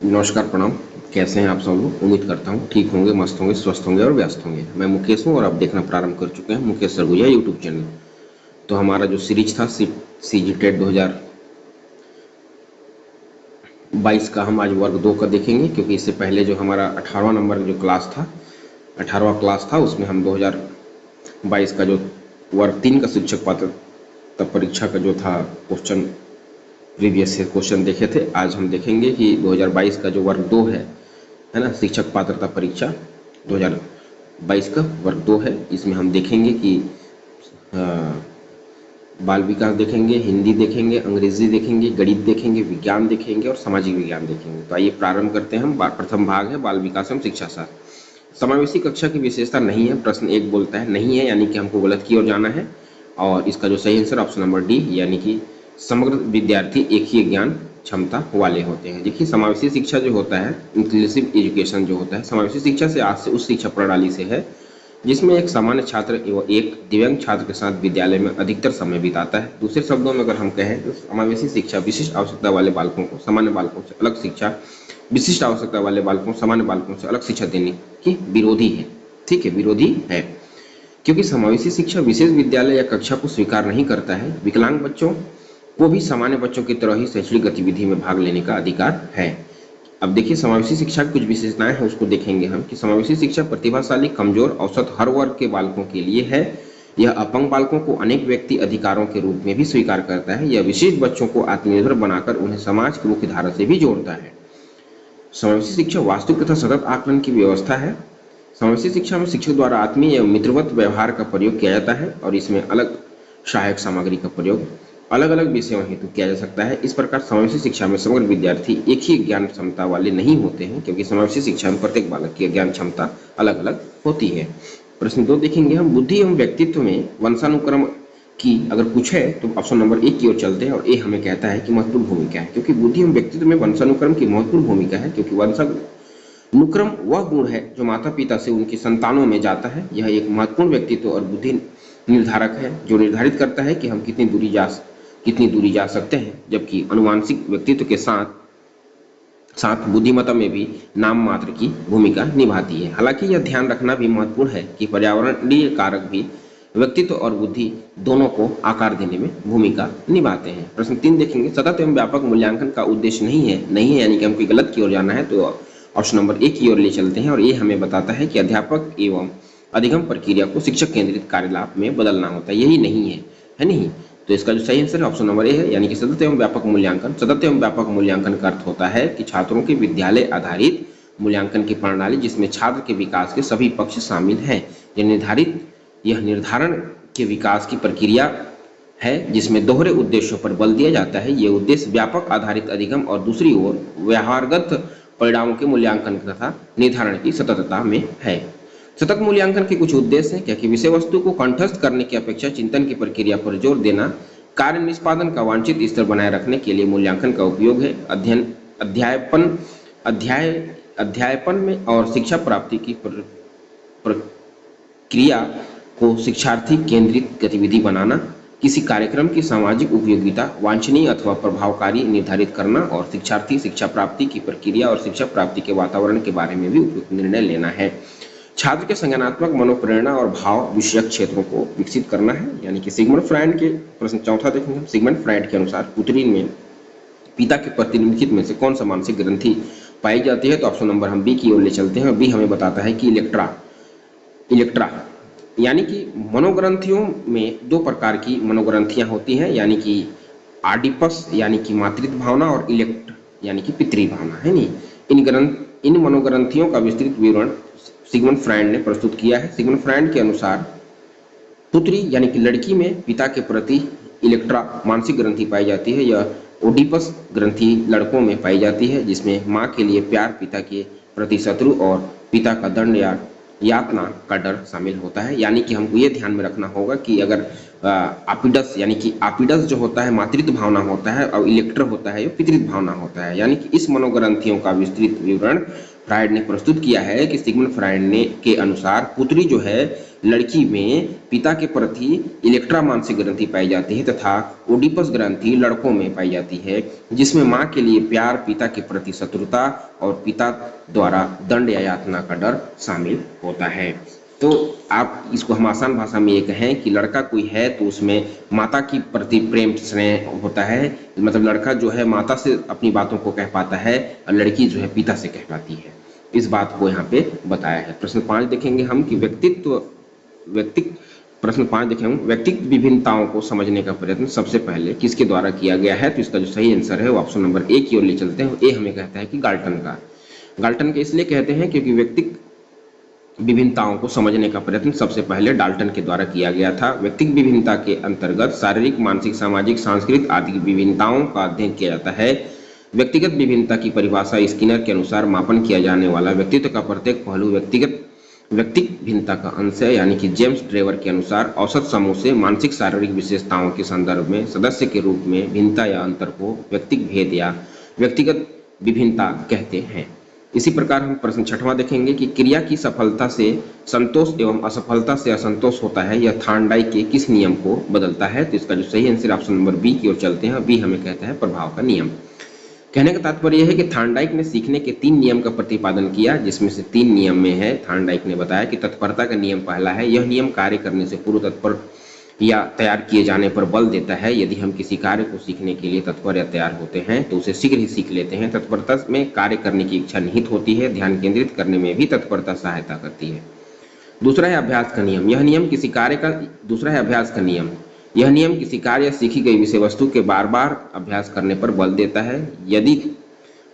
नमस्कार, प्रणाम। कैसे हैं आप सब लोग? उम्मीद करता हूँ ठीक होंगे, मस्त होंगे, स्वस्थ होंगे और व्यस्त होंगे। मैं मुकेश हूँ और आप देखना प्रारंभ कर चुके हैं मुकेश सरगुजा यूट्यूब चैनल। तो हमारा जो सीरीज था सीजी टेट 2022 का, हम आज वर्ग 2 का देखेंगे, क्योंकि इससे पहले जो हमारा 18वां नंबर जो क्लास था, 18वां क्लास था, उसमें हम 2022 का जो वर्ग 3 का शिक्षक पात्रता परीक्षा का जो था क्वेश्चन, प्रीवियस से क्वेश्चन देखे थे। आज हम देखेंगे कि 2022 का जो वर्ग 2 है ना, शिक्षक पात्रता परीक्षा 2022 का वर्ग 2 है। इसमें हम देखेंगे कि बाल विकास देखेंगे, हिंदी देखेंगे, अंग्रेजी देखेंगे, गणित देखेंगे, विज्ञान देखेंगे और सामाजिक विज्ञान देखेंगे। तो आइए प्रारंभ करते हैं हम। प्रथम भाग है बाल विकास एवं शिक्षा शास्त्र। समावेशी कक्षा की विशेषता नहीं है, प्रश्न 1 बोलता है नहीं है, यानी कि हमको गलत की ओर जाना है। और इसका जो सही आंसर ऑप्शन नंबर डी, यानी कि समग्र विद्यार्थी एक ही ज्ञान क्षमता वाले होते हैं। देखिए, समावेशी शिक्षा जो होता है, इंक्लूसिव एजुकेशन जो होता है, समावेशी शिक्षा से आज से उस शिक्षा प्रणाली से है जिसमें एक सामान्य छात्र एवं एक दिव्यांग छात्र के साथ विद्यालय में अधिकतर समय बिताता है। दूसरे शब्दों में अगर हम कहें तो समावेशी शिक्षा विशिष्ट आवश्यकता वाले बालकों को सामान्य बालकों से अलग शिक्षा, विशिष्ट आवश्यकता वाले बालकों को सामान्य बालकों से अलग शिक्षा देने की विरोधी है। ठीक है, विरोधी है, क्योंकि समावेशी शिक्षा विशेष विद्यालय या कक्षा को स्वीकार नहीं करता है। विकलांग बच्चों को भी सामान्य बच्चों की तरह ही शैक्षणिक गतिविधि में भाग लेने का अधिकार है। अब देखिए, समावेशी शिक्षा की कुछ विशेषताएं हैं, उसको देखेंगे हम कि समावेशी शिक्षा प्रतिभाशाली, कमजोर, औसत हर वर्ग के बालकों के लिए है। यह अपंग बालकों को अनेक व्यक्ति अधिकारों के रूप में भी स्वीकार करता है। यह विशेष बच्चों को आत्मनिर्भर बनाकर उन्हें समाज की मुख्य धारा से भी जोड़ता है। समावेशी शिक्षा वास्तविक तथा सतत आकलन की व्यवस्था है। समावेशी शिक्षा में शिक्षक द्वारा आत्मीय एवं मित्रवत व्यवहार का प्रयोग किया जाता है और इसमें अलग सहायक सामग्री का प्रयोग अलग अलग विषयों हेतु किया जा सकता है। इस प्रकार समावेशी शिक्षा में समग्र विद्यार्थी एक ही ज्ञान क्षमता वाले नहीं होते हैं, क्योंकि समावेशी शिक्षा में प्रत्येक बालक की ज्ञान क्षमता अलग अलग होती है। प्रश्न 2 देखेंगे हम, बुद्धि एवं व्यक्तित्व में वंशानुक्रम की अगर पूछे तो ऑप्शन नंबर 1 की ओर चलते हैं। और ए हमें कहता है कि महत्वपूर्ण भूमिका है, क्योंकि बुद्धि एवं व्यक्तित्व में वंशानुक्रम की महत्वपूर्ण भूमिका है, क्योंकि वंशानुक्रम वह गुण है जो माता पिता से उनकी संतानों में जाता है। यह एक महत्वपूर्ण व्यक्तित्व और बुद्धि निर्धारक है, जो निर्धारित करता है कि हम कितनी दूरी जा सकते हैं, जबकि अनुवांशिक व्यक्तित्व के साथ साथ बुद्धिमत्ता में भी नाम मात्र की भूमिका निभाती है। हालांकि यह ध्यान रखना भी महत्वपूर्ण है कि पर्यावरणीय कारक भी व्यक्तित्व और बुद्धि दोनों को आकार देने में भूमिका निभाते हैं। प्रश्न 3 देखेंगे, सतत एवं व्यापक मूल्यांकन का उद्देश्य नहीं है यानी कि हमको गलत की ओर जाना है, तो ऑप्शन नंबर 1 की ओर ले चलते हैं। और ये हमें बताता है कि अध्यापक एवं अधिगम प्रक्रिया को शिक्षक केंद्रित कार्यलाप में बदलना होता है। यही नहीं है नहीं? तो इसका जो सही आंसर है ऑप्शन नंबर ए है, यानी कि सतत एवं व्यापक मूल्यांकन। सतत एवं व्यापक मूल्यांकन का अर्थ होता है कि छात्रों के विद्यालय आधारित मूल्यांकन की प्रणाली जिसमें छात्र के विकास के सभी पक्ष शामिल हैं। यह निर्धारण के विकास की प्रक्रिया है जिसमें दोहरे उद्देश्यों पर बल दिया जाता है। ये उद्देश्य व्यापक आधारित अधिगम और दूसरी ओर व्यवहारगत परिणामों के मूल्यांकन तथा निर्धारण की सततता में है। सतत मूल्यांकन के कुछ उद्देश्य हैं, क्योंकि विषय वस्तु को कंठस्थ करने की अपेक्षा चिंतन की प्रक्रिया पर जोर देना, कार्य निष्पादन का वांछित स्तर बनाए रखने के लिए मूल्यांकन का उपयोग है। अध्यापन में और शिक्षा प्राप्ति की प्रक्रिया को शिक्षार्थी केंद्रित गतिविधि बनाना, किसी कार्यक्रम की सामाजिक उपयोगिता वांछनीय अथवा प्रभावकारी निर्धारित करना और शिक्षार्थी शिक्षा प्राप्ति की प्रक्रिया और शिक्षा प्राप्ति के वातावरण के बारे में भी उपयुक्त निर्णय लेना है। छात्र के संज्ञानात्मक मनोप्रेरणा और भाव विषयक क्षेत्रों को विकसित करना है, यानी कि सिगमंड फ्रायड के प्रश्न 4 देखेंगे। सिगमंड फ्रायड के अनुसार पुत्री में पिता के प्रतिनिधित्व में से कौन सा मानसिक ग्रंथि पाई जाती है, तो ऑप्शन नंबर हम बी की ओर ले चलते हैं। बी हमें बताता है कि इलेक्ट्रा यानी कि मनोग्रंथियों में 2 प्रकार की मनोग्रंथियां होती हैं, यानी कि आडिपस यानी कि मातृत्व भावना और इलेक्ट यानी कि पितृ भावना है नहीं। इन मनोग्रंथियों का विस्तृत विवरण सिगमंड फ्रायड ने प्रस्तुत किया है। सिगमंड फ्रायड के अनुसार पुत्री यानी कि लड़की में पिता के प्रति इलेक्ट्रा मानसिक ग्रंथि पाई जाती है। यह ओडिपस ग्रंथि लड़कों में पाई जाती है, जिसमें माँ के लिए प्यार, पिता के प्रति शत्रु और पिता का दंड या यातना का डर शामिल होता है। यानी कि हमको ये ध्यान में रखना होगा कि अगर आपिडस यानी कि आपिडस जो होता है मातृत्व भावना होता है और इलेक्टर होता है ये पितृत्व भावना होता है। यानी कि इस मनोग्रंथियों का विस्तृत विवरण फ्रायड ने प्रस्तुत किया है कि सिगमंड फ्रायड ने के अनुसार पुत्री जो है लड़की में पिता के प्रति इलेक्ट्रा मानसिक ग्रंथि पाई जाती है तथा ओडिपस ग्रंथि लड़कों में पाई जाती है, जिसमें माँ के लिए प्यार, पिता के प्रति शत्रुता और पिता द्वारा दंड या यातना का डर शामिल होता है। तो आप इसको हम आसान भाषा में ये कहें कि लड़का कोई है तो उसमें माता की प्रति प्रेम स्नेह होता है, मतलब लड़का जो है माता से अपनी बातों को कह पाता है और लड़की जो है पिता से कह पाती है। इस बात को यहाँ पे बताया है। प्रश्न 5 देखेंगे हम कि प्रश्न 5 देखें हम व्यक्तित्व विभिन्नताओं को समझने का प्रयत्न सबसे पहले किसके द्वारा किया गया है। तो इसका जो सही आंसर है वो ऑप्शन नंबर ए की ओर ले चलते हैं। ए हमें कहता है कि गाल्टन का। गाल्टन के इसलिए कहते हैं क्योंकि व्यक्तित्व विभिन्नताओं को समझने का प्रयत्न सबसे पहले डाल्टन के द्वारा किया गया था। व्यक्तिगत विभिन्नता के अंतर्गत शारीरिक, मानसिक, सामाजिक, सांस्कृतिक आदि विभिन्नताओं का अध्ययन किया जाता है। व्यक्तिगत विभिन्नता की परिभाषा स्किनर के अनुसार मापन किया जाने वाला व्यक्तित्व का प्रत्येक पहलू व्यक्तिगत भिन्नता का अंश है, यानी कि जेम्स ट्रेवर के अनुसार औसत समूह से मानसिक शारीरिक विशेषताओं के संदर्भ में सदस्य के रूप में भिन्नता या अंतर को व्यक्तिगत भेद या व्यक्तिगत विभिन्नता कहते हैं। इसी प्रकार हम प्रश्न 6वां देखेंगे कि क्रिया की सफलता से संतोष एवं असफलता से असंतोष होता है, यह थार्नडाइक के किस नियम को बदलता है। तो इसका जो सही आंसर ऑप्शन नंबर बी की ओर चलते हैं। बी हमें कहता है प्रभाव का नियम। कहने का तात्पर्य है कि थार्नडाइक ने सीखने के 3 नियम का प्रतिपादन किया, जिसमें से 3 नियम में है। थार्नडाइक ने बताया कि तत्परता का नियम पहला है। यह नियम कार्य करने से पूर्व तत्पर या तैयार किए जाने पर बल देता है। यदि हम किसी कार्य को सीखने के लिए तत्पर या तैयार होते हैं तो उसे शीघ्र ही सीख लेते हैं। तत्परता में कार्य करने की इच्छा निहित होती है। ध्यान केंद्रित करने में भी तत्परता सहायता करती है। दूसरा है अभ्यास का नियम। यह नियम किसी कार्य या सीखी गई विषय वस्तु के बार बार अभ्यास करने पर बल देता है। यदि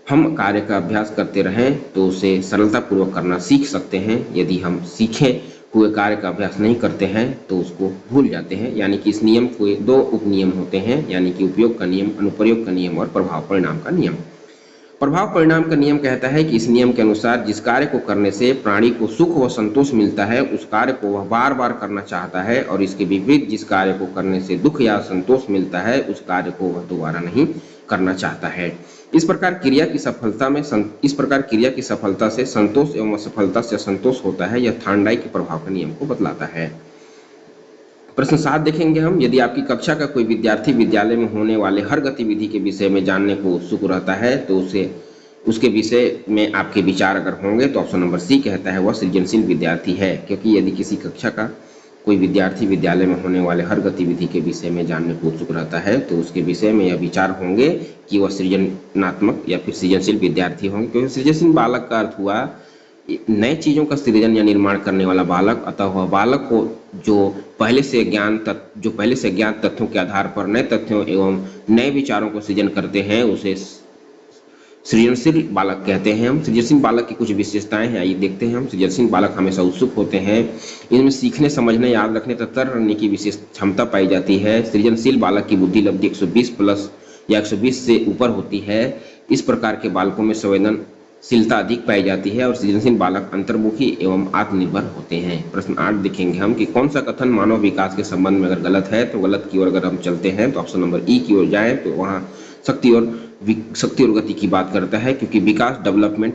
हम कार्य का अभ्यास करते रहें तो उसे सरलतापूर्वक करना सीख सकते हैं। यदि हम सीखे हुए कार्य का अभ्यास नहीं करते हैं तो उसको भूल जाते हैं। यानी कि इस नियम के 2 उपनियम होते हैं, यानी कि उपयोग का नियम, अनुप्रयोग का नियम और प्रभाव परिणाम का नियम। प्रभाव परिणाम का नियम कहता है कि इस नियम के अनुसार जिस कार्य को करने से प्राणी को सुख व संतोष मिलता है उस कार्य को वह बार बार करना चाहता है, और इसके विपरीत जिस कार्य को करने से दुख या संतोष मिलता है उस कार्य को वह दोबारा नहीं करना चाहता है। इस प्रकार क्रिया की सफलता से संतोष एवं असफलता से असंतोष होता है। यह थार्नडाइक के प्रभाव का नियम को बतलाता है। प्रश्न 7 देखेंगे हम। यदि आपकी कक्षा का कोई विद्यार्थी विद्यालय में होने वाले हर गतिविधि के विषय में जानने को उत्सुक रहता है तो उसके विषय में आपके विचार अगर होंगे तो ऑप्शन नंबर सी कहता है वह सृजनशील विद्यार्थी है। क्योंकि यदि किसी कक्षा का कोई विद्यार्थी विद्यालय में होने वाले हर गतिविधि के विषय में जानने को उत्सुक रहता है तो उसके विषय में यह विचार होंगे कि वह सृजनात्मक या फिर सृजनशील विद्यार्थी होंगे। क्योंकि सृजनशील बालक का अर्थ हुआ नए चीज़ों का सृजन या निर्माण करने वाला बालक। अतः वह बालक को जो पहले से ज्ञात तथ्यों के आधार पर नए तथ्यों एवं नए विचारों को सृजन करते हैं उसे सृजनशील बालक कहते हैं हम। सृजनशील बालक की कुछ विशेषताएं हैं, आइए देखते हैं हम। सृजनशील बालक हमेशा उत्सुक होते हैं। इनमें सीखने, समझने, याद रखने तथा तर्क करने की विशेष क्षमता पाई जाती है। सृजनशील बालक की बुद्धि लब्धि 120 प्लस या 120 से ऊपर होती है। इस प्रकार के बालकों में संवेदनशीलता अधिक पाई जाती है और सृजनशील बालक अंतर्मुखी एवं आत्मनिर्भर होते हैं। प्रश्न 8 देखेंगे हम कि कौन सा कथन मानव विकास के संबंध में अगर गलत है तो गलत की ओर अगर हम चलते हैं तो ऑप्शन नंबर ई की ओर जाएं तो वहाँ शक्ति और गति की बात करता है। क्योंकि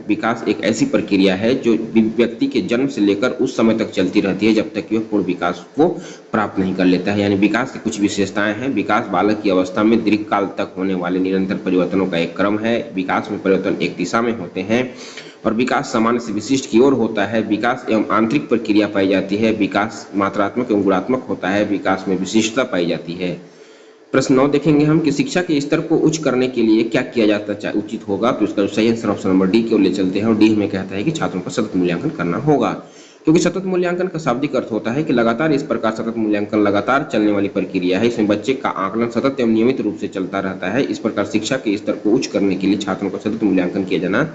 विकास एक ऐसी प्रक्रिया है जो व्यक्ति के जन्म से लेकर उस समय तक चलती रहती है जब तक कि वह पूर्ण विकास को प्राप्त नहीं कर लेता है। यानी विकास की कुछ विशेषताएं हैं। विकास बालक की अवस्था में दीर्घकाल तक होने वाले निरंतर परिवर्तनों का एक क्रम है। विकास में परिवर्तन एक दिशा में होते हैं और विकास सामान्य से विशिष्ट की ओर होता है। विकास एवं आंतरिक प्रक्रिया पाई जाती है। विकास मात्रात्मक एवं गुणात्मक होता है। विकास में विशिष्टता पाई जाती है। प्रश्न 9 देखेंगे हम कि शिक्षा के स्तर को उच्च करने के लिए क्या किया जाता उचित होगा। तो इसका सही आंसर ऑप्शन नंबर डी की ओर ले चलते हैं और डी हमें कहता है कि छात्रों का सतत मूल्यांकन करना होगा। क्योंकि सतत मूल्यांकन का शाब्दिक अर्थ होता है कि लगातार। इस प्रकार सतत मूल्यांकन लगातार चलने वाली प्रक्रिया है। इसमें बच्चे का आकलन सतत एवं नियमित रूप से चलता रहता है। इस प्रकार शिक्षा के स्तर को उच्च करने के लिए छात्रों का सतत मूल्यांकन किया जाना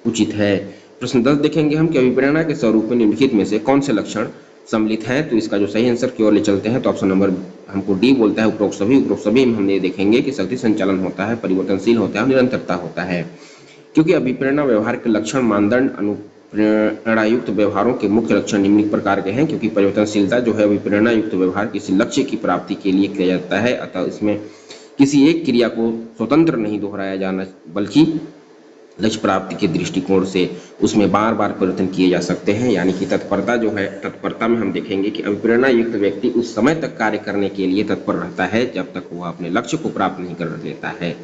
उचित है। प्रश्न 10 देखेंगे हम कि अभिप्रेरणा के स्वरूप में निम्नलिखित में से कौन से लक्षण सम्मिलित हैं। तो इसका जो सही आंसर की ओर ले चलते हैं तो ऑप्शन नंबर हमको डी बोलता है उपरोक्त सभी में हम ये देखेंगे कि शक्ति संचालन होता है, परिवर्तनशील होता है, निरंतरता होता है। क्योंकि अभिप्रेरणा व्यवहार के लक्षण मानदंड अनुप्रेरणायुक्त व्यवहारों के मुख्य लक्षण निम्नलिखित प्रकार के हैं। क्योंकि परिवर्तनशीलता जो है अभिप्रेरणा युक्त व्यवहार किसी लक्ष्य की प्राप्ति के लिए किया जाता है। अतः इसमें किसी एक क्रिया को स्वतंत्र नहीं दोहराया जाना बल्कि लक्ष्य प्राप्ति के दृष्टिकोण से उसमें बार बार परिवर्तन किए जा सकते हैं। यानी कि तत्परता जो है, तत्परता में हम देखेंगे कि अभिप्रेरणा युक्त व्यक्ति उस समय तक कार्य करने के लिए तत्पर रहता है जब तक वह अपने लक्ष्य को प्राप्त नहीं कर लेता है।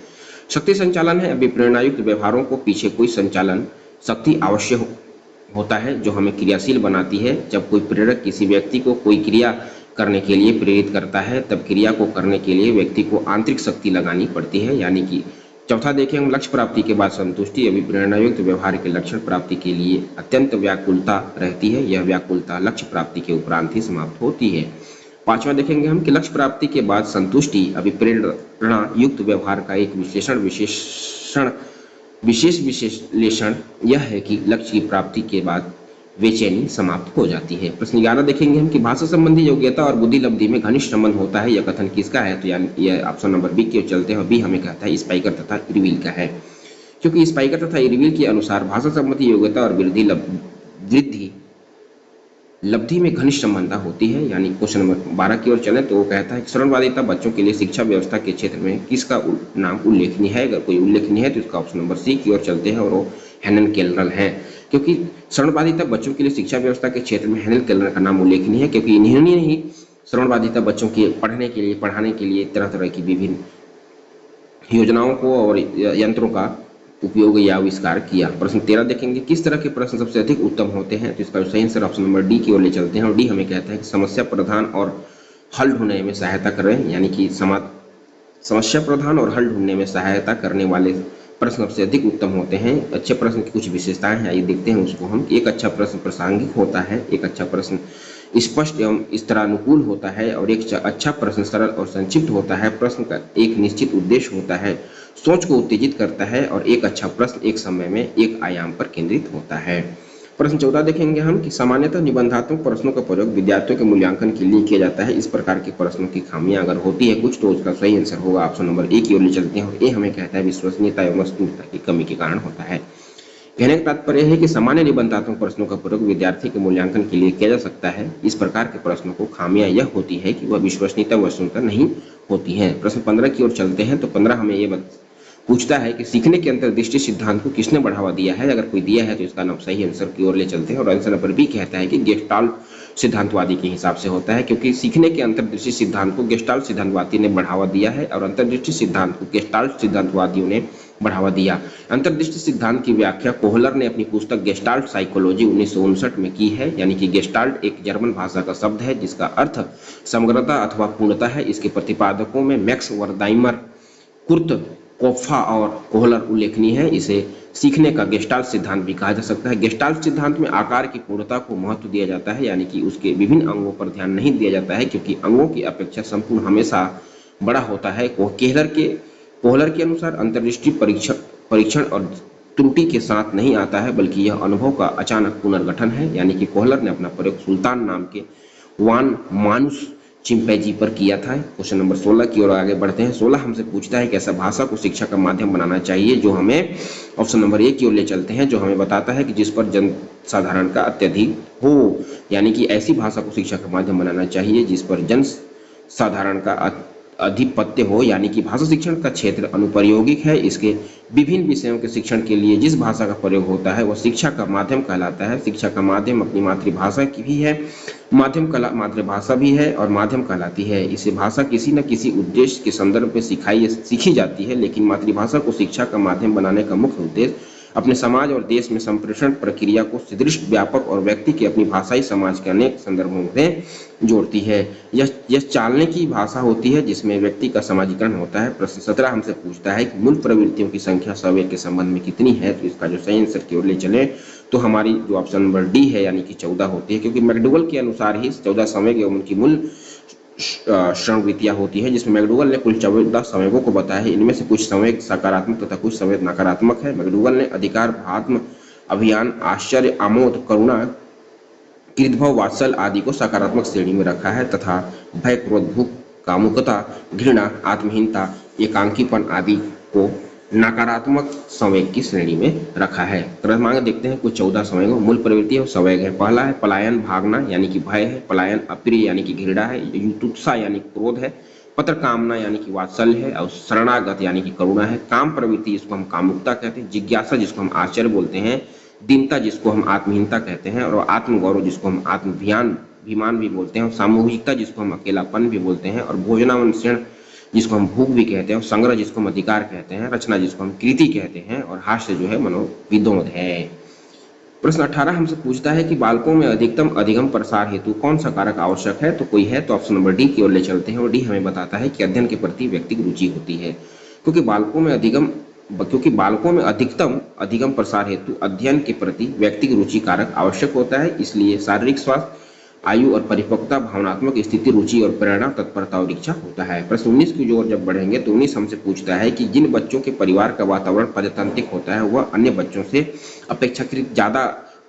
शक्ति संचालन है अभिप्रेरणा युक्त व्यवहारों को पीछे कोई संचालन शक्ति आवश्यक होता है जो हमें क्रियाशील बनाती है। जब कोई प्रेरक किसी व्यक्ति को कोई क्रिया करने के लिए प्रेरित करता है तब क्रिया को करने के लिए व्यक्ति को आंतरिक शक्ति लगानी पड़ती है। यानी कि चौथा देखें हम, लक्ष्य प्राप्ति के बाद संतुष्टि अभिप्रेरणायुक्त व्यवहार के लक्षण प्राप्ति के लिए अत्यंत व्याकुलता रहती है। यह व्याकुलता लक्ष्य प्राप्ति के उपरांत ही समाप्त होती है। पांचवा देखेंगे हम कि लक्ष्य प्राप्ति के बाद संतुष्टि अभिप्रेरणा युक्त व्यवहार का एक विशेष विश्लेषण यह है कि लक्ष्य की प्राप्ति के बाद बेचैनी समाप्त हो जाती है। प्रश्न 11 देखेंगे हम कि भाषा संबंधी योग्यता और बुद्धि लब्धि में घनिष्ठ संबंध होता है। यह कथन किसका है? तो यानी यह ऑप्शन नंबर बी की ओर चलते हैं और बी हमें कहता है स्पाइकर तथा इरविल का है, क्योंकि स्पाइकर तथा इरविल के अनुसार भाषा संबंधी योग्यता और वृद्धि लब्धि में घनिष्ठ संबंध होती है। यानी क्वेश्चन नंबर 12 की ओर चले तो वो कहता है कि श्रवणवादिता बच्चों के लिए शिक्षा व्यवस्था के क्षेत्र में किसका नाम उल्लेखनीय है? अगर कोई उल्लेखनीय है तो इसका ऑप्शन नंबर सी की ओर चलते हैं और वो हेनन केलर है, क्योंकि श्रवणवादिता बच्चों के लिए शिक्षा व्यवस्था के क्षेत्र में हेनन केलर का नाम उल्लेखनीय है, क्योंकि इन्होंने ही श्रवणवादिता बच्चों के पढ़ने के लिए पढ़ाने के लिए तरह तरह की विभिन्न योजनाओं को और यंत्रों का उपयोग या आविष्कार किया। प्रश्न 13 देखेंगे किस तरह के प्रश्न सबसे अधिक उत्तम होते हैं? तो इसका सही आंसर ऑप्शन नंबर डी की ओर ले चलते हैं और डी हमें कहता है कि समस्या प्रधान और हल ढूंढने में सहायता कर रहे हैं। यानी कि समस्या प्रधान और हल ढूंढने में सहायता करने वाले प्रश्न सबसे अधिक उत्तम होते हैं। अच्छे प्रश्न की कुछ विशेषताएं हैं, आइए देखते हैं उसको हम। एक अच्छा प्रश्न प्रासंगिक होता है, एक अच्छा प्रश्न स्पष्ट एवं स्तरानुकूल होता है और एक अच्छा प्रश्न सरल और संक्षिप्त होता है। प्रश्न का एक निश्चित उद्देश्य होता है, सोच को उत्तेजित करता है और एक अच्छा प्रश्न एक समय में एक आयाम पर केंद्रित होता है। प्रश्न 14 देखेंगे हम कि सामान्यतः निबंधात्मक प्रश्नों का प्रयोग विद्यार्थियों के मूल्यांकन के लिए किया जाता है। इस प्रकार के प्रश्नों की खामियां अगर होती है कुछ तो उसका सही आंसर होगा ऑप्शन नंबर ए की ओर ले चलते हैं और ए हमें कहता है विश्वसनीयता एवं वस्तुनिष्ठता की कमी के कारण होता है। कहने का तात्पर्य है कि सामान्य निबंधात्मक प्रश्नों का प्रयोग विद्यार्थी के मूल्यांकन के लिए किया जा सकता है। इस प्रकार के प्रश्नों को खामियां यह होती है कि वह विश्वसनीयता वस्तुनिष्ठता नहीं होती है। प्रश्न 15 की ओर चलते हैं तो 15 हमें ये पूछता है कि सीखने के अंतर्दृष्टि सिद्धांत को किसने बढ़ावा दिया है? अगर कोई दिया है तो इसका नाम सही आंसर की ओर ले चलते हैं और आंसर नंबर बी कहता है कि गेस्टाल्ट सिद्धांतवादी के हिसाब से होता है, क्योंकि सीखने के अंतर्दृष्टि सिद्धांत को गेस्टाल्ट सिद्धांतवादी ने बढ़ावा दिया है और अंतर्दृष्टि सिद्धांत को गेस्टाल्ट सिद्धांतवादियों ने बढ़ावा दिया। अंतर्दृष्टि सिद्धांत की व्याख्या कोहलर ने अपनी पुस्तक गेस्टाल्ट साइकोलॉजी 1959 में की है। यानी कि गेस्टाल्ट एक जर्मन भाषा का शब्द है जिसका अर्थ समग्रता अथवा पूर्णता है। इसके प्रतिपादकों में मैक्स वर्दाइमर, कुर्ट कोप्फा और कोहलर उल्लेखनीय है। इसे सीखने का गेस्टाल्ट सिद्धांत भी कहा जा सकता है। गेस्टाल्ट सिद्धांत में आकार की पूर्णता को महत्व दिया जाता है, यानी कि उसके विभिन्न अंगों पर ध्यान नहीं दिया जाता है, क्योंकि अंगों की अपेक्षा संपूर्ण हमेशा बड़ा होता है। कोहलर के अनुसार अंतर्दृष्टि परीक्षण और त्रुटि के साथ नहीं आता है, बल्कि यह अनुभव का अचानक पुनर्गठन है। यानी कि कोहलर ने अपना प्रयोग सुल्तान नाम के वान मानुस चिंपैंजी पर किया था। क्वेश्चन नंबर 16 की ओर आगे बढ़ते हैं। 16 हमसे पूछता है कि ऐसा भाषा को शिक्षा का माध्यम बनाना चाहिए, जो हमें ऑप्शन नंबर ए की ओर ले चलते हैं, जो हमें बताता है कि जिस पर जन साधारण का अत्यधिक हो। यानी कि ऐसी भाषा को शिक्षा का माध्यम बनाना चाहिए जिस पर जन साधारण का अधिपत्य हो। यानी कि भाषा शिक्षण का क्षेत्र अनुप्रयोगिक है। इसके विभिन्न विषयों के शिक्षण के लिए जिस भाषा का प्रयोग होता है वह शिक्षा का माध्यम कहलाता है। शिक्षा का माध्यम अपनी मातृभाषा की भी है, मातृभाषा भी है और माध्यम कहलाती है। इसे भाषा किसी न किसी उद्देश्य के संदर्भ में सीखी जाती है, लेकिन मातृभाषा को शिक्षा का माध्यम बनाने का मुख्य उद्देश्य अपने समाज और देश में संप्रेषण प्रक्रिया को सुदृढ़, व्यापक और व्यक्ति की अपनी भाषाई समाज के अनेक संदर्भों में जोड़ती है। यह चालने की भाषा होती है जिसमें व्यक्ति का समाजीकरण होता है। प्रश्न 17 हमसे पूछता है कि मूल प्रवृत्तियों की संख्या संवेग के संबंध में कितनी है? तो इसका जो सही आंसर की ओर ले चले तो हमारी जो ऑप्शन नंबर डी है यानी कि 14 होती है, क्योंकि मैकडूगल के अनुसार ही 14 संवेग एवं उनकी मूल श्रवणवृत्तियां होती है, जिसमें मैकडूगल ने कुल 14 संवेगों को बताया है। इनमें से कुछ संवेग सकारात्मक तथा कुछ संवेग नकारात्मक है। मैकडूगल ने अधिकार, भात्म, अभियान, आश्चर्य, आमोद, करुणा, कृतभव, वात्सल आदि को सकारात्मक श्रेणी में रखा है तथा भय, क्रोध, भूख, कामुकता, घृणा, आत्महीनता, एकांकीपन आदि को नकारात्मक संवेग की श्रेणी में रखा है। क्रमांक देखते हैं कुछ 14 संवेगों। मूल प्रवृत्ति और संवेग है। पहला है पलायन, भागना यानी कि भय है। पलायन अप्रिय यानी कि घृणा है। युत्सुता यानी क्रोध है। पत्र कामना यानी कि वात्सल्य है, और शरणागत यानी कि करुणा है, काम प्रवृत्ति जिसको हम कामुकता कहते हैं, जिज्ञासा जिसको हम आश्चर्य बोलते हैं, दीनता जिसको हम आत्महीनता कहते हैं, और आत्मगौरव जिसको हम आत्मभिमान अभिमान भी बोलते हैं, और सामूहिकता जिसको हम अकेलापन भी बोलते हैं, और भोजनावंशण जिसको हम भूख भी कहते हैं, और संग्रह जिसको हम अधिकार कहते हैं, रचना जिसको हम कृति कहते हैं, और हास्य जो है मनोविनोद है। प्रश्न 18 हमसे पूछता है कि बालकों में अधिकतम अधिगम प्रसार हेतु कौन सा कारक आवश्यक है, तो कोई है तो ऑप्शन नंबर डी की ओर ले चलते हैं, और डी हमें बताता है कि अध्ययन के प्रति व्यक्तिगत रुचि होती है। क्योंकि बालकों में अधिकतम अधिगम प्रसार हेतु अध्ययन के प्रति व्यक्तिगत रुचि कारक आवश्यक होता है, इसलिए शारीरिक स्वास्थ्य, आयु और परिपक्वता, भावनात्मक स्थिति, रुचि और प्रेरणा, तत्परता और इच्छा होता है। प्रश्न 19 की ओर जब बढ़ेंगे तो 19 हमसे पूछता है कि जिन बच्चों के परिवार का वातावरण प्रजातांत्रिक होता है वह अन्य बच्चों से अपेक्षाकृत ज्यादा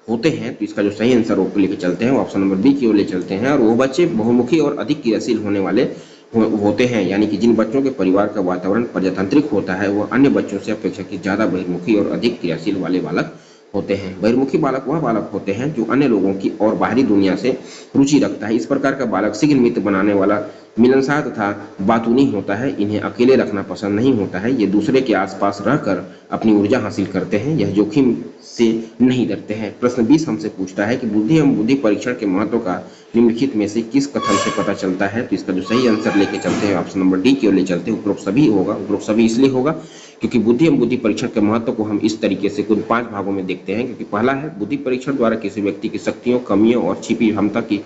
होते हैं, तो इसका जो सही आंसर वो लेके चलते हैं, वो ऑप्शन नंबर बी की ओर ले चलते हैं, और वो बच्चे बहुमुखी और अधिक क्रियाशील होने वाले होते हैं, यानी कि जिन बच्चों के परिवार का वातावरण प्रजातांत्रिक होता है वह अन्य बच्चों से अपेक्षाकृत ज्यादा बहिर्मुखी और अधिक क्रियाशील वाले बालक होते हैं। बहिर्मुखी बालक वह बालक होते हैं जो अन्य लोगों की और बाहरी दुनिया से रुचि रखता है। इस प्रकार का बालक शीघ्र मित्र बनाने वाला, मिलनसार तथा बातूनी होता है। इन्हें अकेले रखना पसंद नहीं होता है, ये दूसरे के आसपास रहकर अपनी ऊर्जा हासिल करते हैं, यह जोखिम से नहीं डरते हैं। प्रश्न 20 हमसे पूछता है कि बुद्धि एवं बुद्धि परीक्षण के महत्व का निम्नलिखित में से किस कथन से पता चलता है, तो इसका जो सही आंसर लेके चलते हैं ऑप्शन नंबर डी की ओर ले चलते हैं। उपरोक्त सभी होगा, उपरोक्त सभी इसलिए होगा क्योंकि बुद्धि एवं बुद्धि परीक्षण के महत्व को हम इस तरीके से कुल 5 भागों में देखते हैं। क्योंकि पहला है, बुद्धि परीक्षण द्वारा किसी व्यक्ति की शक्तियों, कमियों और छिपी क्षमता की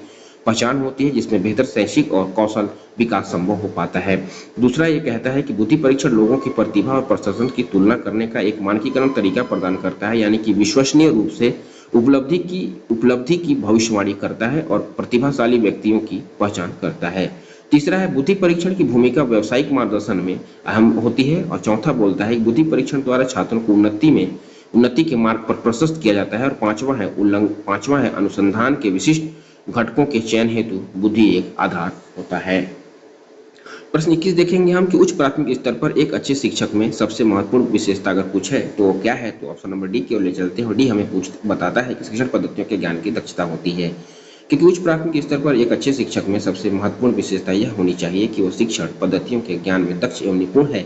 पहचान होती है, जिसमें बेहतर शैक्षिक और कौशल विकास संभव हो पाता है। दूसरा ये कहता है कि बुद्धि परीक्षण लोगों की प्रतिभा और प्रदर्शन की तुलना करने का एक मानकीकरण तरीका प्रदान करता है, यानी कि विश्वसनीय रूप से उपलब्धि की भविष्यवाणी करता है और प्रतिभाशाली व्यक्तियों की पहचान करता है। तीसरा है, बुद्धि परीक्षण की भूमिका व्यावसायिक मार्गदर्शन में अहम होती है। और चौथा बोलता है कि बुद्धि परीक्षण द्वारा छात्रों को उन्नति के मार्ग पर प्रशस्त किया जाता है। और पांचवा है अनुसंधान के विशिष्ट घटकों के चयन हेतु बुद्धि एक आधार होता है। प्रश्न 21 देखेंगे हम कि उच्च प्राथमिक स्तर पर एक अच्छे शिक्षक में सबसे महत्वपूर्ण विशेषता अगर कुछ है तो क्या है, तो ऑप्शन नंबर डी की ओर ले चलते हैं, और डी हमें बताता है कि शिक्षण पद्धतियों के ज्ञान की दक्षता होती है। क्योंकि उच्च प्राथमिक स्तर पर एक अच्छे शिक्षक में सबसे महत्वपूर्ण विशेषता यह होनी चाहिए कि वो शिक्षण पद्धतियों के ज्ञान में दक्ष एवं निपुण है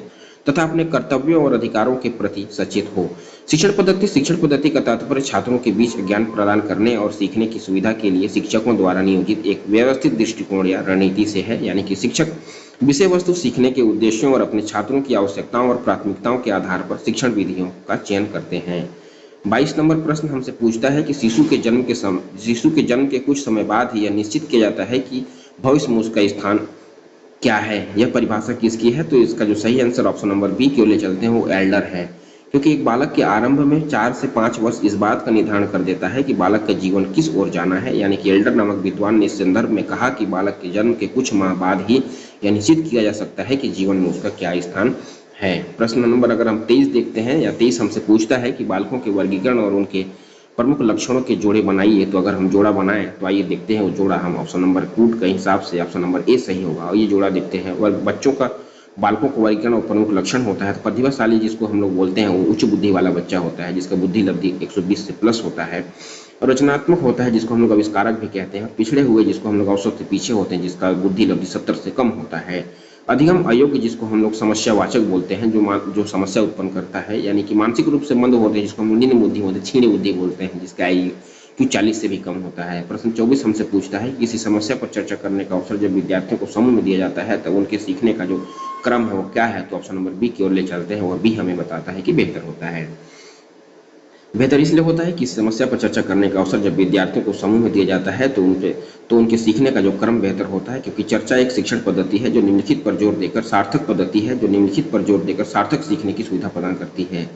तथा अपने कर्तव्यों और अधिकारों के प्रति सचेत हो। शिक्षण पद्धति का तात्पर्य छात्रों के बीच ज्ञान प्रदान करने और सीखने की सुविधा के लिए शिक्षकों द्वारा नियोजित एक व्यवस्थित दृष्टिकोण या रणनीति से है, यानी कि शिक्षक विषय वस्तु सीखने के उद्देश्यों और अपने छात्रों की आवश्यकताओं और प्राथमिकताओं के आधार पर शिक्षण विधियों का चयन करते हैं। 22 नंबर प्रश्न हमसे पूछता है कि शिशु के जन्म के कुछ समय बाद ही यह निश्चित किया जाता है कि भविष्य में उसका स्थान क्या है, यह परिभाषा किसकी है, तो इसका जो सही आंसर ऑप्शन नंबर बी की ओर ले चलते हैं, वो एल्डर है। क्योंकि एक बालक के आरंभ में 4 से 5 वर्ष इस बात का निर्धारण कर देता है कि बालक का जीवन किस ओर जाना है, यानी कि एल्डर नामक विद्वान ने इस संदर्भ में कहा कि बालक के जन्म के कुछ माह बाद ही यह निश्चित किया जा सकता है कि जीवन में उसका क्या स्थान है। प्रश्न नंबर अगर हम 23 देखते हैं, या 23 हमसे पूछता है कि बालकों के वर्गीकरण और उनके प्रमुख लक्षणों के जोड़े बनाइए, तो अगर हम जोड़ा बनाएं तो आइए देखते हैं वो जोड़ा हम ऑप्शन नंबर कूट के हिसाब से ऑप्शन नंबर ए सही होगा। और ये जोड़ा देखते हैं, बच्चों का बालकों को वर्गीकरण और प्रमुख लक्षण होता है। तो प्रतिभाशाली जिसको हम लोग बोलते हैं वो उच्च बुद्धि वाला बच्चा होता है, जिसका बुद्धि लब्धि 120 से प्लस होता है। और रचनात्मक होता है जिसको हम लोग आविष्कारक भी कहते हैं। पिछड़े हुए जिसको हम लोग औसत से पीछे होते हैं, जिसका बुद्धि लब्धि 70 से कम होता है। अधिगम अयोग्य जिसको हम लोग समस्यावाचक बोलते हैं, जो समस्या उत्पन्न करता है, यानी कि मानसिक रूप से मंद होते हैं, जिसको हम निम्न बुद्धि होते हैं, क्षीण बुद्धि बोलते हैं, जिसका IQ 40 से भी कम होता है। प्रश्न 24 हमसे पूछता है किसी समस्या पर चर्चा करने का अवसर जब विद्यार्थियों को समूह में दिया जाता है तो उनके सीखने का जो क्रम है वो क्या है, तो ऑप्शन नंबर बी की ओर ले चलते हैं, और बी हमें बताता है कि बेहतर होता है। बेहतर इसलिए होता है कि समस्या पर चर्चा करने का अवसर जब विद्यार्थियों को समूह में दिया जाता है तो उनके सीखने का जो क्रम बेहतर होता है, क्योंकि चर्चा एक शिक्षण पद्धति है जो निम्नलिखित पर जोर देकर सार्थक सीखने की सुविधा प्रदान करती है।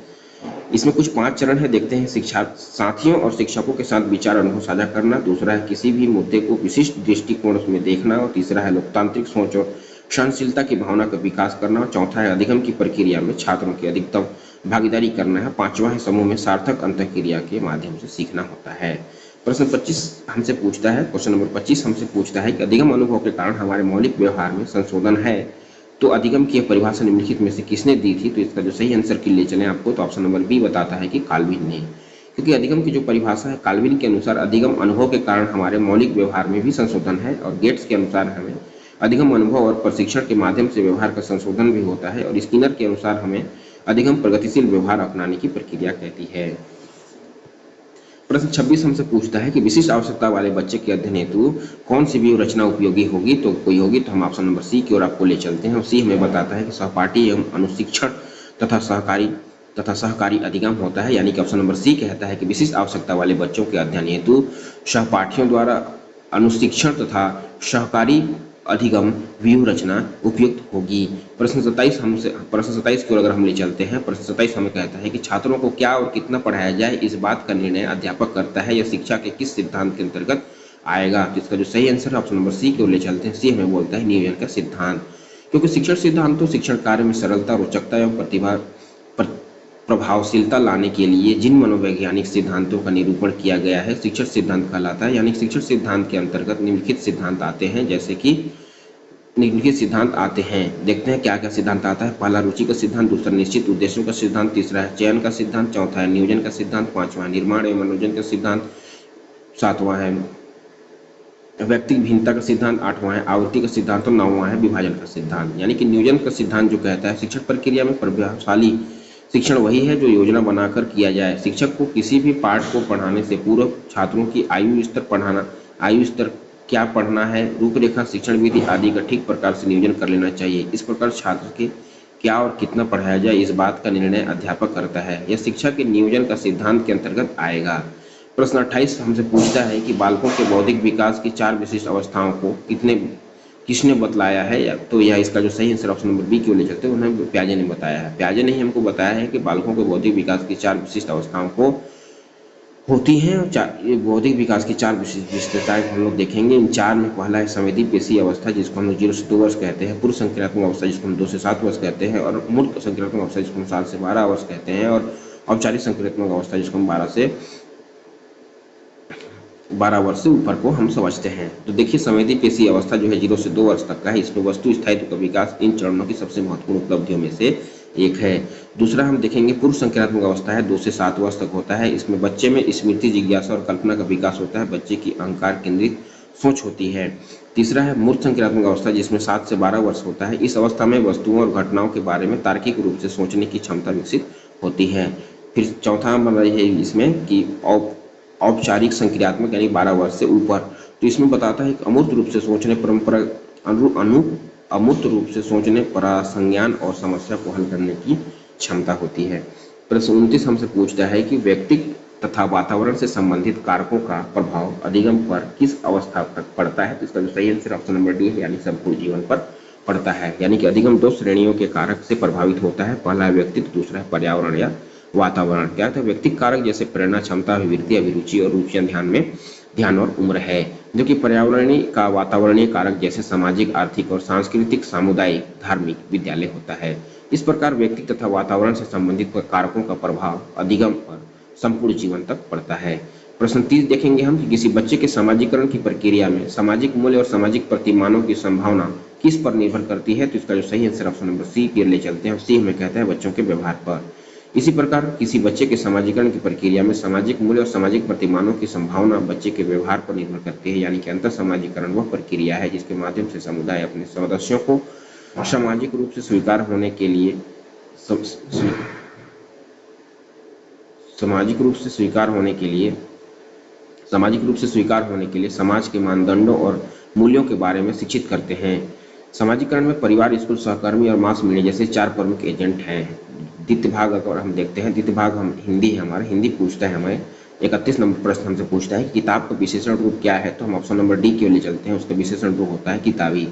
इसमें कुछ 5 चरण है, देखते हैं। शिक्षा साथियों और शिक्षकों के साथ विचार अनुभव साझा करना, दूसरा है किसी भी मुद्दे को विशिष्ट दृष्टिकोण में देखना, और तीसरा है लोकतांत्रिक सोच और सहनशीलता की भावना का विकास करना, और चौथा है अधिगम की प्रक्रिया में छात्रों की अधिकतम भागीदारी करना है, पांचवा है समूह में सार्थक अंतःक्रिया के माध्यम से सीखना होता है। प्रश्न 25 हमसे पूछता है, क्वेश्चन नंबर 25 हमसे पूछता है कि अधिगम अनुभव के कारण हमारे मौलिक व्यवहार में संशोधन है, तो अधिगम की परिभाषा निम्नलिखित में से किसने दी थी, तो इसका जो सही आंसर के लिए चले आपको, तो ऑप्शन नंबर बी बताता है कि काल्विन ने। क्योंकि अधिगम की जो परिभाषा है काल्विन के अनुसार अधिगम अनुभव के कारण हमारे मौलिक व्यवहार में भी संशोधन है, और गेट्स के अनुसार हमें अधिगम अनुभव और प्रशिक्षण के माध्यम से व्यवहार का संशोधन भी होता है और स्किनर के अनुसार हमें अधिगम प्रगतिशील व्यवहार अपनाने की प्रक्रिया कहती है। प्रश्न 26 हमसे पूछता है कि विशिष्ट आवश्यकता वाले बच्चे के अध्ययन हेतु कौन सी व्यू रचना उपयोगी होगी, तो कोई होगी तो हम ऑप्शन नंबर सी की ओर आपको ले चलते हैं। और सी हमें बताता है कि सहपाठी एवं अनुशिक्षण तथा सहकारी अधिगम होता है, यानी कि ऑप्शन नंबर सी कहता है कि विशिष्ट आवश्यकता वाले बच्चों के अध्ययन हेतु सहपाठियों द्वारा अनुशिक्षण तथा सहकारी अधिगम व्यू रचना उपयुक्त होगी। प्रश्न 27 की ओर अगर हम ले चलते हैं, प्रश्न 27 हमें कहता है कि छात्रों को क्या और कितना पढ़ाया जाए, इस बात का निर्णय अध्यापक करता है, यह शिक्षा के किस सिद्धांत के अंतर्गत आएगा। तो इसका जो सही आंसर है ऑप्शन नंबर सी की ओर ले चलते हैं। सी हमें बोलता है नियोजन का सिद्धांत, क्योंकि शिक्षण सिद्धांत तो शिक्षण कार्य में सरलता, रोचकता एवं प्रभावशीलता लाने के लिए जिन मनोवैज्ञानिक सिद्धांतों का निरूपण किया गया है शिक्षण सिद्धांत कहलाता है। यानी शिक्षण सिद्धांत के अंतर्गत निम्नलिखित सिद्धांत आते हैं, जैसे कि निम्नलिखित सिद्धांत आते हैं। देखते हैं क्या क्या सिद्धांत आता है। पहला रुचि का सिद्धांत, दूसरा निश्चित उद्देश्यों का सिद्धांत, तीसरा है चयन का सिद्धांत, चौथा है नियोजन का सिद्धांत, पांचवा है निर्माण एवं मनोरंजन का सिद्धांत, सातवां है व्यक्ति भिन्नता का सिद्धांत, आठवां है आवृत्ति का सिद्धांत और नौवां है विभाजन का सिद्धांत। यानी कि नियोजन का सिद्धांत जो कहता है शिक्षण प्रक्रिया में प्रभावशाली शिक्षण वही है जो योजना बनाकर किया जाए। शिक्षक को किसी भी पाठ को पढ़ाने से पूर्व छात्रों की आयु स्तर क्या पढ़ना है, रूपरेखा, शिक्षण विधि आदि का ठीक प्रकार से नियोजन कर लेना चाहिए। इस प्रकार छात्र के क्या और कितना पढ़ाया जाए, इस बात का निर्णय अध्यापक करता है। यह शिक्षा के नियोजन का सिद्धांत के अंतर्गत आएगा। प्रश्न 28 हमसे पूछता है कि बालकों के बौद्धिक विकास की 4 विशिष्ट अवस्थाओं को किसने बतलाया है, तो यह इसका जो सही आंसर ऑप्शन नंबर बी की ओर ले चलते हैं, उन्हें प्याजे ने बताया है। प्याजे ने ही हमको बताया है कि बालकों के बौद्धिक विकास की 4 विशिष्ट अवस्थाओं को होती हैं। ये बौद्धिक विकास की 4 विशिष्टताएं हम लोग देखेंगे। इन 4 में पहला है संवेदी पेशी अवस्था, जिसको हम लोग 0 से 2 वर्ष कहते हैं, पूर्व संक्रियात्मक अवस्था जिसको हम 2 से 7 वर्ष कहते हैं, और मूर्त संक्रियात्मक अवस्था जिसको हम 7 से 12 वर्ष कहते हैं, और औपचारिक संक्रियात्मक अवस्था जिसको हम 12 वर्ष से ऊपर को हम समझते हैं। तो देखिए संवेदी पेशी अवस्था जो है 0 से 2 वर्ष तक का है। इसमें वस्तु स्थायित्व का विकास इन चरणों की सबसे महत्वपूर्ण उपलब्धियों में से एक है। दूसरा हम देखेंगे पूर्व संक्रियात्मक अवस्था है, 2 से 7 वर्ष तक होता है। इसमें बच्चे में स्मृति, जिज्ञासा और कल्पना का विकास होता है, बच्चे की अहंकार केंद्रित सोच होती है। तीसरा है मूर्त संक्रियात्मक अवस्था, जिसमें 7 से 12 वर्ष होता है। इस अवस्था में वस्तुओं और घटनाओं के बारे में तार्किक रूप से सोचने की क्षमता विकसित होती है। फिर चौथा नंबर है इसमें कि औपचारिक संक्रियात्मक यानी 12 वर्ष से ऊपर, तो इसमें बताता है कि अमूर्त रूप से सोचने अमूर्त रूप से सोचने, परासंज्ञान और समस्या को हल करने की क्षमता होती है। प्रश्न 29 हमसे पूछता है कि व्यक्ति तथा वातावरण से संबंधित कारकों का प्रभाव अधिगम पर किस अवस्था तक पड़ता है, तो इसका जो सही आंसर ऑप्शन नंबर डी है, यानी संपूर्ण जीवन पर पड़ता है। यानी कि अधिगम 2 श्रेणियों के कारक से प्रभावित होता है। पहला है व्यक्तित्व, दूसरा है पर्यावरण या वातावरण। क्या है व्यक्तिगत कारक जैसे प्रेरणा, क्षमता, अभिवृत्ति, अभिरुचि और रुचियां ध्यान और उम्र है, जो कि पर्यावरणीय का वातावरणीय कारक जैसे सामाजिक, आर्थिक और सांस्कृतिक, सामुदायिक, धार्मिक, विद्यालय होता है। इस प्रकार व्यक्ति तथा वातावरण से संबंधित कारकों का प्रभाव अधिगम पर संपूर्ण जीवन तक पड़ता है। प्रश्न 30 देखेंगे हम कि किसी बच्चे के सामाजिकरण की प्रक्रिया में सामाजिक मूल्य और सामाजिक प्रतिमानों की संभावना किस पर निर्भर करती है, तो इसका जो सही आंसर ऑप्शन नंबर सी की ओर ले चलते हैं। सी हमें कहता है बच्चों के व्यवहार पर। इसी प्रकार किसी बच्चे के समाजीकरण की प्रक्रिया में सामाजिक मूल्य और सामाजिक प्रतिमानों की संभावना बच्चे के व्यवहार पर निर्भर करती है। यानी कि अंतर सामाजिकरण वह प्रक्रिया है जिसके माध्यम से समुदाय अपने सदस्यों को सामाजिक रूप से स्वीकार होने के लिए सामाजिक रूप से स्वीकार होने के लिए समाज के मानदंडों और मूल्यों के बारे में शिक्षित करते हैं। सामाजिकरण में परिवार, स्कूल, सहकर्मी और मास मीडिया जैसे 4 प्रमुख एजेंट हैं। द्वितीय भाग अगर हम देखते हैं, द्वितीय भाग हम हिंदी है, हमारा हिंदी पूछता है हमें 31 नंबर प्रश्न हमसे पूछता है कि किताब का विशेषण रूप क्या है, तो हम ऑप्शन नंबर डी की ओर ले चलते हैं। उसका विशेषण रूप होता है किताबी,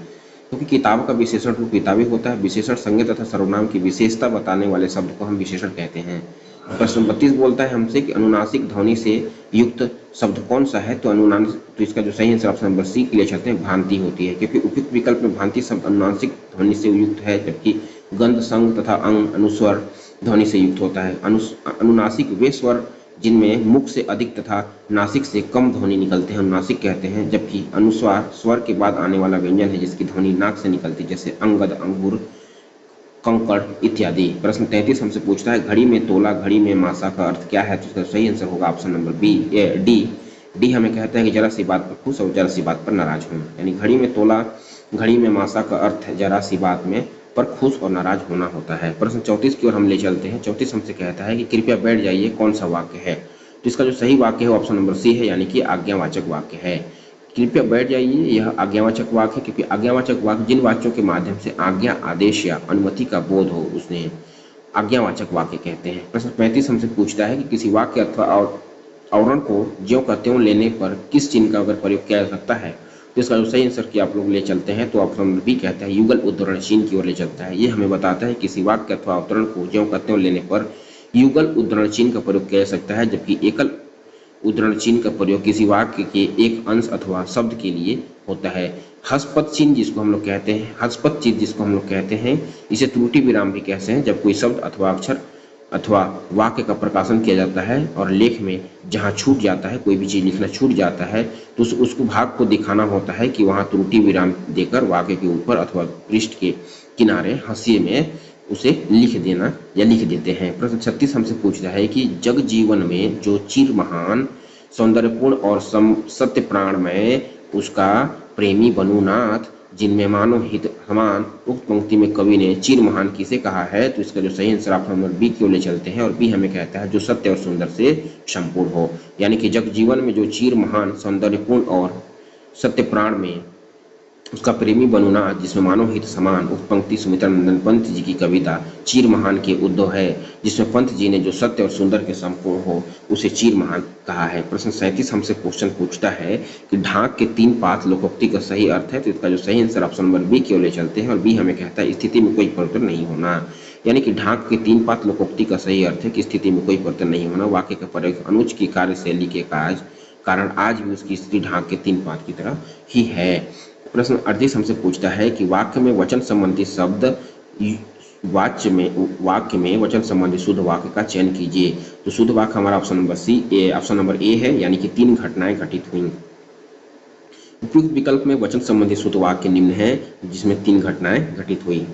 क्योंकि किताब का विशेषण रूप किताबी होता है। विशेषण संज्ञा तथा सर्वनाम की विशेषता बताने वाले शब्द को हम विशेषण कहते हैं। प्रश्न 32 बोलता है हमसे कि अनुनासिक ध्वनि से युक्त शब्द कौन सा है, तो अनुनासिक, तो इसका जो सही आंसर ऑप्शन नंबर सी के लिए चलते हैं भ्रांति होती है, क्योंकि उपयुक्त विकल्प में भ्रांति शब्द अनुनासिक ध्वनि से युक्त है, जबकि गंध, संग तथा अंग अनुस्वर ध्वनि से युक्त होता है। अनुनासिक वे स्वर जिनमें मुख से अधिक तथा नासिक से कम ध्वनि निकलते हैं अनुनासिक कहते हैं, जबकि अनुस्वार स्वर के बाद आने वाला व्यंजन है जिसकी ध्वनि नाक से निकलती है, जैसे अंगद, अंगूर, कंकड़ इत्यादि। प्रश्न 33 हमसे पूछता है घड़ी में तोला, घड़ी में मासा का अर्थ क्या है, तो इसका सही आंसर होगा ऑप्शन नंबर डी। डी हमें कहता है कि जरा सी बात पर खुश और जरा सी बात पर नाराज हूँ। यानी घड़ी में तोला घड़ी में मासा का अर्थ है जरा सी बात में पर खुश और नाराज होना होता है। प्रश्न 34 की ओर हम ले चलते हैं। 34 हमसे कहता है कि कृपया बैठ जाइए, कौन सा वाक्य है? तो इसका जो सही वाक्य है वो ऑप्शन नंबर सी है, यानी कि आज्ञावाचक वाक्य है। कृपया बैठ जाइए, यह आज्ञावाचक वाक्य है, क्योंकि आज्ञावाचक वाक्य जिन वाक्यों के माध्यम से आज्ञा, आदेश या अनुमति का बोध हो उसने आज्ञावाचक वाक्य कहते हैं। प्रश्न 35 हमसे पूछता है कि किसी वाक्य अथवा आवरण को ज्यों का त्यों लेने पर किस चिन्ह का अगर प्रयोग किया जा सकता है? तो इसका जो सही आंसर की आप लोग ले चलते हैं तो ऑप्शन नंबर बी कहता है युगल उद्धरण चिन्ह की ओर ले चलता है। ये हमें बताता है किसी वाक्य अथवा अवतरण को ज्यों का त्यों लेने पर युगल उद्धरण चिन्ह का प्रयोग किया जा सकता है, जबकि एकल उद्धरण चिन्ह का प्रयोग किसी वाक्य के एक अंश अथवा शब्द के लिए होता है। हस्पद चिन्ह जिसको हम लोग कहते हैं, हस्पद चिन्ह जिसको हम लोग कहते हैं, इसे त्रुटि विराम भी कहते हैं। जब कोई शब्द अथवा अक्षर अथवा वाक्य का प्रकाशन किया जाता है और लेख में जहाँ छूट जाता है, कोई भी चीज़ लिखना छूट जाता है, तो उसको भाग को दिखाना होता है कि वहाँ त्रुटि विराम देकर वाक्य के ऊपर अथवा पृष्ठ के किनारे हाशिए में उसे लिख देना या लिख देते हैं। प्रश्न 36 हमसे पूछता है कि जग जीवन में जो चिर महान, सौंदर्यपूर्ण और सत्य प्राणमय उसका प्रेमी बनू नाथ, जिनमें मानो हित समान, उक्त पंक्ति में कवि ने चिर महान किसे कहा है? तो इसका जो सही आंसर ऑप्शन नंबर बी की ओर ले चलते हैं, और बी हमें कहता है जो सत्य और सुंदर से संपूर्ण हो। यानी कि जग जीवन में जो चिर महान, सौंदर्यपूर्ण और सत्य प्राण में उसका प्रेमी बनुना, जिसमें मानो हित समान, उक्त पंक्ति सुमित्रा नंदन पंत जी की कविता चीर महान के उद्धव है, जिसमें पंत जी ने जो सत्य और सुंदर के संपूर्ण हो उसे चीर महान कहा है। प्रश्न 37 हमसे क्वेश्चन पूछता है कि ढाक के 3 पात लोकोक्ति का सही अर्थ है। तो इसका जो सही आंसर ऑप्शन नंबर बी की ओर ले चलते हैं, और बी हमें कहता है स्थिति में कोई परिवर्तन नहीं होना। यानी कि ढाक के 3 पात लोकोक्ति का सही अर्थ है कि स्थिति में कोई परिवर्तन नहीं होना। वाक्य का प्रयोग अनुज की कार्यशैली के कारण आज भी उसकी स्थिति ढाक के 3 पात की तरह ही है। प्रश्न 38 हमसे पूछता है कि वाक्य में वचन संबंधी शब्द वाक्य में वचन संबंधी शुद्ध वाक्य का चयन कीजिए। तो शुद्ध वाक्य हमारा ऑप्शन नंबर ए है, यानी कि 3 घटनाएं घटित हुई। उपयुक्त विकल्प में वचन संबंधी शुद्ध वाक्य निम्न है, जिसमें 3 घटनाएं घटित हुई।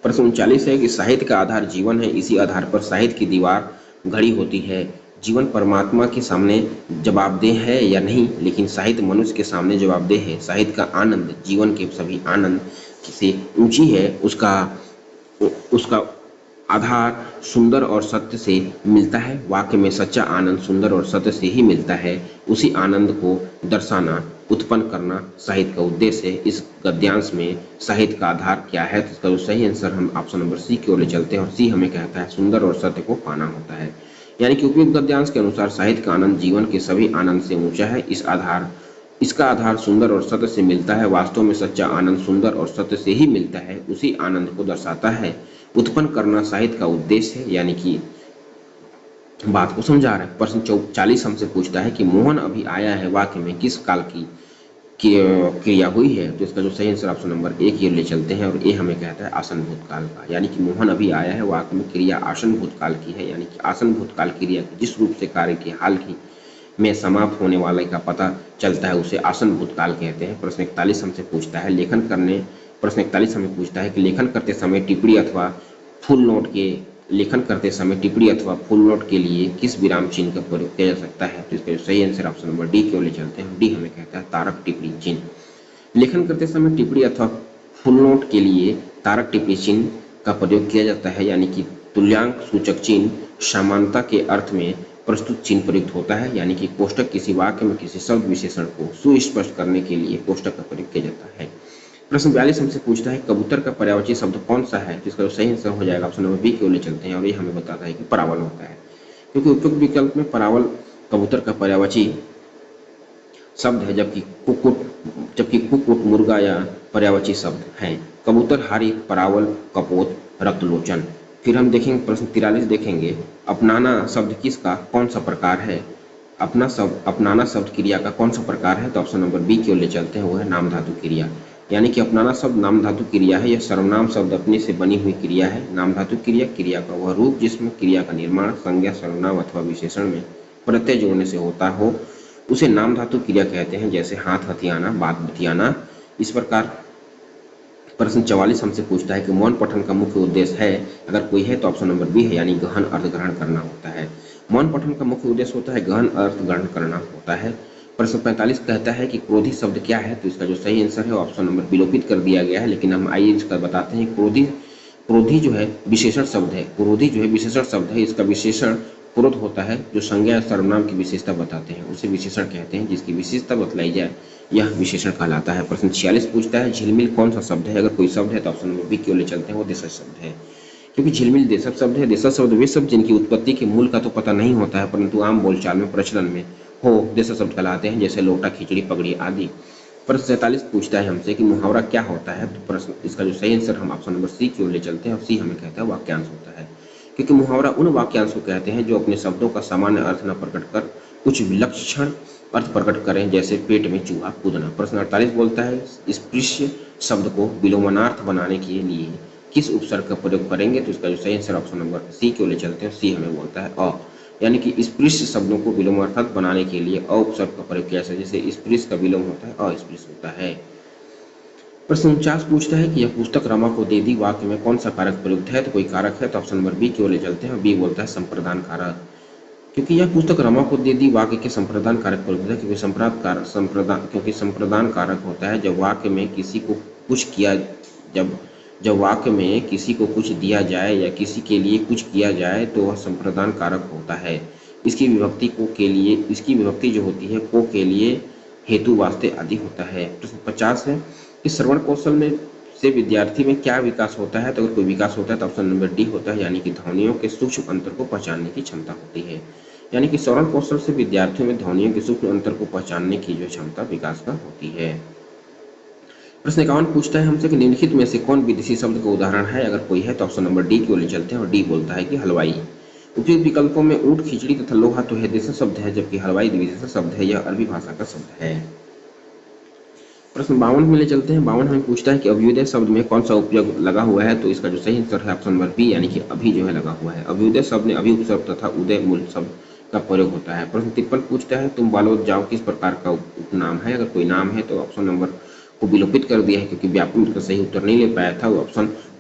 प्रश्न 39 है कि साहित्य का आधार जीवन है, इसी आधार पर साहित्य की दीवार घड़ी होती है। जीवन परमात्मा के सामने जवाबदेह है या नहीं, लेकिन साहित्य मनुष्य के सामने जवाबदेह है। साहित्य का आनंद जीवन के सभी आनंद से ऊंची है, उसका आधार सुंदर और सत्य से मिलता है। वाक्य में सच्चा आनंद सुंदर और सत्य से ही मिलता है। उसी आनंद को दर्शाना, उत्पन्न करना साहित्य का उद्देश्य है। इस गद्यांश में साहित्य का आधार क्या है? तो इसका जो सही आंसर हम ऑप्शन नंबर सी की ओर ले चलते हैं, और सी हमें कहता है सुंदर और सत्य को पाना होता है। यानी कि उपयुक्त गद्यांश के अनुसार साहित्य का आनंद जीवन के सभी आनंद से ऊंचा है। इसका आधार सुंदर और सत्य से मिलता है। वास्तव में सच्चा आनंद सुंदर और सत्य से ही मिलता है। उसी आनंद को दर्शाता है। उत्पन्न करना साहित्य का उद्देश्य है, यानी कि बात को समझा रहा है। प्रश्न 40 हमसे पूछता है कि मोहन अभी आया है वाक्य में किस काल की क्रिया हुई है? तो इसका जो सही आंसर ऑप्शन नंबर ए की ओर ले चलते हैं, और ए हमें कहता है आसन भूतकाल का। यानी कि मोहन अभी आया है वाक्य में क्रिया आसन भूतकाल की है, यानी कि आसन भूतकाल क्रिया जिस रूप से कार्य के हाल की में समाप्त होने वाले का पता चलता है उसे आसन भूतकाल कहते हैं। प्रश्न 41 हमसे पूछता है कि लेखन करते समय टिप्पणी अथवा फुल नोट के लिए किस विराम चिन्ह का प्रयोग किया जा सकता है? तो इसका जो सही आंसर ऑप्शन नंबर डी की ओर ले चलते हैं। डी हमें कहता है तारक टिप्पणी चिन्ह। लेखन करते समय टिप्पणी अथवा फुल नोट के लिए तारक टिप्पणी चिन्ह का प्रयोग किया जाता है, यानी कि तुल्यांक सूचक चिन्ह समानता के अर्थ में प्रस्तुत चिन्ह प्रयुक्त होता है। यानी कि कोष्टक किसी वाक्य में किसी शब्द विशेषण को सुस्पष्ट करने के लिए कोष्टक का प्रयोग किया जाता है। प्रश्न 42 हमसे पूछता है कबूतर का पर्यायवाची शब्द कौन सा है? जिसका जो सही आंसर हो जाएगा ऑप्शन नंबर बी की ओर ले चलते हैं, और ये हमें बताता है कि परावल होता है, क्योंकि उपयुक्त विकल्प में परावल कबूतर का पर्यायवाची शब्द है, जबकि कुक्कुट मुर्गा या पर्यायवाची शब्द है। कबूतर, हारी, परावल, कपोत, रक्तलोचन। फिर हम देखेंगे प्रश्न 43 देखेंगे अपनाना शब्द किसका कौन सा प्रकार है? अपनाना शब्द क्रिया का कौन सा प्रकार है? तो ऑप्शन नंबर बी की ओर ले चलते हैं, वो है नाम धातु क्रिया। यानी कि अपनाना शब्द नाम धातु क्रिया है। यह सर्वनाम शब्द अपने से बनी हुई क्रिया है। नाम धातु क्रिया का वह रूप जिसमें क्रिया का निर्माण संज्ञा, सर्वनाम अथवा विशेषण में प्रत्यय जोड़ने से होता हो उसे नाम धातु क्रिया कहते हैं, जैसे हाथ हथियाना, बात बतियाना। इस प्रकार प्रश्न 44 हमसे पूछता है कि मौन पठन का मुख्य उद्देश्य है, अगर कोई है तो ऑप्शन नंबर बी है, यानी गहन अर्थ ग्रहण करना होता है। मौन पठन का मुख्य उद्देश्य होता है गहन अर्थ ग्रहण करना होता है। प्रश्न 45 कहता है कि क्रोधी शब्द क्या है, तो इसका जो सही आंसर है ऑप्शन नंबर विलोपित कर दिया गया है, लेकिन हम आइए इसका बताते हैं। क्रोधी क्रोधी जो है विशेषण शब्द है, क्रोधी जो है विशेषण शब्द है, इसका विशेषण क्रोध होता है, जो संज्ञा या सर्वनाम की विशेषता बताते हैं उसे विशेषण कहते हैं, जिसकी विशेषता बतलाई जाए यह विशेषण कहलाता है। प्रश्न 46 पूछता है झिलमिल कौन सा शब्द है, अगर कोई शब्द है तो ऑप्शन नंबर बी की ओर ले चलते हैं, वो देशज शब्द है, क्योंकि झिलमिल देशज शब्द है। देशज शब्द वे शब्द जिनकी उत्पत्ति के मूल का तो पता नहीं होता है, परंतु आम बोलचाल में प्रचलन में हो देशज शब्द कहलाते हैं, जैसे लोटा, खिचड़ी, पगड़ी आदि। प्रश्न 47 पूछता है हमसे कि मुहावरा क्या होता है, तो प्रश्न इसका जो सही आंसर हम ऑप्शन नंबर सी की ओर ले चलते हैं, और सी हमें कहता है वाक्यांश होता है, क्योंकि मुहावरा उन वाक्यांश को कहते हैं जो अपने शब्दों का सामान्य अर्थ न प्रकट कर कुछ विलक्षण अर्थ प्रकट करें, जैसे पेट में चूहा कूदना। प्रश्न 48 बोलता है स्पृश्य शब्द को विलोमनार्थ बनाने के लिए किस उपसर्ग का प्रयोग करेंगे, तो इसका जो सही आंसर ऑप्शन नंबर सी की ओर ले चलते हैं, सी हमें बोलता है अ, यानी कि स्पृश्य शब्दों को विलोमार्थक बनाने के लिए अ उपसर्ग का प्रयोग किया जाए, जैसे स्पृश्य का विलोम होता है अस्पृश्य होता है। प्रश्न 49 पूछता है कि यह पुस्तक रमा को दे दी वाक्य में कौन सा कारक प्रयुक्त है, तो कोई कारक है तो ऑप्शन नंबर बी की ओर ले चलते हैं, बी बोलता है संप्रदान कारक, क्योंकि यह पुस्तक रमा को दे दी वाक्य के संप्रदान कारक प्रयुक्त है, क्योंकि संप्रदान कारक होता है जब वाक्य में किसी को कुछ किया जब जब वाक्य में किसी को कुछ दिया जाए या किसी के लिए कुछ किया जाए तो वह संप्रदान कारक होता है। इसकी विभक्ति जो होती है को के लिए, हेतु, वास्ते आदि होता है। प्रश्न 50 है कि श्रवण कौशल में से विद्यार्थी में क्या विकास होता है, तो अगर कोई विकास होता है तो ऑप्शन नंबर डी होता है, यानी कि ध्वनियों के सूक्ष्म अंतर को पहचानने की क्षमता होती है। यानी कि श्रवण कौशल से विद्यार्थियों में ध्वनियों के सूक्ष्म अंतर को पहचानने की जो क्षमता विकास का होती है। प्रश्न 51 पूछता है हमसे कि निम्नलिखित में से कौन विदेशी शब्द का उदाहरण है, अगर कोई है तो ऑप्शन नंबर डी की ओर ले चलते हैं, और डी बोलता है कि हलवाई। उपयुक्त विकल्पों में ऊंट, खिचड़ी तथा लोहा तो है देशज शब्द है, जबकि हलवाई विदेशज शब्द है, यह अरबी भाषा का शब्द है। प्रश्न 52 में ले चलते हैं। 52 हमें पूछता है कि अभ्युदय शब्द में कौन सा उपयोग लगा हुआ है, तो इसका जो सही आंसर है ऑप्शन नंबर बी, यानी कि अभी जो है लगा हुआ है। अभ्युदय शब्द में अभी उपसर्ग तथा उदय मूल शब्द का प्रयोग होता है। प्रश्न 53 पूछता है तुम बालोद जाओ किस प्रकार का उपनाम है, अगर कोई नाम है तो ऑप्शन नंबर को विलोपित कर दिया है, क्योंकि व्यापक का सही उत्तर नहीं ले पाया था, वो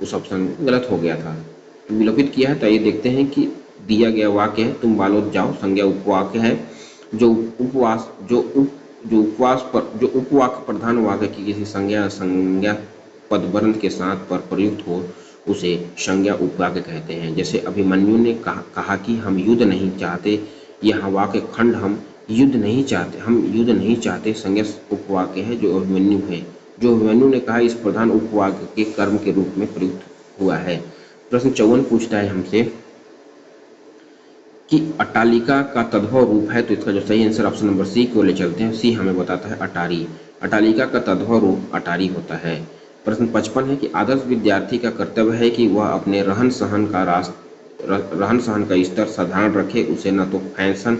उस ऑप्शन गलत हो गया था, तो विलोपित किया है। तो ये देखते हैं कि दिया गया वाक्य है तुम बालोद जाओ, संज्ञा उपवाक्य है, जो उपवाक्य प्रधान वाक्य की किसी संज्ञा पदवर्ण के साथ पर प्रयुक्त हो उसे संज्ञा उपवाक्य कहते हैं। जैसे अभिमन्यु ने कहा कि हम युद्ध नहीं चाहते, यह वाक्य खंड हम युद्ध नहीं चाहते संज्ञा उपवाक्य है, जो अभिमन्यु ने कहा इस प्रधान उपवाक्य के कर्म के रूप में प्रयुक्त हुआ है। प्रश्न 54 पूछता है हमसे कि अट्टालिका का तद्भव रूप है, तो इसका जो सही आंसर ऑप्शन नंबर सी को ले चलते हैं, सी हमें बताता है अटारी। अट्टालिका का तद्भव रूप अटारी होता है। प्रश्न 55 है कि आदर्श विद्यार्थी का कर्तव्य है कि वह अपने रहन सहन का स्तर साधारण रखे, उसे न तो फैशन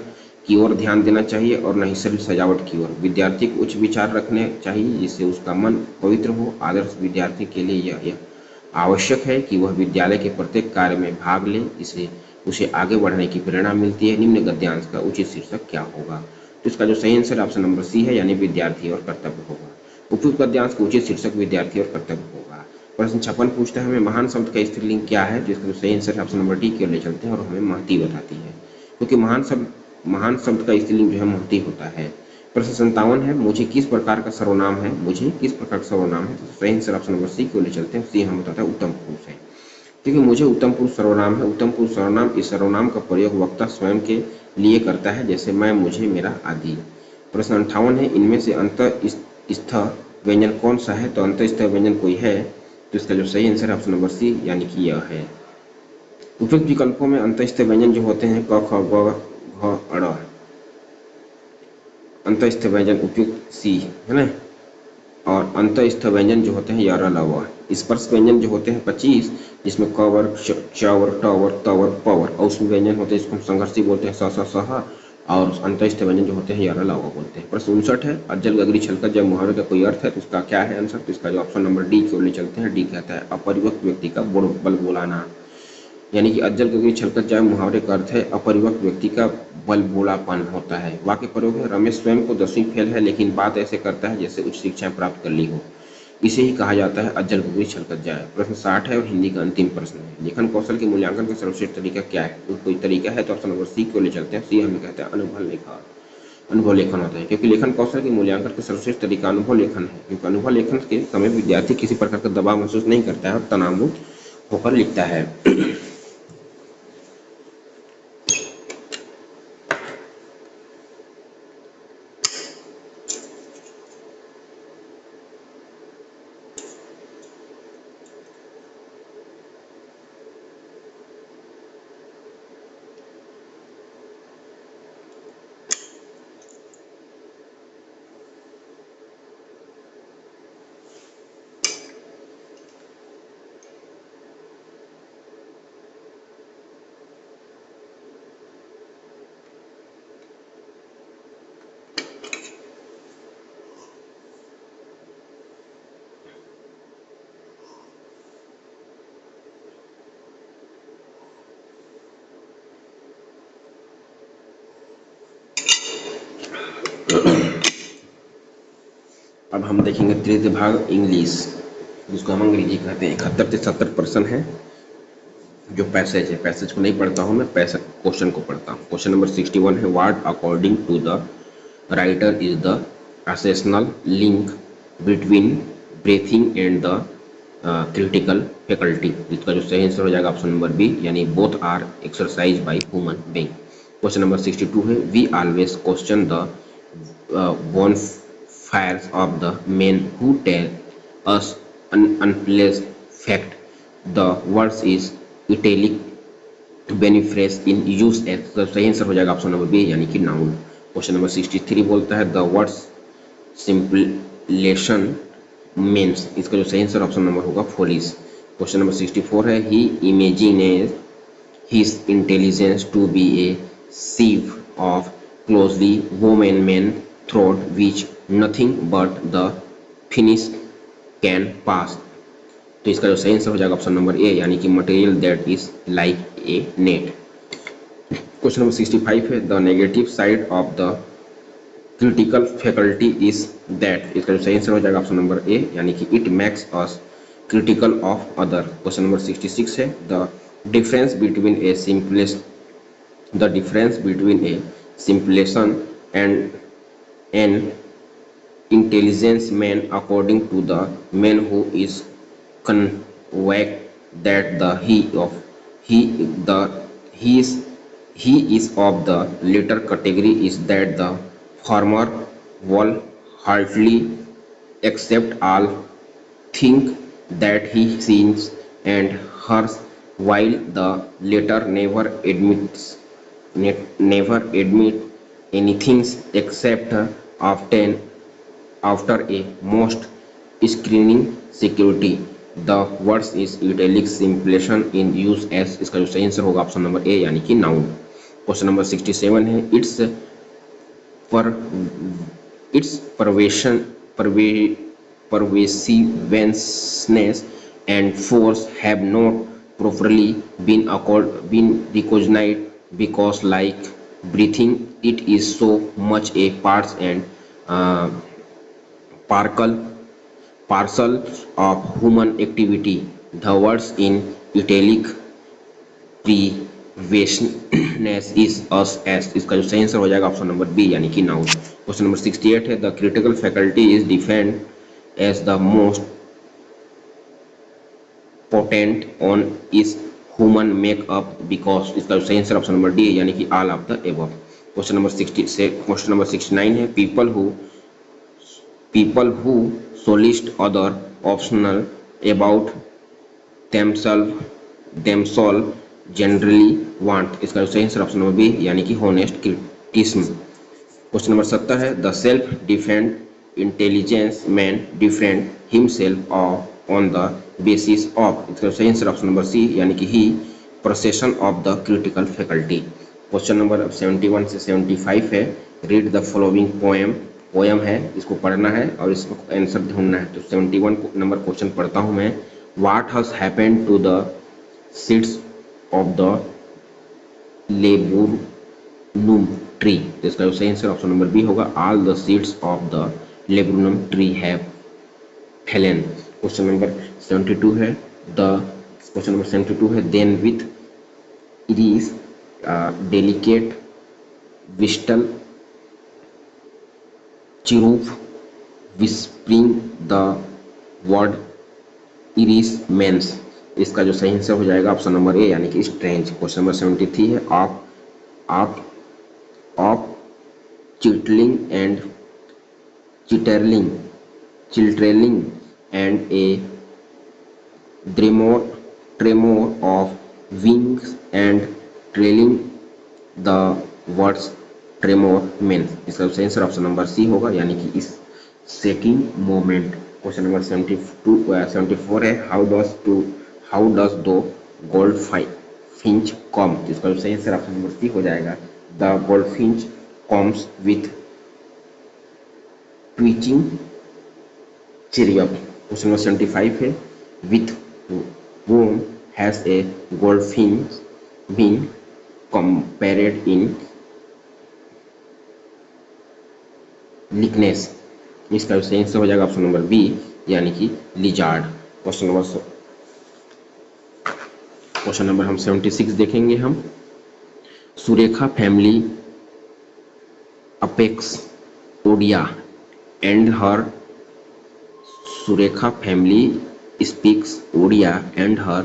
की ओर ध्यान देना चाहिए और न ही शरीर सजावट की ओर। विद्यार्थी को उच्च विचार रखने चाहिए जिससे उसका मन पवित्र हो। आदर्श विद्यार्थी के लिए यह आवश्यक है कि वह विद्यालय के प्रत्येक कार्य में भाग ले, इसे उसे आगे बढ़ने की प्रेरणा मिलती है। निम्न गद्यांश का उचित शीर्षक क्या होगा, तो इसका जो सही आंसर ऑप्शन नंबर सी है, यानी विद्यार्थी और कर्तव्य होगा। उपयुक्त गद्यांश का उचित शीर्षक विद्यार्थी और कर्तव्य होगा। प्रश्न 56 पूछता है हमें महान शब्द का स्त्रीलिंग क्या है, जिसका जो सही आंसर ऑप्शन नंबर डी की ओर ले चलते हैं, और हमें महती बताती है, क्योंकि महान शब्द का स्त्रीलिंग जो है महती होता है। प्रश्न 57 है मुझे किस प्रकार का सर्वनाम है, तो सही आंसर ऑप्शन नंबर सी की ओर ले चलते हैं, सी हमें बताता है उत्तम पुरुष है, क्योंकि मुझे उत्तम पुरुष सर्वनाम है। उत्तम पुरुष सर्वनाम इस सर्वनाम का प्रयोग वक्ता स्वयं के लिए करता है, जैसे मैं, मुझे, मेरा आदि। प्रश्न 58 है इनमें से अंतःस्थ व्यंजन कौन सा है, तो अंतःस्थ व्यंजन कोई है, तो इसका जो सही आंसर है ऑप्शन नंबर सी, यानी कि यह है। उपयुक्त विकल्पों में अंतःस्थ व्यंजन जो होते हैं क, ख, ग, घ, अ, अंतःस्थ व्यंजन उपयुक्त सी है ना, और अंतःस्थ व्यंजन जो होते हैं य, र, ल, व। स्पर्श व्यंजन जो होते हैं 25, जिसमें क वर्ग, च वर्ग, ट वर्ग, त वर्ग, प वर्ग, और उसमें व्यंजन होते हैं इसको हम संघर्षी बोलते हैं, स, स, सह, और अंतःस्थ व्यंजन जो होते हैं य, र, ल, व बोलते हैं। प्रश्न 59 है अज्जल गगरी छलकत जब मुहावरे का कोई अर्थ है, तो उसका क्या है आंसर, तो इसका जो ऑप्शन नंबर डी की ओर ले चलते हैं, डी कहता है अपरिपक्व व्यक्ति का बल बोलाना। यानी कि अज्जल गगरी छलकत जाए मुहावरे का अर्थ है अपरिपक्व व्यक्ति का बलबोलापन होता है। वाक्य प्रयोग है रमेश स्वयं को 10वीं फेल है, लेकिन बात ऐसे करता है जैसे उच्च शिक्षा प्राप्त कर ली हो, इसे ही कहा जाता है अज्जल गगरी छलकत जाए। प्रश्न 60 है और हिंदी का अंतिम प्रश्न है लेखन कौशल के मूल्यांकन का सर्वश्रेष्ठ तरीका क्या है, तो कोई तरीका है तो ऑप्शन नंबर सी को ले चलते हैं, सी हमें कहते हैं अनुभव लेखा। अनुभव लेखन होता है, क्योंकि लेखन कौशल के मूल्यांकन का सर्वश्रेष्ठ तरीका अनुभव लेखन है, क्योंकि अनुभव लेखन के समय विद्यार्थी किसी प्रकार का दबाव महसूस नहीं करता है और तनावमुक्त होकर लिखता है। अब हम देखेंगे तृतीय भाग इंग्लिश, जिसको हम अंग्रेजी कहते हैं। 71 से 70% है जो पैसेज है। पैसेज को नहीं पढ़ता हूँ मैं, पैसेज क्वेश्चन को पढ़ता हूँ। क्वेश्चन नंबर 61 है, what according to the writer is the essential link between breathing and the critical faculty. इसका जो सही आंसर हो जाएगा ऑप्शन नंबर बी, यानी both are exercise by human being. Question number 62 है, we always question the bonfires of the men who tell us an unpleasant fact. The words is italic बेनिफ्रेस in use age. तो सही answer हो जाएगा option number B, यानी कि noun. Question number 63 बोलता है द वर्ड्स सिंपलेशन मीन्स। इसका जो सही आंसर ऑप्शन नंबर होगा फोलिस। क्वेश्चन नंबर 64 है, ही इमेजिनेज his intelligence to be a sieve of closely woven men through which nothing but the finish can pass। तो इसका जो सही आंसर हो जाएगा ऑप्शन नंबर ए, यानी कि material that is like a net. Question number 65 है, the negative side of the critical faculty is that. इसका जो सही आंसर हो जाएगा ऑप्शन नंबर ए, यानी कि it makes us critical of other। Question number 66 है, the difference between a simpleton and an intelligent man according to the man who is convinced that he is of the latter category is that the former wholeheartedly accept all things that he sees and hers, while the latter never admit anything except after a most screening security। The words is italic simpleton in use as। इसका जो सही answer होगा option number A, यानी कि noun. Question number 67 है, its pervasiveness and force have not properly been recognized because, like breathing, it is so much a part and parcel of human activity। The words in italic previousness is us as। इसका जो सही answer हो जाएगा option number B, यानी कि noun. Question number 68 है, the critical faculty is defined as the most potent on is human makeup because. इसका जो सही आंसर ऑप्शन नंबर डी है, यानी कि all of the above. Question number 69 है, people who solicit other optional about themselves generally want। इसका जो सही आंसर ऑप्शन नंबर बी, यानी कि होनेस्ट क्रिटिसिज्म। क्वेश्चन नंबर 70 है, the self defend intelligence man defend himself on the basis of. इसका सही answer option number C, यानी कि ही procession of the critical faculty. Question number 71 से 75 है, रीड द फॉलोइंग पोएम है, इसको पढ़ना है और इसको आंसर ढूंढना है। तो 71 नंबर क्वेश्चन पढ़ता हूँ मैं, what has happened to the seeds of the laburnum tree. तो इसका सही आंसर ऑप्शन नंबर बी होगा, all the seeds of the laburnum tree have fallen. Question number 72 है, then with it is delicate whistle chirrup whispering the word इरिसमेंस। इसका जो सही answer हो जाएगा ऑप्शन नंबर ए यानी कि स्ट्रेंज। क्वेश्चन नंबर 73 है of of chitling and chitterling चिल्ट्रेलिंग and a tremor of wings and trailing the words tremor means। इसका सही आंसर ऑप्शन नंबर सी होगा यानी कि इस सेकिंग मोमेंट। क्वेश्चन नंबर 74 है how does the goldfinch come. इसका सही आंसर ऑप्शन नंबर सी हो जाएगा the goldfinch comes with twitching chirrup. Question number 75 है with whom has a goldfinch been compared in likeness। इसका सही answer हो जाएगा ऑप्शन नंबर बी यानी कि लिजार्ड। क्वेश्चन नंबर हम 76 देखेंगे हम। Surekha family apex Odia and her Surekha family speaks Odia and her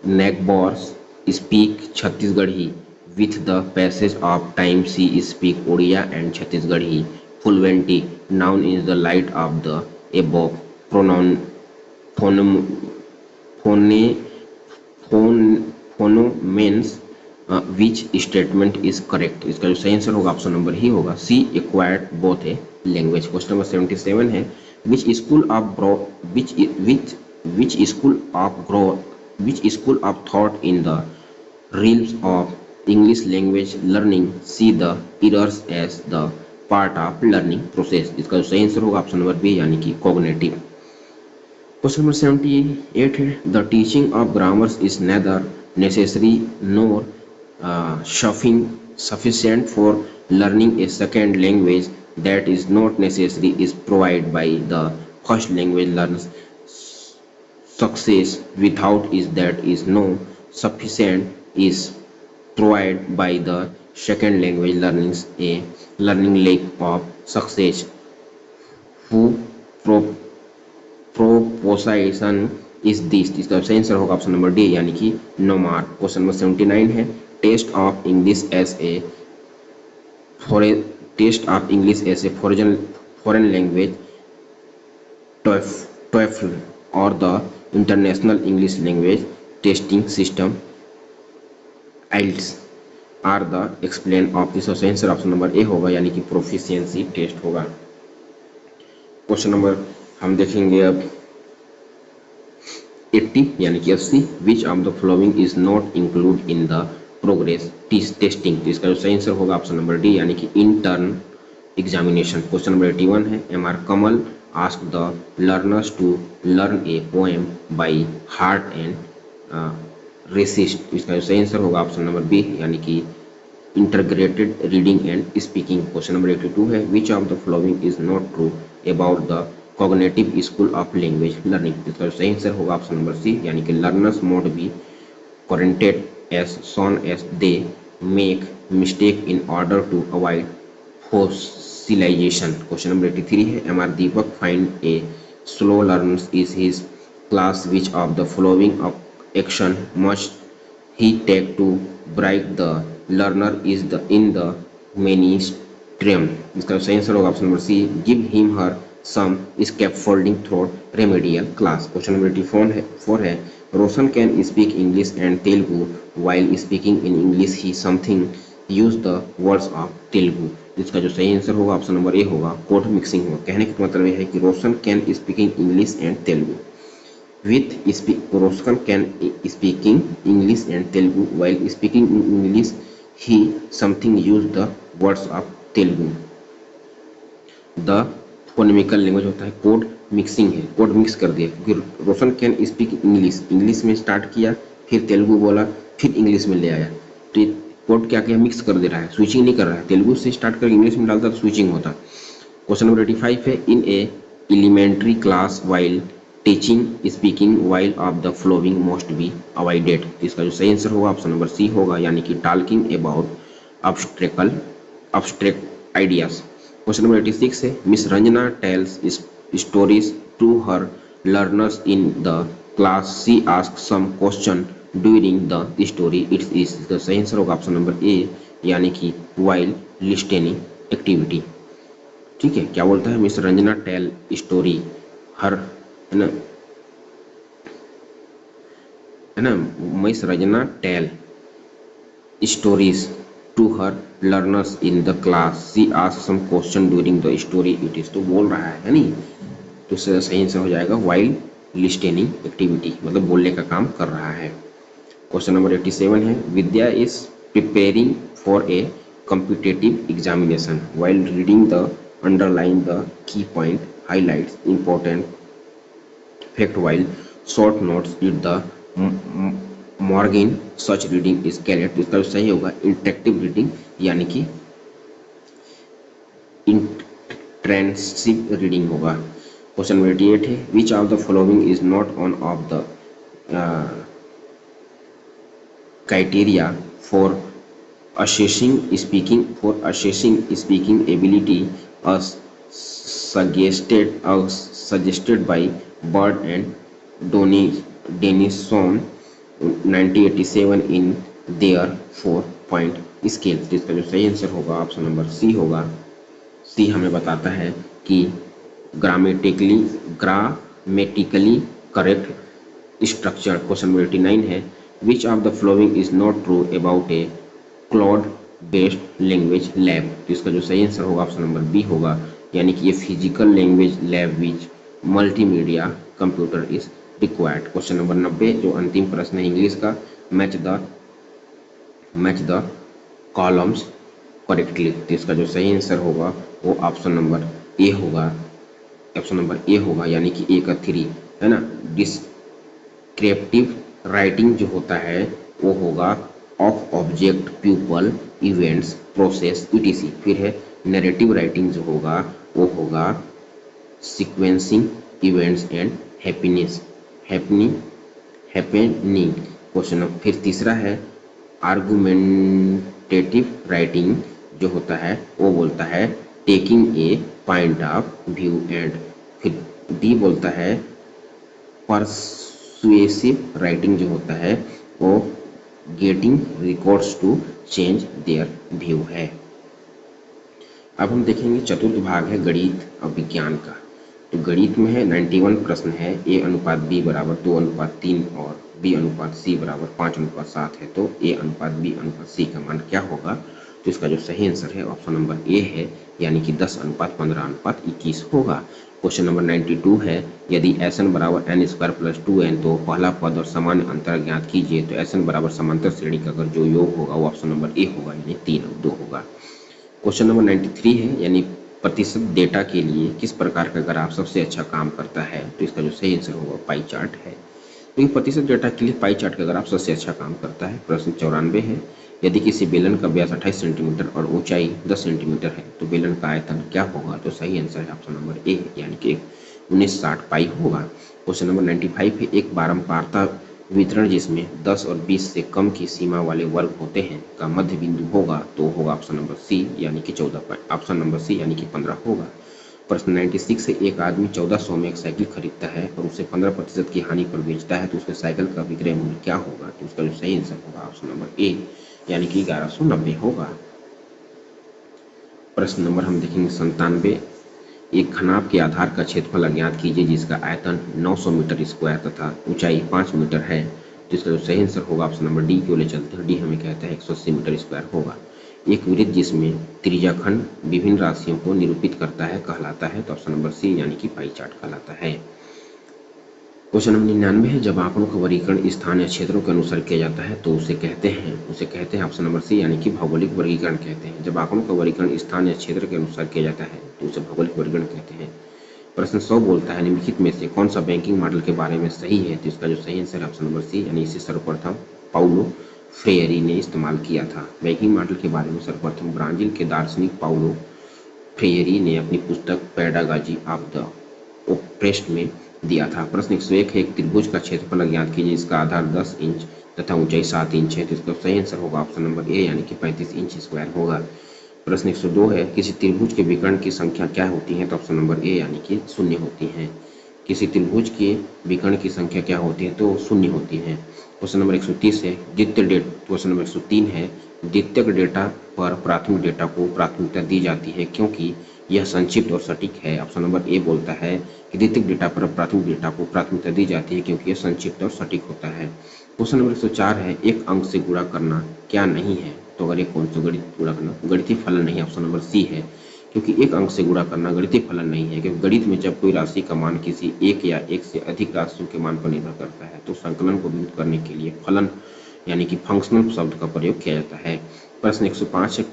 neighbors speak Chhattisgarhi. With the passage of time, she speaks Odia and Chhattisgarhi fluently. Noun is the light of the above pronoun phonemons which statement is correct। इसका जो सही answer होगा option number ही होगा C acquired both a language. Question number 77 है which school of thought in the realms of English language learning see the errors as the part of learning process। इसका जो सही आंसर होगा option number B यानी कि cognitive. Question number 78 है the teaching of grammars is nether necessary NOR sufficient for learning a second language that is not necessary is provided by the first language learns success without is that is no sufficient is provided by the second language learnings a learning lack of success who proposition is this। इसका सही answer होगा option number D यानी कि no mark. Question number 79 है test of English as a foreign language TOEFL और the international English language testing system IELTS are the explain of this. सही answer option number A होगा यानी कि proficiency test होगा। Question number हम देखेंगे अब 80 यानी कि 80 which of the following is not include in the progress testing. इसका जो सही आंसर होगा ऑप्शन नंबर डी यानी कि इंटर्न एग्जामिनेशन। क्वेश्चन नंबर 81 है M R Kamal ask the learners to learn a poem by heart and resist. इसका जो सही आंसर होगा ऑप्शन नंबर बी यानी कि integrated reading and speaking. Question number 82 है which of the following is not true about the cognitive school of language learning. इसका सही answer होगा ऑप्शन नंबर सी यानी कि learners mode be corrected as soon as they make mistake in order to avoid fossilization। Question number 83 है M R Deepak find a slow learner is his class which of the following of action must he take to bring the learner is the in the mainstream. इसका सही answer होगा option number C give him her some scaffolding through remedial class। Question number 84 है Roshan can speak English and Telugu while speaking in English he something use the words of Telugu. इसका जो सही answer होगा option number A होगा code mixing होगा। कहने का मतलब यह है कि Roshan can speaking English and Telugu Roshan can speaking English and Telugu while speaking in English he something use the words of Telugu. The phonemical language होता है कोड मिक्सिंग है कोड मिक्स कर दिया क्योंकि रोशन कैन स्पीक इंग्लिश में स्टार्ट किया फिर तेलुगु बोला फिर इंग्लिश में ले आया तो ये कोड क्या किया मिक्स कर दे रहा है स्विचिंग नहीं कर रहा है तेलुगु से स्टार्ट कर इंग्लिश में डालता तो स्विचिंग होता। क्वेश्चन नंबर 85 है in a elementary class while teaching speaking while of the flowing most be avoided. इसका जो सही आंसर होगा ऑप्शन नंबर सी होगा यानी कि talking about abstract ideas. Question number 86 है miss Ranjana tells stories to her learners in the class she ask some question during the story it's is the सही answer होगा ऑप्शन नंबर ए यानी कि while listening activity. ठीक है, क्या बोलता है miss Ranjana tell story her, है ना, miss Ranjana tell stories to her learners in the class she ask some question during the story it is, तो बोल रहा है नहीं, तो सही आंसर हो जाएगा वाइल लिस्टेनिंग एक्टिविटी, मतलब बोलने का काम कर रहा है। क्वेश्चन नंबर 87 है Vidya is preparing for a competitive examination while reading the underline the key point highlights important fact while short notes it the morgan such reading is correct, तो इसका सही होगा इंटरेक्टिव रीडिंग यानी कि इंट्रेंसिव रीडिंग होगा। Question number 88 है which of the following is not on of the criteria for assessing speaking ability as suggested by Bird and Denison 1987 in their 4-point scale। तो इसका जो सही आंसर होगा option number सी होगा। सी हमें बताता है कि grammatically correct structure. Question number 89 है which of the following is not true about A cloud based language lab, तो इसका जो सही आंसर होगा ऑप्शन नंबर बी होगा, यानी कि ये physical language lab which multimedia computer is required. Question number 90 जो अंतिम प्रश्न है इंग्लिश का, मैच द कॉलम्स करेक्टली, तो इसका जो सही आंसर होगा वो ऑप्शन नंबर ए होगा, यानी कि ए का 3, है ना। डिस्क्रिप्टिव राइटिंग जो होता है वो होगा of object people events process etc. फिर है नैरेटिव राइटिंग जो होगा वो होगा sequencing events and happening. Question फिर तीसरा है आर्गुमेंटेटिव राइटिंग जो होता है वो बोलता है taking a point of view and, फिर डी बोलता है परसुएसिव राइटिंग जो होता है वो getting records to change their view है। अब हम देखेंगे चतुर्थ भाग है गणित और विज्ञान का। तो गणित में है 91 प्रश्न है, a अनुपात b बराबर 2:3 और b अनुपात c बराबर 5:7 है, तो a अनुपात b अनुपात c का मान क्या होगा, तो इसका जो सही आंसर है ऑप्शन नंबर ए है, यानी कि 10:15:21 होगा। क्वेश्चन नंबर 92 है यदि Sn बराबर n² + 2n तो पहला पद और सामान्य अंतर ज्ञात कीजिए, तो Sn बराबर समांतर श्रेणी का अगर जो योग होगा वो ऑप्शन नंबर ए होगा, यानी 3/2 होगा। क्वेश्चन नंबर 93 है यानी प्रतिशत डेटा के लिए किस प्रकार का ग्राफ सबसे अच्छा काम करता है, तो इसका जो सही आंसर होगा पाई चार्ट है, क्योंकि प्रतिशत डेटा के लिए पाई चार्ट का ग्राफ सबसे अच्छा काम करता है। प्रश्न 94 है यदि किसी बेलन का व्यास 28 सेंटीमीटर और ऊंचाई 10 सेंटीमीटर है तो बेलन का आयतन क्या होगा, तो सही आंसर है ऑप्शन नंबर ए, यानी कि 1960 पाई होगा। क्वेश्चन नंबर 95 है एक बारंबारता वितरण जिसमें 10 और 20 से कम की सीमा वाले वर्ग होते हैं का मध्य बिंदु होगा, तो होगा ऑप्शन नंबर सी, यानी कि 14 ऑप्शन नंबर सी यानी कि 15 होगा। प्रश्न 96 से एक आदमी 1400 में एक साइकिल खरीदता है और उसे 15% की हानि पर बेचता है, तो उसके साइकिल का विक्रय मूल्य क्या होगा, तो उसका जो सही आंसर होगा ऑप्शन नंबर ए, यानी कि 1190 होगा। प्रश्न नंबर हम देखेंगे 97, एक घनाभ के आधार का क्षेत्रफल अज्ञात कीजिए जिसका आयतन 900 मीटर स्क्वायर तथा ऊंचाई 5 मीटर है, तो इसका जो सही आंसर होगा ऑप्शन नंबर डी की ओर चलते हैं, डी हमें कहता है 180 मीटर स्क्वायर होगा। एक वृत्त जिसमें त्रिज्याखंड विभिन्न राशियों को निरूपित करता है कहलाता है, तो ऑप्शन नंबर सी यानी कि पाई चार्ट कहलाता है। क्वेश्चन नंबर 99 है जब आंकड़ों का वर्गीकरण स्थान या क्षेत्रों के अनुसार किया जाता है तो उसे कहते हैं ऑप्शन नंबर सी यानी कि भौगोलिक वर्गीकरण कहते हैं। जब आंकड़ों का वर्गीकरण स्थान या क्षेत्र के अनुसार किया जाता है तो उसे भौगोलिक वर्गीकरण कहते हैं। प्रश्न 100 बोलता है निम्नलिखित में से कौन सा बैंकिंग मॉडल के बारे में सही है, तो इसका जो सही आंसर है ऑप्शन नंबर सी, यानी इसे सर्वप्रथम पाउलो फ्रेयरी ने इस्तेमाल किया था। बैंकिंग मॉडल के बारे में सर्वप्रथम ब्राजील के दार्शनिक पाउलो फ्रेयरी ने अपनी पुस्तक पेडागाजी ऑफ द ओप्रेस्ड में दिया था। प्रश्न 101 है एक त्रिभुज का क्षेत्रफल ज्ञात कीजिए जिसका आधार 10 इंच तथा ऊंचाई 7 इंच है, तो इसका सही आंसर होगा ऑप्शन नंबर ए, यानी कि 35 इंच स्क्वायर होगा। प्रश्न 102 है, किसी त्रिभुज के विकर्ण की संख्या क्या होती है? तो ऑप्शन नंबर ए यानी कि शून्य होती है। किसी त्रिभुज के विकर्ण की संख्या क्या होती है? तो शून्य होती है। क्वेश्चन नंबर 130 है, क्वेश्चन नंबर 103 है, द्वितीयक डेटा पर प्राथमिक डेटा को प्राथमिकता दी जाती है क्योंकि यह संक्षिप्त और सटीक है। ऑप्शन नंबर ए बोलता है कि द्वितीयक डेटा पर प्राथमिक डेटा को प्राथमिकता दी जाती है क्योंकि यह संक्षिप्त और सटीक होता है। क्वेश्चन नंबर 104 है, एक अंक से गुणा करना क्या नहीं है? तो अगर एक कौन सा गुणा करना गणितीय फलन नहीं है, ऑप्शन नंबर सी है, क्योंकि एक अंक से गुणा करना गणितीय फलन नहीं है, क्योंकि गणित में जब कोई राशि का मान किसी एक या एक से अधिक राशियों के मान पर निर्भर करता है तो संकलन को वियुक्त करने के लिए फलन यानी कि फंक्शनल शब्द का प्रयोग किया जाता है। प्रश्न 105 है,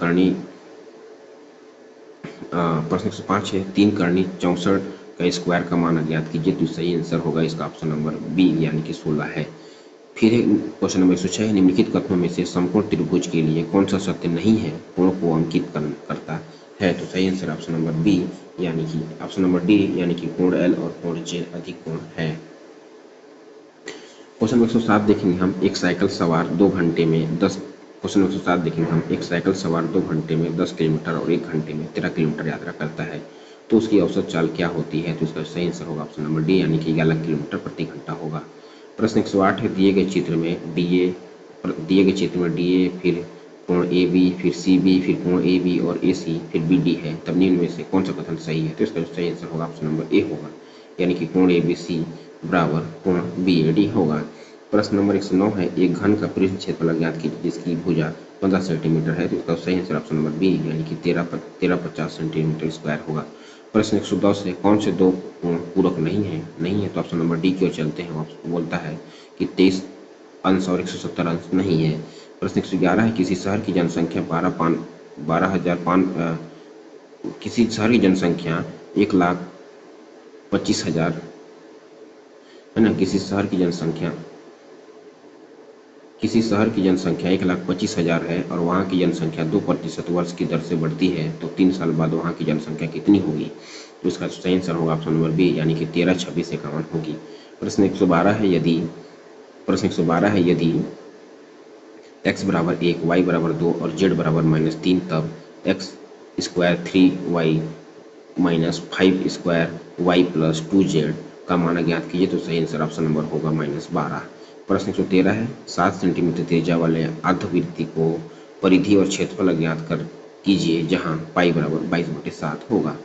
प्रश्न 105 है, 3 करनी 64 का स्क्वायर का मान अज्ञात कीजिए। तो सही आंसर होगा इसका ऑप्शन नंबर बी यानी कि 16 है। फिर क्वेश्चन नंबर 106 है, निम्नलिखित कथनों में से समकोण त्रिभुज के लिए कौन सा सत्य नहीं है, कोण को अंकित करता है? तो सही आंसर ऑप्शन नंबर बी यानी कि ऑप्शन नंबर डी यानी कि कोण एल और कोण जे अधिक कोण है। क्वेश्चन नंबर 107 देखेंगे हम, एक साइकिल सवार 2 घंटे में 10 क्वेश्चन नंबर 107 देखेंगे हम, एक साइकिल सवार 2 घंटे में 10 किलोमीटर और 1 घंटे में 13 किलोमीटर यात्रा करता है तो उसकी औसत चाल क्या होती है? तो इसका सही आंसर होगा ऑप्शन नंबर डी यानी कि 11 किलोमीटर प्रति घंटा होगा। प्रश्न 108 है, दिए गए चित्र में डीए फिर कोण ए बी फिर सी बी फिर कोण ए बी और ए सी फिर बी डी है, तब निम्न में से कौन सा कथन सही है? तो इसका सही आंसर होगा ऑप्शन नंबर ए होगा, यानी कि कोण ए बी सी बराबर कोण बी ए डी होगा। प्रश्न नंबर 109 है, एक घन का पृष्ठ क्षेत्रफल ज्ञात कीजिए जिसकी भुजा 15 सेंटीमीटर है। तो इसका सही आंसर ऑप्शन नंबर बी यानी कि 1350 सेंटीमीटर स्क्वायर होगा। प्रश्न 110 है, कौन से दो कोण पूरक नहीं है तो ऑप्शन नंबर डी की ओर चलते हैं। बोलता है कि 23 अंश और 170 अंश नहीं है। प्रश्न 111 है, किसी शहर की जनसंख्या 1,25,000 है ना, किसी शहर की जनसंख्या 1,25,000 है और वहाँ की जनसंख्या 2% वर्ष की दर से बढ़ती है तो 3 साल बाद वहाँ की जनसंख्या कितनी होगी? तो इसका सही आंसर होगा ऑप्शन नंबर बी यानी कि 13, 26, 51 होगी। प्रश्न 112 है, यदि x बराबर 1, y बराबर 2 और z बराबर -3 तब x square 3y minus 5 square y plus 2z का मान ज्ञात कीजिए। तो सही आंसर ऑप्शन नंबर होगा -12। प्रश्न 113 है, 7 सेंटीमीटर त्रिज्या वाले अर्धवृत्त को परिधि और क्षेत्रफल ज्ञात कर कीजिए जहां पाई बराबर 22/7 होगा।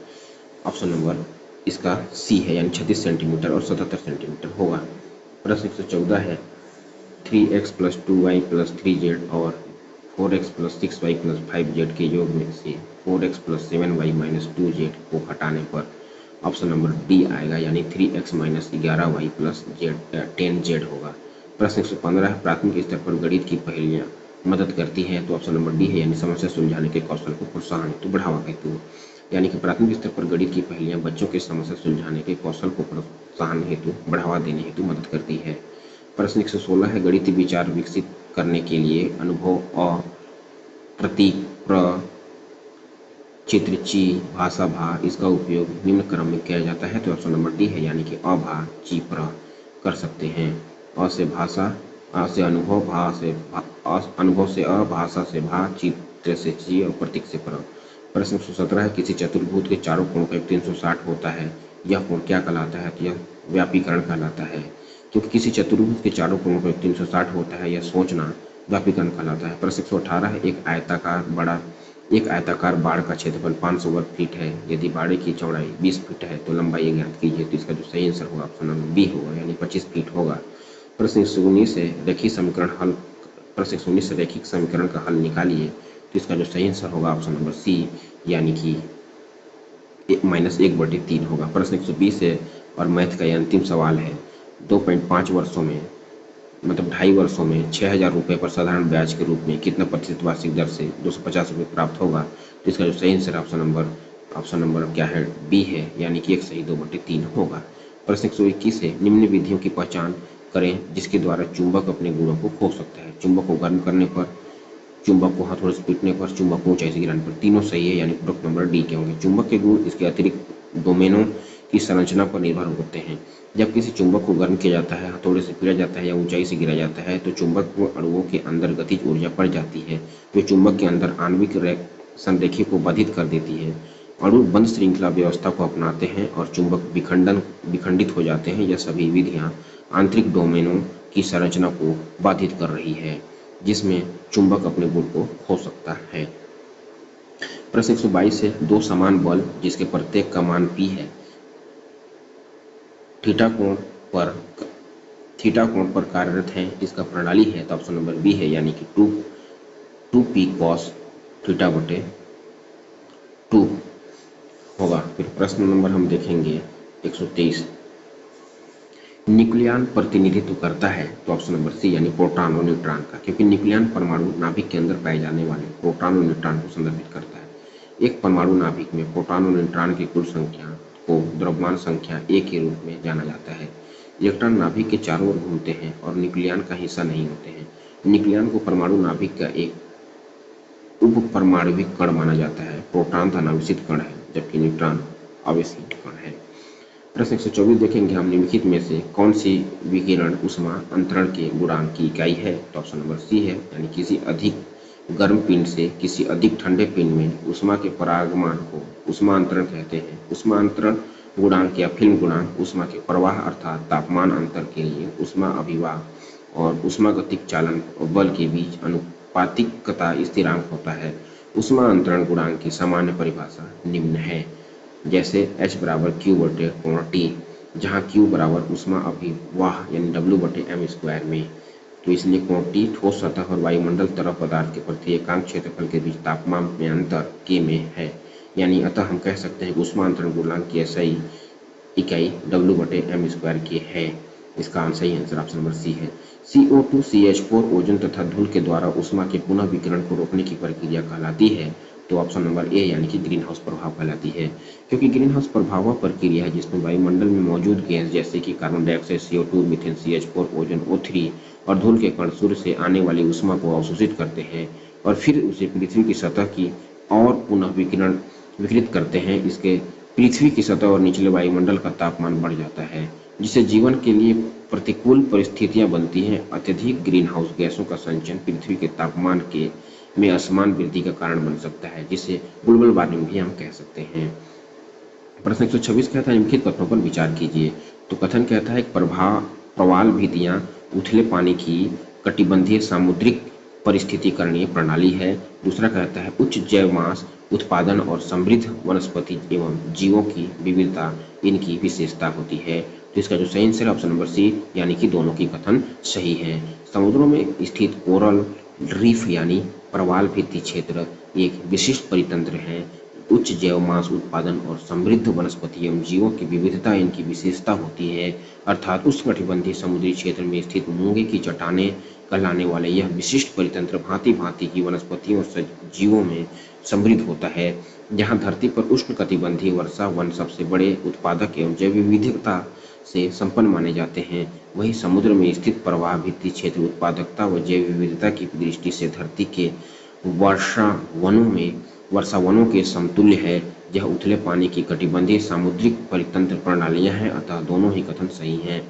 ऑप्शन नंबर इसका सी है यानी 36 सेंटीमीटर और 77 सेंटीमीटर होगा। प्रश्न 114 है, 3x plus 2y plus 3z और 4x plus 6y plus 5z के योग में से 4x plus 7y minus 2z को घटाने पर ऑप्शन नंबर डी आएगा यानी 3x minus 11y plus 10z होगा। प्रश्न 115 है, प्राथमिक स्तर पर गणित की पहेलियां मदद करती हैं तो ऑप्शन नंबर डी है यानी समस्या सुलझाने के कौशल को प्रोत्साहन हेतु बढ़ावा हेतु, यानी कि प्राथमिक स्तर पर गणित की पहेलियां बच्चों के समस्या सुलझाने के कौशल को प्रोत्साहन हेतु बढ़ावा देने हेतु मदद करती है। प्रश्न 116 है, गणितीय विचार विकसित करने के लिए अनुभव और प्रतीक प्र चित्र ची भाषा भा इसका उपयोग निम्न क्रम में किया जाता है। तो ऑप्शन नंबर डी है यानी कि अभा ची प्र कर सकते हैं। अ से भाषा, आ से अनुभव, भा से अनुभव से अ, भाषा से भा, चित्र से ची और प्रतीक से प्र। प्रश्न 117 है, किसी चतुर्भुज के चारों कोणों का योग 360 होता है, यह कोण क्या कहलाता है? तो यह व्यापीकरण कहलाता है, क्योंकि किसी चतुर्भुज के चारों कोणों का योग 360 होता है, यह सोचना व्यापीकरण कहलाता है। प्रश्न 118 है, एक आयताकार बाड़ का क्षेत्रफल 500 वर्ग फीट है, यदि बाड़े की चौड़ाई 20 फीट है तो लंबाई ज्ञात कीजिए। तो इसका जो सही आंसर होगा ऑप्शन नंबर बी होगा यानी 25 फीट होगा। प्रश्न 119 है, रैखिक समीकरण का हल निकालिए। तो इसका जो सही आंसर होगा ऑप्शन नंबर सी यानी कि -1/3 होगा। प्रश्न 120 है और मैथ का यह अंतिम सवाल है, 2.5 वर्षों में मतलब 2.5 वर्षों में 6,000 रुपये पर साधारण ब्याज के रूप में कितना प्रतिशत वार्षिक दर से 250 रुपये प्राप्त होगा? तो इसका जो सही आंसर ऑप्शन नंबर क्या है? बी है यानी कि 1 सही 2/3 होगा। प्रश्न 121 है, निम्न विधियों की पहचान करें जिसके द्वारा चुंबक अपने गुणों को खो सकता है। चुंबक को गर्म करने पर, चुंबक को हथौड़े से पीटने पर, चुंबक को ऊंचाई से गिराने पर, तीनों सही है यानी प्रोडक्ट नंबर डी के होंगे। चुंबक के गुण इसके अतिरिक्त डोमेनों की संरचना पर निर्भर होते हैं। जब किसी चुंबक को गर्म किया जाता है, हथौड़े से पीटा जाता है या ऊंचाई से गिराया जाता है तो चुंबक अणुओं के अंदर गतिज ऊर्जा पड़ जाती है जो चुंबक के अंदर आणविक संरेखी को बाधित कर देती है। अणु बंद श्रृंखला व्यवस्था को अपनाते हैं और चुंबक विखंडित हो जाते हैं। यह सभी विधियां आंतरिक डोमेनों की संरचना को बाधित कर रही है, जिसमें चुंबक अपने गुण को खो सकता है। प्रश्न 122 है, दो समान बल जिसके प्रत्येक का मान P है, थीटा कोण पर कार्यरत है, इसका प्रणाली है। तो ऑप्शन नंबर बी है, यानी कि 2p cos थीटा बटे 2 होगा। फिर प्रश्न नंबर हम देखेंगे 123, न्यूक्लियन प्रतिनिधित्व करता है। तो ऑप्शन नंबर सी, यानी प्रोटॉन और न्यूट्रॉन का, क्योंकि न्यूक्लियन परमाणु नाभिक के अंदर पाए जाने वाले प्रोटॉन और न्यूट्रॉन को संदर्भित करता है। एक परमाणु नाभिक में प्रोटॉन और न्यूट्रॉन की कुल संख्या को द्रव्यमान संख्या A के रूप में जाना जाता है। इलेक्ट्रॉन नाभिक के चारों ओर घूमते हैं और न्यूक्लियन का हिस्सा नहीं होते हैं। न्यूक्लियन को परमाणु नाभिक का एक उप परमाणविक कण माना जाता है। प्रोटॉन धनावेशित कण है, जबकि न्यूट्रॉन आवेशित कण है। प्रश्न 124 देखेंगे हम, निम्नलिखित में से कौन सी विकिरण ऊष्मा अंतरण के गुणांक की इकाई है। तो ऑप्शन नंबर सी है, यानी किसी अधिक गर्म पिंड से किसी अधिक ठंडे पिंड में ऊष्मा के परागमन को ऊष्मा अंतरण कहते हैं। ऊष्मा अंतरण गुणांक या फिल्म गुणांक ऊष्मा के प्रवाह अर्थात तापमान अंतर के लिए ऊष्मा अभिवाह और ऊष्मागतिक चालन और बल के बीच अनुपातिकता स्थिरांक होता है। ऊष्मा अंतरण गुणांक की सामान्य परिभाषा निम्न है, जैसे H बराबर Q बटे कोण T, जहाँ Q बराबर ऊष्मा अभिवाह यानी W बटे m स्क्वायर में। तो इसलिए कोण T ठोस सतह और वायुमंडल तरल पदार्थ के प्रति एकांक क्षेत्रफल के बीच तापमान में अंतर K में है। यानी अतः हम कह सकते हैं कि ऊष्मा अंतरण गुणांक की SI इकाई W बटे m स्क्वायर की है। इसका सही आंसर ऑप्शन नंबर सी है। CO2 CH4 ओजोन तथा धूल के द्वारा ऊष्मा के पुनः विकिरण को रोकने की प्रक्रिया कहलाती है। तो ऑप्शन नंबर ए, यानी कि ग्रीन हाउस प्रभाव कहलाती है, क्योंकि ग्रीन हाउस प्रभाव वह प्रक्रिया है जिसमें वायुमंडल में मौजूद गैस जैसे कि carbon dioxide CO2, methane CH4, ozone O3 और धूल के कण सूर्य से आने वाली ऊष्मा को अवशोषित करते हैं और फिर उसे पृथ्वी की सतह की और पुनः विकिरित करते हैं। इसके पृथ्वी की सतह और निचले वायुमंडल का तापमान बढ़ जाता है, जिससे जीवन के लिए प्रतिकूल परिस्थितियां बनती हैं। अत्यधिक ग्रीन हाउस गैसों का संचयन पृथ्वी के तापमान में असमान वृद्धि का कारण बन सकता है, जिसे ग्लोबल वार्मिंग भी हम कह सकते हैं। प्रश्न 126 कहता है, निम्नलिखित कथनों पर विचार कीजिए। तो कथन कहता है, प्रवाल भित्तियां उथले पानी की कटिबंधीय सामुद्रिक परिस्थितिकरणीय प्रणाली है। दूसरा कहता है, उच्च जैव मास उत्पादन और समृद्ध वनस्पति एवं जीवों की विविधता इनकी विशेषता होती है। तो इसका जो सही आंसर है ऑप्शन नंबर सी, यानी कि दोनों की कथन सही है। समुद्रों में स्थित कोरल रीफ यानी प्रवाल भित्ति क्षेत्र एक विशिष्ट परितंत्र है। उच्च जैव मास उत्पादन और समृद्ध वनस्पति एवं जीवों की विविधता इनकी विशेषता होती है। अर्थात उष्णकटिबंधीय समुद्री क्षेत्र में स्थित मूंगे की चट्टानें कहलाने वाले यह विशिष्ट परितंत्र भांति भांति की वनस्पतियों और जीवों में समृद्ध होता है। जहाँ धरती पर उष्णकटिबंधीय वर्षा वन सबसे बड़े उत्पादक एवं जैव विविधता से संपन्न माने जाते हैं, वहीं समुद्र में स्थित प्रवाह भित्ति क्षेत्र उत्पादकता व जैव विविधता की दृष्टि से धरती के वर्षा वनों के समतुल्य है। यह उथले पानी की कटिबंधीय सामुद्रिक परितंत्र प्रणालियां हैं, अतः दोनों ही कथन सही हैं।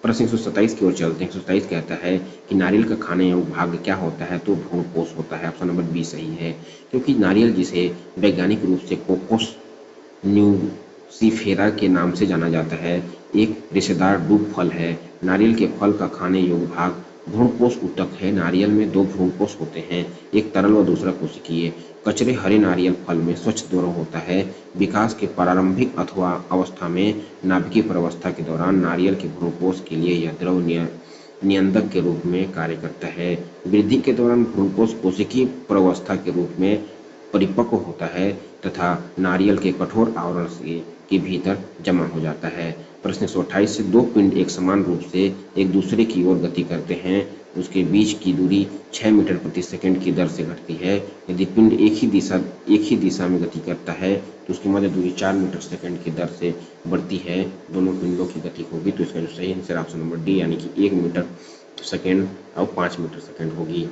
प्रश्न 127 की ओर चलते हैं। 127 कहता है कि नारियल का खाने योग्य भाग क्या होता है। तो भ्रूणपोष होता है। ऑप्शन नंबर बी सही है, क्योंकि नारियल, जिसे वैज्ञानिक रूप से कोकोस न्यूसीफेरा के नाम से जाना जाता है, एक रेशेदार डूब फल है। नारियल के फल का खाने योग्य भाग भ्रूणपोष ऊतक है। नारियल में दो भ्रूणपोष होते हैं, एक तरल व दूसरा कोशिकीय। कचरे हरे नारियल फल में स्वच्छ द्रव होता है। विकास के प्रारंभिक अथवा अवस्था में नाभिकीय प्रवस्था के दौरान नारियल के भ्रूणपोष के लिए यह द्रव नियंत्रक के रूप में कार्य करता है। वृद्धि के दौरान भ्रूणपोष कोशिकीय प्रवस्था के रूप में परिपक्व होता है तथा नारियल के कठोर आवरण के भीतर जमा हो जाता है। प्रश्न 128 से दो पिंड एक समान रूप से एक दूसरे की ओर गति करते हैं, उसके बीच की दूरी 6 मीटर प्रति सेकंड की दर से घटती है। यदि पिंड एक ही दिशा में गति करता है तो उसकी मध्य दूरी 4 मीटर सेकंड की दर से बढ़ती है। दोनों पिंडों की गति होगी। तो इसका जो सही आंसर ऑप्शन नंबर डी, यानी कि 1 मीटर सेकंड और 5 मीटर सेकंड होगी।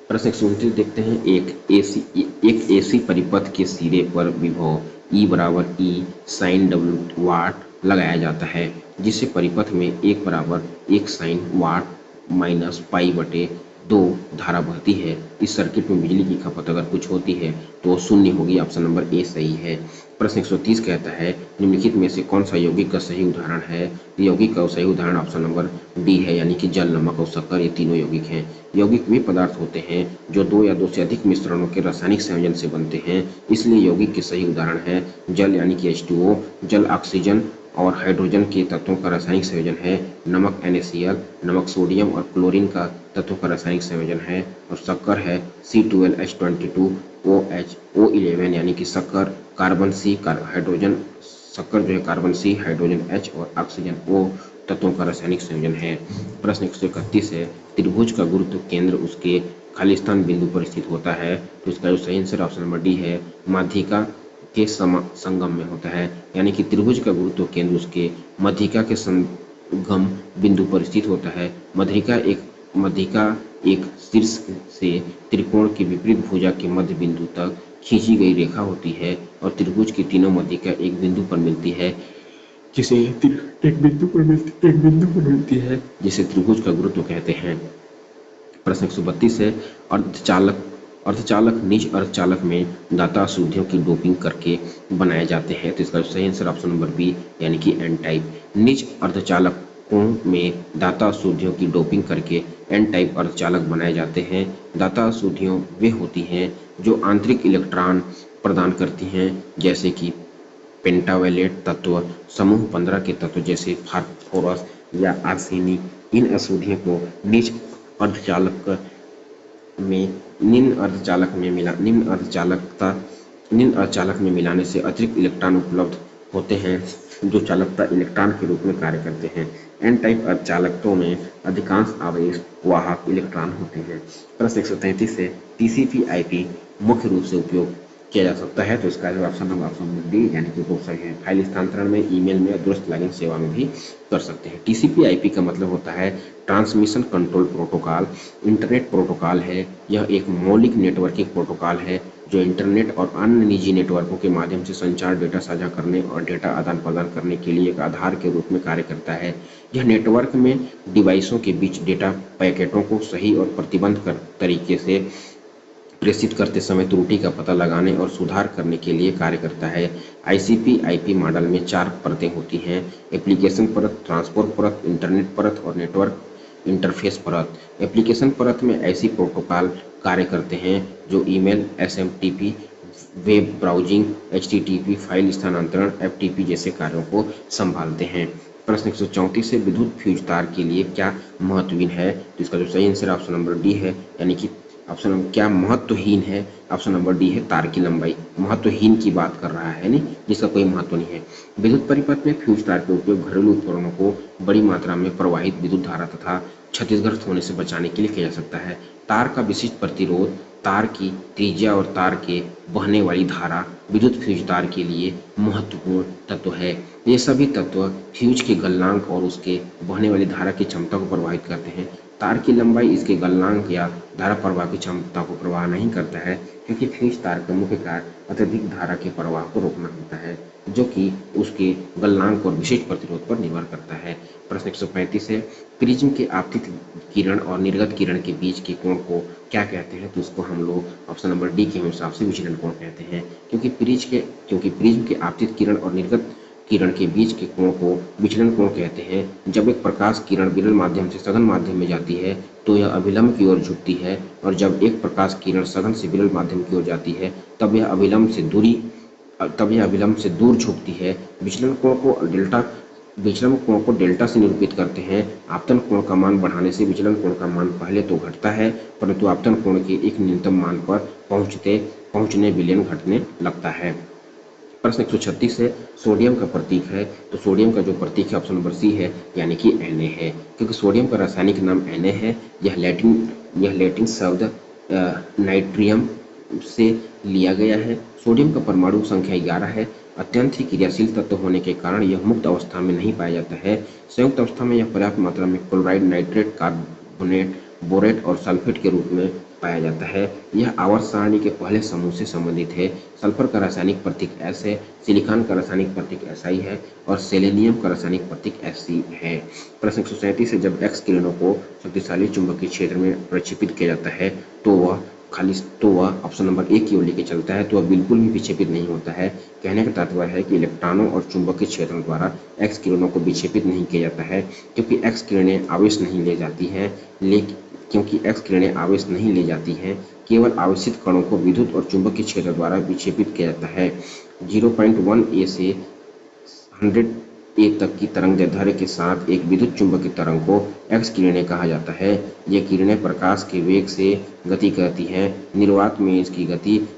प्रश्न 129 देखते हैं। एक एसी परिपथ के सिरे पर विभव E बराबर E साइन W वाट लगाया जाता है, जिससे परिपथ में 1 बराबर 1 साइन वाट माइनस पाई बटे दो धारा बहती है। इस सर्किट में बिजली की खपत अगर कुछ होती है तो वो शून्य होगी। ऑप्शन नंबर ए सही है। प्रश्न 130 कहता है निम्नलिखित में से कौन सा यौगिक का सही उदाहरण है। यौगिक का सही उदाहरण ऑप्शन नंबर डी है, यानी कि जल, नमक और शक्कर, ये तीनों यौगिक हैं। यौगिक वे पदार्थ होते हैं जो दो या दो से अधिक मिश्रणों के रासायनिक संयोजन से बनते हैं, इसलिए यौगिक के सही उदाहरण है जल यानी कि H2O, जल ऑक्सीजन और हाइड्रोजन के तत्वों का रासायनिक संयोजन है। नमक NaCl, नमक सोडियम और क्लोरीन का तत्वों का रासायनिक संयोजन है। और शक्कर है C12H22OH O11, यानी कि शक्कर कार्बन C हाइड्रोजन, शक्कर जो है कार्बन C, हाइड्रोजन H और ऑक्सीजन O तत्वों का रासायनिक संयोजन है। प्रश्न 131 है त्रिभुज का गुरुत्व केंद्र उसके खाली स्थान बिंदु पर स्थित होता है, तो इसका जो सही आंसर ऑप्शन नंबर डी है, माध्यिका के संगम में होता है। यानी कि त्रिभुज का गुरुत्व केंद्र उसके मध्यिका के संगम बिंदु पर स्थित होता है। मध्यिका एक शीर्ष से त्रिकोण के विपरीत भुजा के मध्य बिंदु तक खींची गई रेखा होती है और त्रिभुज की तीनों मध्यिका एक बिंदु पर मिलती है, एक बिंदु पर मिलती है जिसे त्रिभुज का गुरुत्व कहते हैं। प्रश्न 132 है अर्धचालक निज अर्धचालक में दाता अशुद्धियों की डोपिंग करके बनाए जाते हैं, तो इसका सही आंसर ऑप्शन नंबर बी, यानी कि एन टाइप। निज अर्धचालकों में दाता अशुद्धियों की डोपिंग करके एन टाइप अर्धचालक बनाए जाते हैं। दाता अशुद्धियों वे होती हैं जो आंतरिक इलेक्ट्रॉन प्रदान करती हैं, जैसे कि पेंटावेलेट तत्व, समूह 15 के तत्व जैसे फास्फोरस या आर्सेनिक। इन अशुद्धियों को निज अर्धचालक में निम्न अर्धचालक में मिलाने से अतिरिक्त इलेक्ट्रॉन उपलब्ध होते हैं जो चालकता इलेक्ट्रॉन के रूप में कार्य करते हैं। एन टाइप अर्धचालकों में अधिकांश आवेश वाहक इलेक्ट्रॉन होते हैं। प्रश्न 133 से TCP/IP मुख्य रूप से उपयोग किया जा सकता है, तो इसका ऑप्शन नंबर डी, यानी कि वो सही है। फाइल स्थानांतरण में, ईमेल में, दूरस्थ लॉगिन सेवा में भी कर सकते हैं। TCP/IP का मतलब होता है transmission control protocol. Internet protocol है, यह एक मौलिक नेटवर्किंग प्रोटोकॉल है जो इंटरनेट और अन्य निजी नेटवर्कों के माध्यम से संचार, डेटा साझा करने और डेटा आदान प्रदान करने के लिए एक आधार के रूप में कार्य करता है। यह नेटवर्क में डिवाइसों के बीच डेटा पैकेटों को सही और प्रतिबंध तरीके से प्रेषित करते समय त्रुटि का पता लगाने और सुधार करने के लिए कार्य करता है। ICP/IP मॉडल में 4 परतें होती हैं: एप्लीकेशन परत, ट्रांसपोर्ट परत, इंटरनेट परत और नेटवर्क इंटरफेस परत। एप्लीकेशन परत में ऐसी प्रोटोकॉल कार्य करते हैं जो email, SMTP, web browsing, HTTP, file स्थानांतरण, FTP जैसे कार्यों को संभालते हैं। प्रश्न 134 से विद्युत फ्यूज तार के लिए क्या महत्वहीन है, तो इसका जो सही आंसर ऑप्शन नंबर डी है, यानी कि ऑप्शन नंबर क्या महत्वहीन है, ऑप्शन नंबर डी है, तार की लंबाई। महत्वहीन की बात कर रहा है, नहीं जिसका कोई महत्व नहीं है। विद्युत परिपथ में फ्यूज तार के उपयोग घरेलू उपकरणों को बड़ी मात्रा में प्रवाहित विद्युत धारा तथा क्षतिग्रस्त होने से बचाने के लिए किया जा सकता है। तार का विशिष्ट प्रतिरोध, तार की त्रिज्या और तार के बहने वाली धारा विद्युत फ्यूज तार के लिए महत्वपूर्ण तत्व है। ये सभी तत्व फ्यूज के गलनांक और उसके बहने वाली धारा की क्षमता को प्रभावित करते हैं। तार की लंबाई इसके गलनांक या धारा प्रवाह की क्षमता को प्रवाह नहीं करता है, क्योंकि फ्यूज तार का मुख्य कार्य अत्यधिक धारा के प्रवाह को रोकना होता है, जो कि उसके गलनांक और विशिष्ट प्रतिरोध पर निर्भर करता है। प्रश्न 135 है प्रिज्म के आपतित किरण और निर्गत किरण के बीच के कोण को क्या कहते हैं, तो उसको हम लोग ऑप्शन नंबर डी के हिसाब से विचलन कोण कहते हैं। क्योंकि प्रिज्म के आपतित किरण और निर्गत किरण के बीच के कोण को विचलन कोण कहते हैं। जब एक प्रकाश किरण विरल माध्यम से सघन माध्यम में जाती है तो यह अभिलंब की ओर झुकती है, और जब एक प्रकाश किरण सघन से विरल माध्यम की ओर जाती है तब यह अभिलंब से दूर झुकती है। विचलन कोण को डेल्टा से निरूपित करते हैं। आपतन कोण का मान बढ़ाने से विचलन कोण का मान पहले तो घटता है, परंतु आपतन कोण के एक न्यूनतम मान पर पहुंचने विलयन घटने लगता है। प्रश्न 136 है सोडियम का प्रतीक है, तो सोडियम का जो प्रतीक है ऑप्शन नंबर सी है, यानी कि Na है। क्योंकि सोडियम का रासायनिक नाम Na है। यह लैटिन शब्द नाइट्रियम से लिया गया है। सोडियम का परमाणु संख्या 11 है। अत्यंत ही क्रियाशील तत्व होने के कारण यह मुक्त अवस्था में नहीं पाया जाता है। संयुक्त अवस्था में यह पर्याप्त मात्रा में क्लोराइड, नाइट्रेट, कार्बोनेट, बोरेट और सल्फेट के रूप में पाया जाता है। यह आवर्त सारणी के पहले समूह से संबंधित है। सल्फर का रासायनिक प्रतीक S है, सिलिकॉन का रासायनिक प्रतीक Si है और सेलेनियम का रासायनिक प्रतीक Sc है। प्रश्न 137 है, जब X किरणों को शक्तिशाली चुंबकीय क्षेत्र में प्रक्षेपित किया जाता है तो वह ऑप्शन नंबर ए की ओर लेके चलता है, तो वह बिल्कुल भी विक्षेपित नहीं होता है। कहने का तात्पर्य है कि इलेक्ट्रॉनों और चुंबकीय क्षेत्रों द्वारा एक्स किरणों को विक्षेपित नहीं किया जाता है, क्योंकि एक्स किरणें आवेश नहीं ले जाती हैं। केवल आवेशित कणों को विद्युत और चुंबकीय क्षेत्र द्वारा विक्षेपित किया जाता है। 0.1 ए से 100 ए तक की तरंगदैर्ध्य के साथ एक विद्युत चुंबकीय तरंग को एक्स किरणें कहा जाता है। ये किरणें प्रकाश के वेग से गति करती हैं। निर्वात में इसकी गति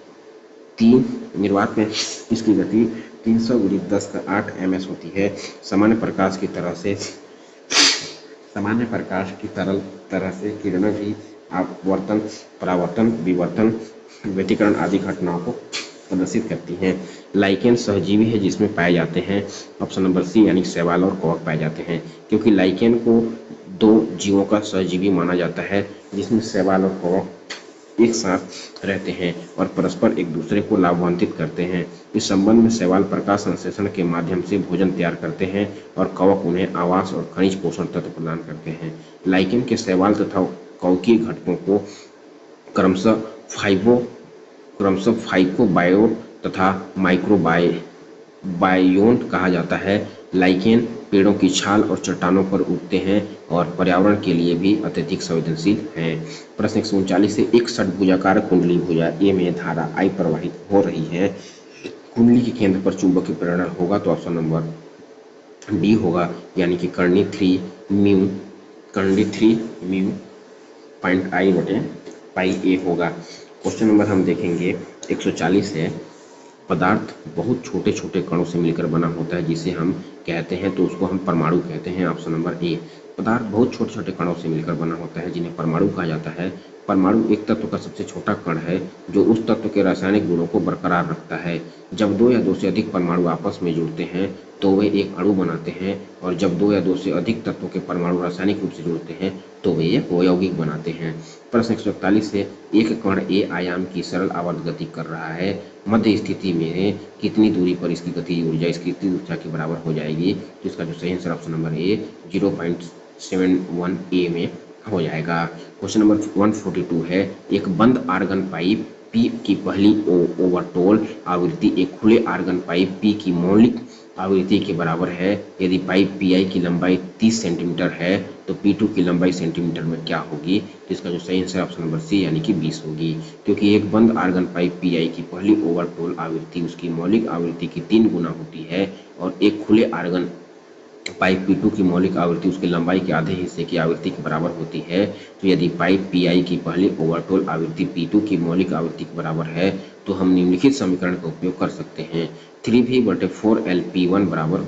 300 × 10⁸ ms होती है। सामान्य प्रकाश की तरह से किरणें भी आपवर्तन, परावर्तन, विवर्तन, व्यतिकरण आदि घटनाओं को प्रदर्शित करती हैं। लाइकेन सहजीवी है जिसमें पाए जाते हैं ऑप्शन नंबर सी यानी शैवाल और कवक पाए जाते हैं, क्योंकि लाइकेन को दो जीवों का सहजीवी माना जाता है जिसमें शैवाल और कवक एक साथ रहते हैं और परस्पर एक दूसरे को लाभान्वित करते हैं। इस संबंध में शैवाल प्रकाश संश्लेषण के माध्यम से भोजन तैयार करते हैं और कवक उन्हें आवास और खनिज पोषण तत्व प्रदान करते हैं। लाइकेन के शैवाल तथा कवकीय घटकों को क्रमशः फाइकोबायोट तथा माइक्रोबायोन्ट कहा जाता है। लाइकेन पेड़ों की छाल और चट्टानों पर उगते हैं और पर्यावरण के लिए भी अत्यधिक संवेदनशील हैं। प्रश्न 139 से एक षटभुजाकार कुंडली भुजा ए में धारा I प्रवाहित हो रही है। कुंडली के केंद्र पर चुंबकीय प्रेरण होगा तो ऑप्शन नंबर डी होगा, यानी कि कर्णी 3 म्यू पॉइंट I बटे पाई ए होगा। क्वेश्चन नंबर हम देखेंगे 140 है, पदार्थ बहुत छोटे छोटे कणों से मिलकर बना होता है जिसे हम कहते हैं तो उसको हम परमाणु कहते हैं। ऑप्शन नंबर ए, पदार्थ बहुत छोटे छोटे कणों से मिलकर बना होता है जिन्हें परमाणु कहा जाता है। परमाणु एक तत्व का सबसे छोटा कण है जो उस तत्व के रासायनिक गुणों को बरकरार रखता है। जब दो या दो से अधिक परमाणु आपस में जुड़ते हैं तो वे एक अणु बनाते हैं, और जब दो या दो से अधिक तत्वों के परमाणु रासायनिक रूप से जुड़ते हैं तो वे एक यौगिक बनाते हैं। प्रश्न 141 से एक कण ए आयाम की सरल आवर्त गति कर रहा है। मध्य स्थिति में कितनी दूरी पर इसकी गतिज ऊर्जा इसकी स्थितिज ऊर्जा के बराबर हो जाएगी? तो इसका जो सही आंसर ऑप्शन नंबर ए 0.71 ए में हो जाएगा। क्वेश्चन नंबर 142 है, एक बंद आर्गन पाइप P की पहली ओवरटोल आवृत्ति एक खुले आर्गन पाइप P की मौलिक आवृत्ति के बराबर है। यदि पाइप PI की लंबाई 30 सेंटीमीटर है तो P2 की लंबाई सेंटीमीटर में क्या होगी? तो इसका जो सही आंसर ऑप्शन नंबर सी यानी कि 20 होगी, क्योंकि एक बंद आर्गन पाइप PI की पहली ओवरटोल आवृत्ति उसकी मौलिक आवृत्ति की 3 गुना होती है, और एक खुले आर्गन पाइप P2 की मौलिक आवृत्ति उसकी लंबाई के आधे हिस्से की आवृत्ति के बराबर होती है। तो यदि पाइप PI की पहली ओवरटोल आवृत्ति P2 की मौलिक आवृत्ति के बराबर है तो हम निम्नलिखित समीकरण का उपयोग कर सकते हैं। 3v/4lp1 बराबर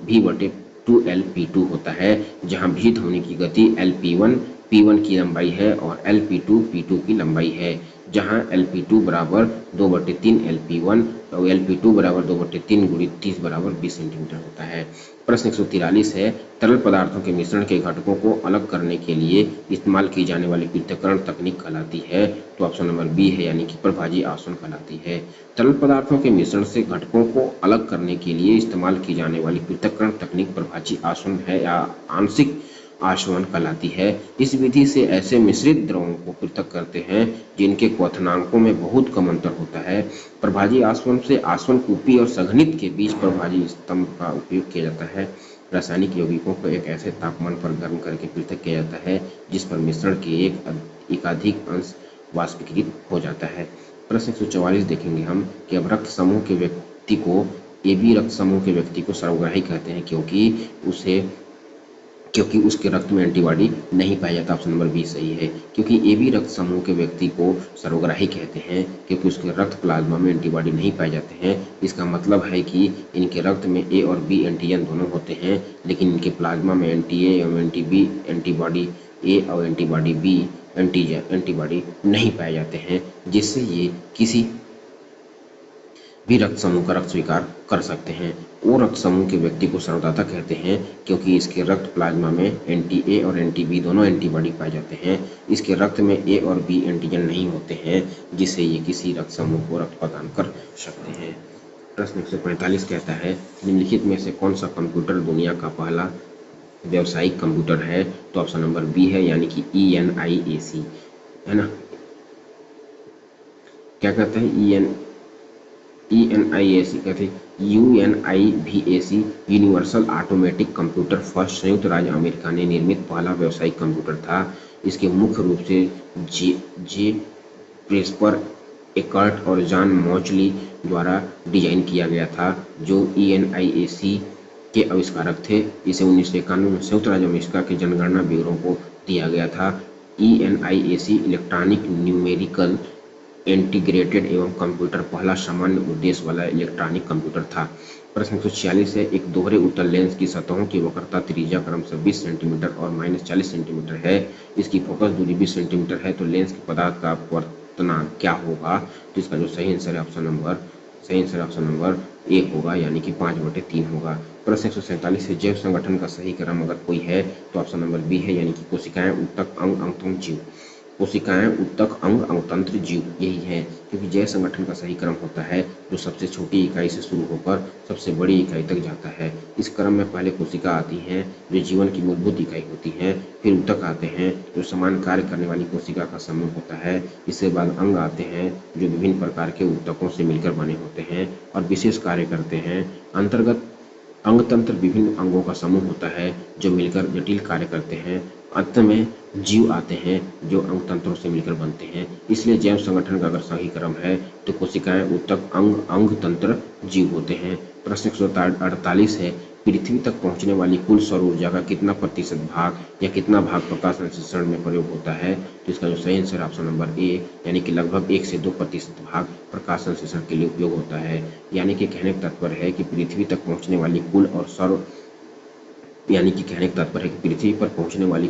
v/2lp2 होता है, जहां v ध्वनि की गति lp1 p1 की लंबाई है और lp2 p2 की लंबाई है, जहां lp2 बराबर 2/3 lp1 और lp2 बराबर 2/3 × 30 बराबर 20 सेंटीमीटर होता है। प्रश्न 143 है, तरल पदार्थों के मिश्रण के घटकों को अलग करने के लिए इस्तेमाल की जाने वाली पृथक्करण तकनीक कहलाती है? तो ऑप्शन नंबर बी है, यानी कि प्रभाजी आसवन कहलाती है। तरल पदार्थों के मिश्रण से घटकों को अलग करने के लिए इस्तेमाल की जाने वाली पृथक्करण तकनीक प्रभाजी आसवन है या आंशिक आसवन कहलाती है। इस विधि से ऐसे मिश्रित द्रवों को पृथक करते हैं जिनके क्वथनांकों में बहुत कम अंतर होता है। प्रभाजी आसवन से आसवन कूपी और संघनित के बीच प्रभाजी स्तंभ का उपयोग किया जाता है। रासायनिक यौगिकों को एक ऐसे तापमान पर गर्म करके पृथक किया जाता है जिस पर मिश्रण के एकाधिक अंश वाष्पीकृत हो जाता है। प्रश्न 144 देखेंगे हम कि अब रक्त समूह के व्यक्ति को AB रक्त समूह के व्यक्ति को सर्वग्राही कहते हैं क्योंकि उसके रक्त में एंटीबॉडी नहीं पाया जाता। ऑप्शन नंबर बी सही है, क्योंकि AB रक्त समूह के व्यक्ति को सर्वग्राही कहते हैं क्योंकि उसके रक्त प्लाज्मा में एंटीबॉडी नहीं पाए जाते हैं। इसका मतलब है कि इनके रक्त में A और B एंटीजन दोनों होते हैं, लेकिन इनके प्लाज्मा में एंटी-A और एंटी-B एंटीबॉडी A और एंटीबॉडी B एंटीबॉडी नहीं पाए जाते हैं, जिससे ये किसी भी रक्त समूह का रक्त स्वीकार कर सकते हैं। ओ रक्त समूह के व्यक्ति को सर्वदाता कहते हैं क्योंकि इसके रक्त प्लाज्मा में एंटी-ए और एंटी-बी दोनों एंटीबॉडी पाए जाते हैं। इसके रक्त में ए और बी एंटीजन नहीं होते हैं जिससे ये किसी रक्त समूह को रक्त प्रदान कर सकते हैं। प्रश्न 145 कहता है निम्नलिखित में से कौन सा कंप्यूटर दुनिया का पहला व्यावसायिक कंप्यूटर है? तो ऑप्शन नंबर बी है यानी कि ENIAC, है ना। क्या कहते हैं ENIAC कहते हैं UNIVAC universal automatic computer first संयुक्त राज्य अमेरिका ने निर्मित पहला व्यावसायिक कंप्यूटर था। इसके मुख्य रूप से जे प्रेस्पर एकर्ट और जॉन मॉचली द्वारा डिजाइन किया गया था जो ENIAC के आविष्कारक थे। इसे 1991 में संयुक्त राज्य अमेरिका के जनगणना ब्यूरो को दिया गया था। ENIAC इलेक्ट्रॉनिक न्यूमेरिकल इंटीग्रेटेड एवं कंप्यूटर पहला सामान्य उद्देश्य वाला इलेक्ट्रॉनिक कंप्यूटर था। प्रश्न 146 है एक दोहरे उत्तल लेंस की सतहों की वक्रता त्रिज्या क्रमशः 20 सेंटीमीटर और -40 सेंटीमीटर है। इसकी फोकस दूरी 20 सेंटीमीटर है तो लेंस के पदार्थ का अपवर्तनांक क्या होगा? तो इसका जो सही आंसर है ऑप्शन नंबर ए होगा यानी कि 5/3 होगा। प्रश्न 147 है जैव संगठन का सही क्रम अगर कोई है तो ऑप्शन नंबर बी है यानी कि कोशिकाएं, ऊतक, अंग, अंगतंत्र, जीव। कोशिकाएं, ऊतक, अंग, अंगतंत्र, जीव यही है क्योंकि जैव संगठन का सही क्रम होता है जो सबसे छोटी इकाई से शुरू होकर सबसे बड़ी इकाई तक जाता है। इस क्रम में पहले कोशिका आती हैं जो जीवन की मूलभूत इकाई होती है, फिर ऊतक आते हैं जो समान कार्य करने वाली कोशिका का समूह होता है, इसके बाद अंग आते हैं जो विभिन्न प्रकार के ऊतकों से मिलकर बने होते हैं और विशेष कार्य करते हैं। अंतर्गत अंगतंत्र विभिन्न अंगों का समूह होता है जो मिलकर जटिल कार्य करते हैं। अंत में जीव आते हैं जो अंगतंत्रों से मिलकर बनते हैं। इसलिए जैव संगठन का अगर सही क्रम है तो कोशिकाएं, ऊतक, अंग, अंगतंत्र, जीव होते हैं। प्रश्न 148 है पृथ्वी तक पहुंचने वाली कुल सौर ऊर्जा का कितना प्रतिशत भाग या कितना भाग प्रकाश संश्लेषण में प्रयोग होता है? तो इसका जो सही आंसर है ऑप्शन नंबर ए यानी कि लगभग 1 से 2% भाग प्रकाश संश्लेषण के लिए उपयोग होता है। यानी कि कहने का तात्पर्य है कि पृथ्वी तक पहुंचने वाली कुल पृथ्वी पर पहुंचने वाली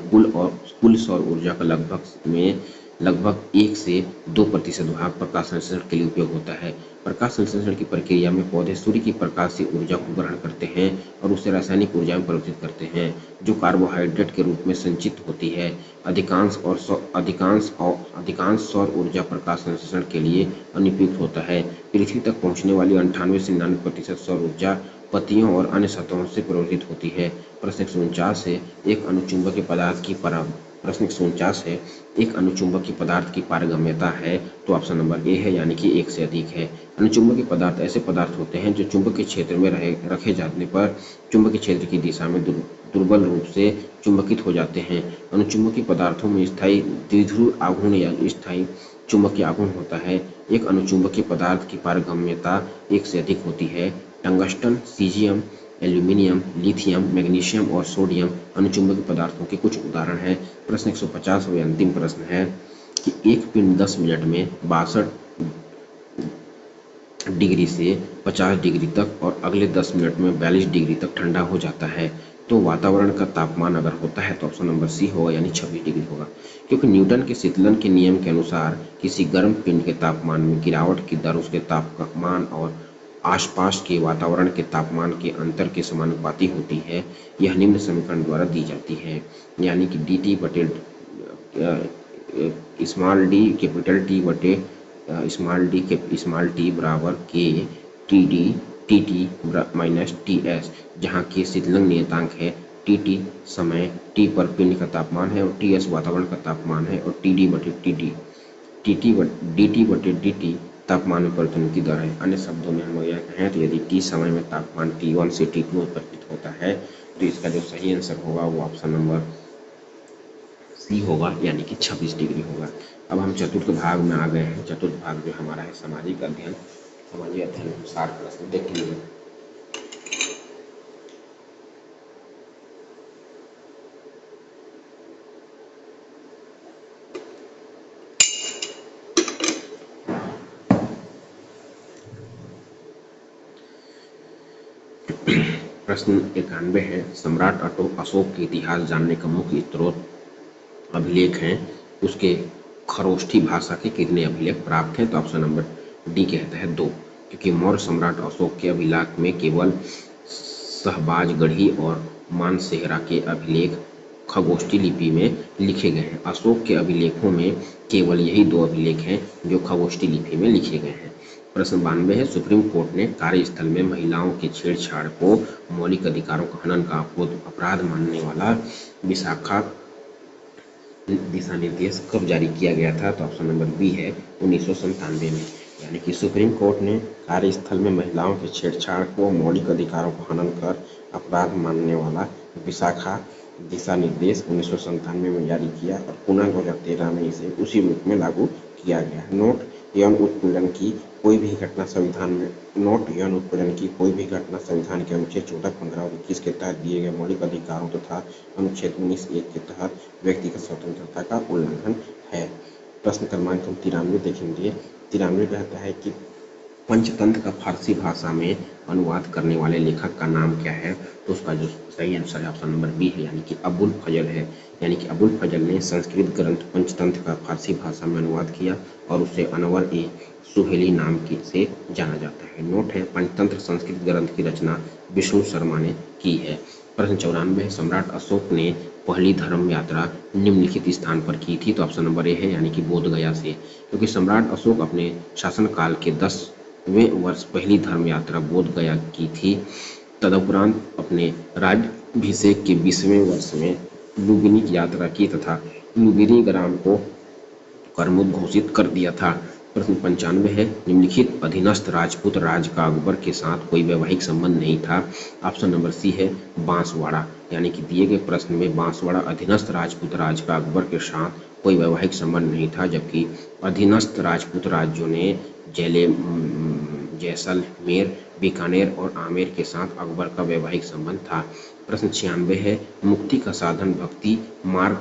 कुल सौर ऊर्जा का लगभग 1 से 2% भाग प्रकाश संश्लेषण के लिए उपयोग होता है। प्रकाश संश्लेषण की प्रक्रिया में पौधे सूर्य की प्रकाश से ऊर्जा को ग्रहण करते हैं और उसे रासायनिक ऊर्जा में परिवर्तित करते हैं जो कार्बोहाइड्रेट के रूप में संचित होती है। अधिकांश सौर ऊर्जा प्रकाश संश्लेषण के लिए अनुपयुक्त होता है। पृथ्वी तक पहुंचने वाली 98 से 99% सौर ऊर्जा पत्तियों और अन्य सतहों से परिवर्तित होती है। प्रश्न 149 है एक अनुचुंबकीय पदार्थ की पारगम्यता है तो ऑप्शन नंबर ए है यानी कि 1 से अधिक है। अनुचुंबकीय पदार्थ ऐसे पदार्थ होते हैं जो चुंबकीय क्षेत्र में रखे जाने पर चुंबकीय क्षेत्र की दिशा में दुर्बल रूप से चुंबकित हो जाते हैं। अनुचुंबकीय पदार्थों में स्थायी द्विध्रुव आघूर्ण या स्थायी चुंबकीय आघूर्ण होता है। एक अनुचुंबकीय पदार्थ की पारगम्यता 1 से अधिक होती है। Tungsten, caesium, aluminium, lithium, magnesium और सोडियम अनुचुंबकीय पदार्थों के कुछ उदाहरण हैं। प्रश्न 150 और अंतिम प्रश्न है कि एक पिंड 10 मिनट में 62 डिग्री से 50 डिग्री तक और अगले 10 मिनट में 42 डिग्री तक ठंडा हो जाता है तो वातावरण का तापमान अगर होता है तो ऑप्शन नंबर सी होगा यानी 26 डिग्री होगा। क्योंकि न्यूटन के शीतलन के नियम के अनुसार किसी गर्म पिंड के तापमान में गिरावट की दर उसके तापमान और आसपास के वातावरण के तापमान के अंतर के समानुपाती होती है। यह निम्न समीकरण द्वारा दी जाती है यानी कि dt बटे स्मॉल डी कैपिटल टी बटे स्मॉल टी बराबर के टी माइनस टी एस, जहाँ के शीतलन नियतांक है, टी समय t पर पिंड का तापमान है और ts वातावरण का तापमान है और dt बटे dt तापमान में परिवर्तन की दर है। अन्य शब्दों में हम यह कहें तो यदि t समय में तापमान T1 से T2 में परिवर्तित होता है तो इसका जो सही आंसर होगा वो ऑप्शन नंबर सी होगा यानी कि 26 डिग्री होगा। अब हम चतुर्थ भाग में आ गए हैं। चतुर्थ भाग जो हमारा है सामाजिक अध्ययन अनुसार प्रश्न देखेंगे। प्रश्न 91 है सम्राट अशोक के इतिहास जानने का मुख्य स्रोत अभिलेख हैं, उसके खरोष्ठी भाषा के कितने अभिलेख प्राप्त हैं? तो ऑप्शन नंबर डी कहता है 2, क्योंकि मौर्य सम्राट अशोक के अभिलेख में केवल शहबाजगढ़ी और मानसेहरा के अभिलेख खगोष्ठी लिपि में लिखे गए हैं। अशोक के अभिलेखों में केवल यही 2 अभिलेख हैं जो खगोष्ठी लिपि में लिखे गए हैं। प्रश्न 92 है, सुप्रीम कोर्ट ने कार्यस्थल में महिलाओं की छेड़छाड़ को मौलिक अधिकारों का हनन का अपराध मानने वाला विशाखा दिशा निर्देश कब जारी किया गया था? तो ऑप्शन नंबर बी है 1997 में। यानी कि सुप्रीम कोर्ट ने कार्यस्थल में महिलाओं की छेड़छाड़ को मौलिक अधिकारों को हनन कर अपराध मानने वाला विशाखा दिशा निर्देश 1997 में जारी किया और पुनः 2013 में इसे उसी रूप में लागू किया गया। नोट, यौन उत्पीड़न की कोई भी घटना संविधान में यौन उत्पीड़न की कोई भी घटना संविधान के अनुच्छेद 14, 15 और 21 के तहत दिए गए मौलिक अधिकारों तथा अनुच्छेद 19(1) के तहत व्यक्तिगत स्वतंत्रता का उल्लंघन है। प्रश्न क्रमांक हम 93 देखेंगे। 93 कहता है कि पंचतंत्र का फारसी भाषा में अनुवाद करने वाले लेखक का नाम क्या है? तो उसका जो सही आंसर है ऑप्शन नंबर बी है, यानी कि अबुल फजल है। यानी कि अबुल फजल ने संस्कृत ग्रंथ पंचतंत्र का फारसी भाषा में अनुवाद किया और उसे अनवर ए सुहेली नाम से जाना जाता है। नोट है, पंचतंत्र संस्कृत ग्रंथ की रचना विष्णु शर्मा ने की है। प्रश्न 94 है, सम्राट अशोक ने पहली धर्म यात्रा निम्नलिखित स्थान पर की थी? तो ऑप्शन नंबर ए है, यानी कि बोधगया से। क्योंकि सम्राट अशोक अपने शासनकाल के 10वें वर्ष पहली धर्म यात्रा बोधगया की थी। तदुपरांत अपने राज्याभिषेक के 20वें वर्ष में लुम्बिनी की यात्रा की तथा लुम्बिनी ग्राम को कर्मुक्त घोषित कर दिया था। प्रश्न 95 है, निम्नलिखित अधीनस्थ राजपूत राज का अकबर के साथ कोई वैवाहिक संबंध नहीं था? ऑप्शन नंबर सी है, बांसवाड़ा। यानी कि दिए गए प्रश्न में बांसवाड़ा अधीनस्थ राजपूत राज का अकबर के साथ कोई वैवाहिक संबंध नहीं था, जबकि अधीनस्थ राजपूत राज्यों ने जैसलमेर, बीकानेर और आमेर के साथ अकबर का वैवाहिक संबंध था। प्रश्न 96 है, मुक्ति का साधन भक्ति मार्ग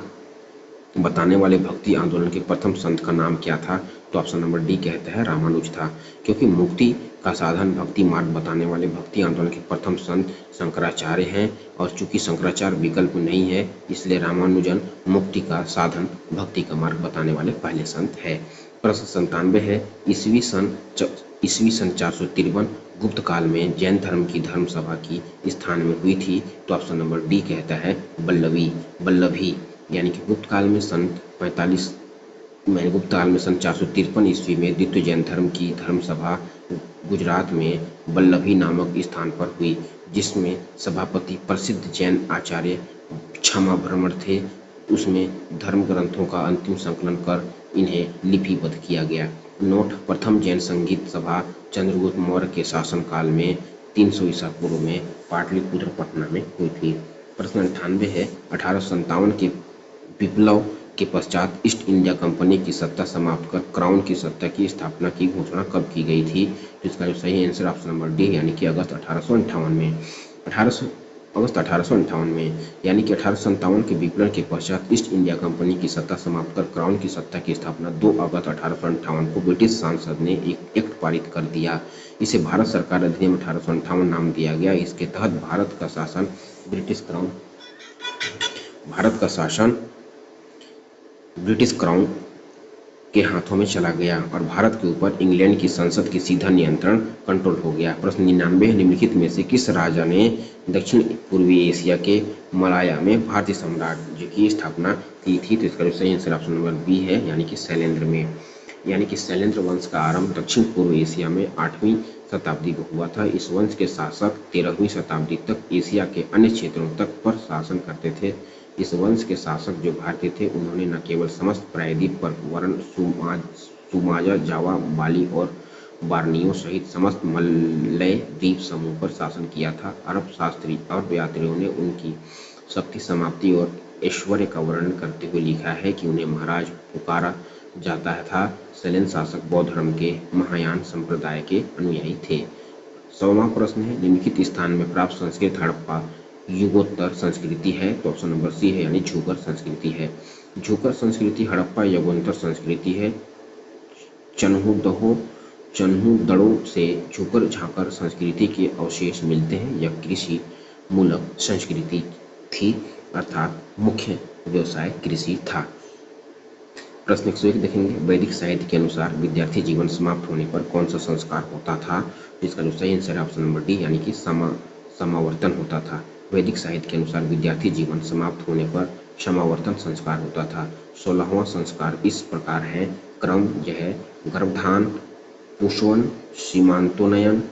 बताने वाले भक्ति आंदोलन के प्रथम संत का नाम क्या था? तो ऑप्शन नंबर डी कहता है रामानुज था। क्योंकि मुक्ति का साधन भक्ति मार्ग बताने वाले भक्ति आंदोलन के प्रथम संत शंकराचार्य हैं और चूंकि शंकराचार्य विकल्प नहीं है इसलिए रामानुजन मुक्ति का साधन भक्ति का मार्ग बताने वाले पहले संत है। प्रश्न 97 है, ईस्वी सन 453 गुप्त काल में जैन धर्म की धर्म सभा की स्थान में हुई थी? तो ऑप्शन नंबर डी कहता है बल्लभी। यानी कि गुप्त काल में सन 453 ईस्वी में द्वितीय जैन धर्म की धर्म सभा गुजरात में बल्लभी नामक स्थान पर हुई, जिसमें सभापति प्रसिद्ध जैन आचार्य क्षमा भ्रमण थे। उसमें धर्म ग्रंथों का अंतिम संकलन कर इन्हें लिपिबद्ध किया गया। नोट, प्रथम जैन संगीत सभा चंद्रगुप्त मौर्य के शासनकाल में 300 ईसा पूर्व में पाटलिपुत्र पटना में हुई थी। प्रश्न 98 है, 1857 के विप्लव के पश्चात ईस्ट इंडिया कंपनी की सत्ता समाप्त कर क्राउन की सत्ता की स्थापना की घोषणा कब की गई थी? तो इसका जो सही आंसर ऑप्शन नंबर डी, यानी कि अगस्त 1858 में। अगस्त 1858 में, यानी कि 1857 के विप्लव के पश्चात ईस्ट इंडिया कंपनी की सत्ता समाप्त कर क्राउन की सत्ता की स्थापना 2 अगस्त 1858 को ब्रिटिश संसद ने एक एक्ट पारित कर दिया। इसे भारत सरकार अधिनियम 1858 नाम दिया गया। इसके तहत भारत का शासन ब्रिटिश क्राउन के हाथों में चला गया और भारत के ऊपर इंग्लैंड की संसद की सीधा नियंत्रण कंट्रोल हो गया। प्रश्न 99 है, निम्नलिखित में से किस राजा ने दक्षिण पूर्वी एशिया के मलाया में भारतीय साम्राज्य की स्थापना की थी? तो इसका सही आंसर ऑप्शन नंबर बी है, यानी कि शैलेंद्र में। यानी कि शैलेंद्र वंश का आरंभ दक्षिण पूर्व एशिया में 8वीं शताब्दी को हुआ था। इस वंश के शासक 13वीं शताब्दी तक एशिया के अन्य क्षेत्रों तक पर शासन करते थे। इस वंश के शासक जो भारतीय थे उन्होंने न केवल समस्त प्रायद्वीप पर वरन सुमात्रा, जावा, बाली और बार्नियो सहित समस्त मलय द्वीप समूह पर शासन किया था। अरब शास्त्री और यात्रियों ने उनकी शक्ति, समाप्ति और ऐश्वर्य का वर्णन करते हुए लिखा है कि उन्हें महाराज पुकारा जाता था। शैलेंद्र शासक बौद्ध धर्म के महायान संप्रदाय के अनुयायी थे। 100वां प्रश्न है, निम्नलिखित स्थान में प्राप्त संस्कृत हड़प्पा युगोत्तर संस्कृति है? तो ऑप्शन नंबर सी है, यानी झूकर संस्कृति है। झूकर संस्कृति हड़प्पा युगोत्तर संस्कृति है। चन्हुदड़ों से झूकर झाकर संस्कृति के अवशेष मिलते हैं। यह कृषि मूलक संस्कृति थी, अर्थात मुख्य व्यवसाय कृषि था। प्रश्न 101 देखेंगे, वैदिक साहित्य के अनुसार विद्यार्थी जीवन समाप्त होने पर कौन सा संस्कार होता था? इसका जो सही आंसर है ऑप्शन नंबर डी यानी कि समावर्तन होता था। वैदिक साहित्य के अनुसार विद्यार्थी जीवन समाप्त होने पर समावर्तन संस्कार होता था। 16वां संस्कार इस प्रकार है, क्रम यह है, गर्भधान, पुंसवन, सीमांतोन्नयन,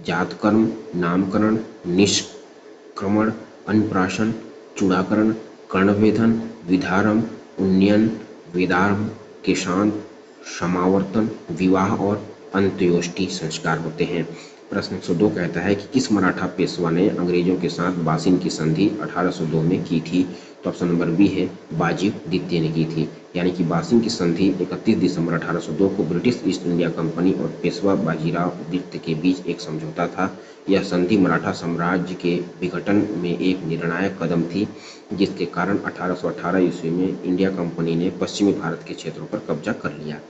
जातकर्म, नामकरण, निष्क्रमण, अन्नप्राशन, चूड़ाकरण, कर्णवेधन, विधारम, उन्नयन, वेदारंभ, केशांत, समावर्तन, विवाह और अंत्योष्टि संस्कार होते हैं। प्रश्न 102 कहता है कि किस मराठा पेशवा ने अंग्रेजों के साथ बासिन की संधि 1802 में की थी? तो ऑप्शन नंबर बी है, बाजीव द्वितीय ने की थी। यानी कि बासिन की संधि 31 दिसंबर 1802 को ब्रिटिश ईस्ट इंडिया कंपनी और पेशवा बाजीराव द्वितीय के बीच एक समझौता था। यह संधि मराठा साम्राज्य के विघटन में एक निर्णायक कदम थी, जिसके कारण 1818 ईस्वी में इंडिया कंपनी ने पश्चिमी भारत के क्षेत्रों पर कब्जा कर लिया।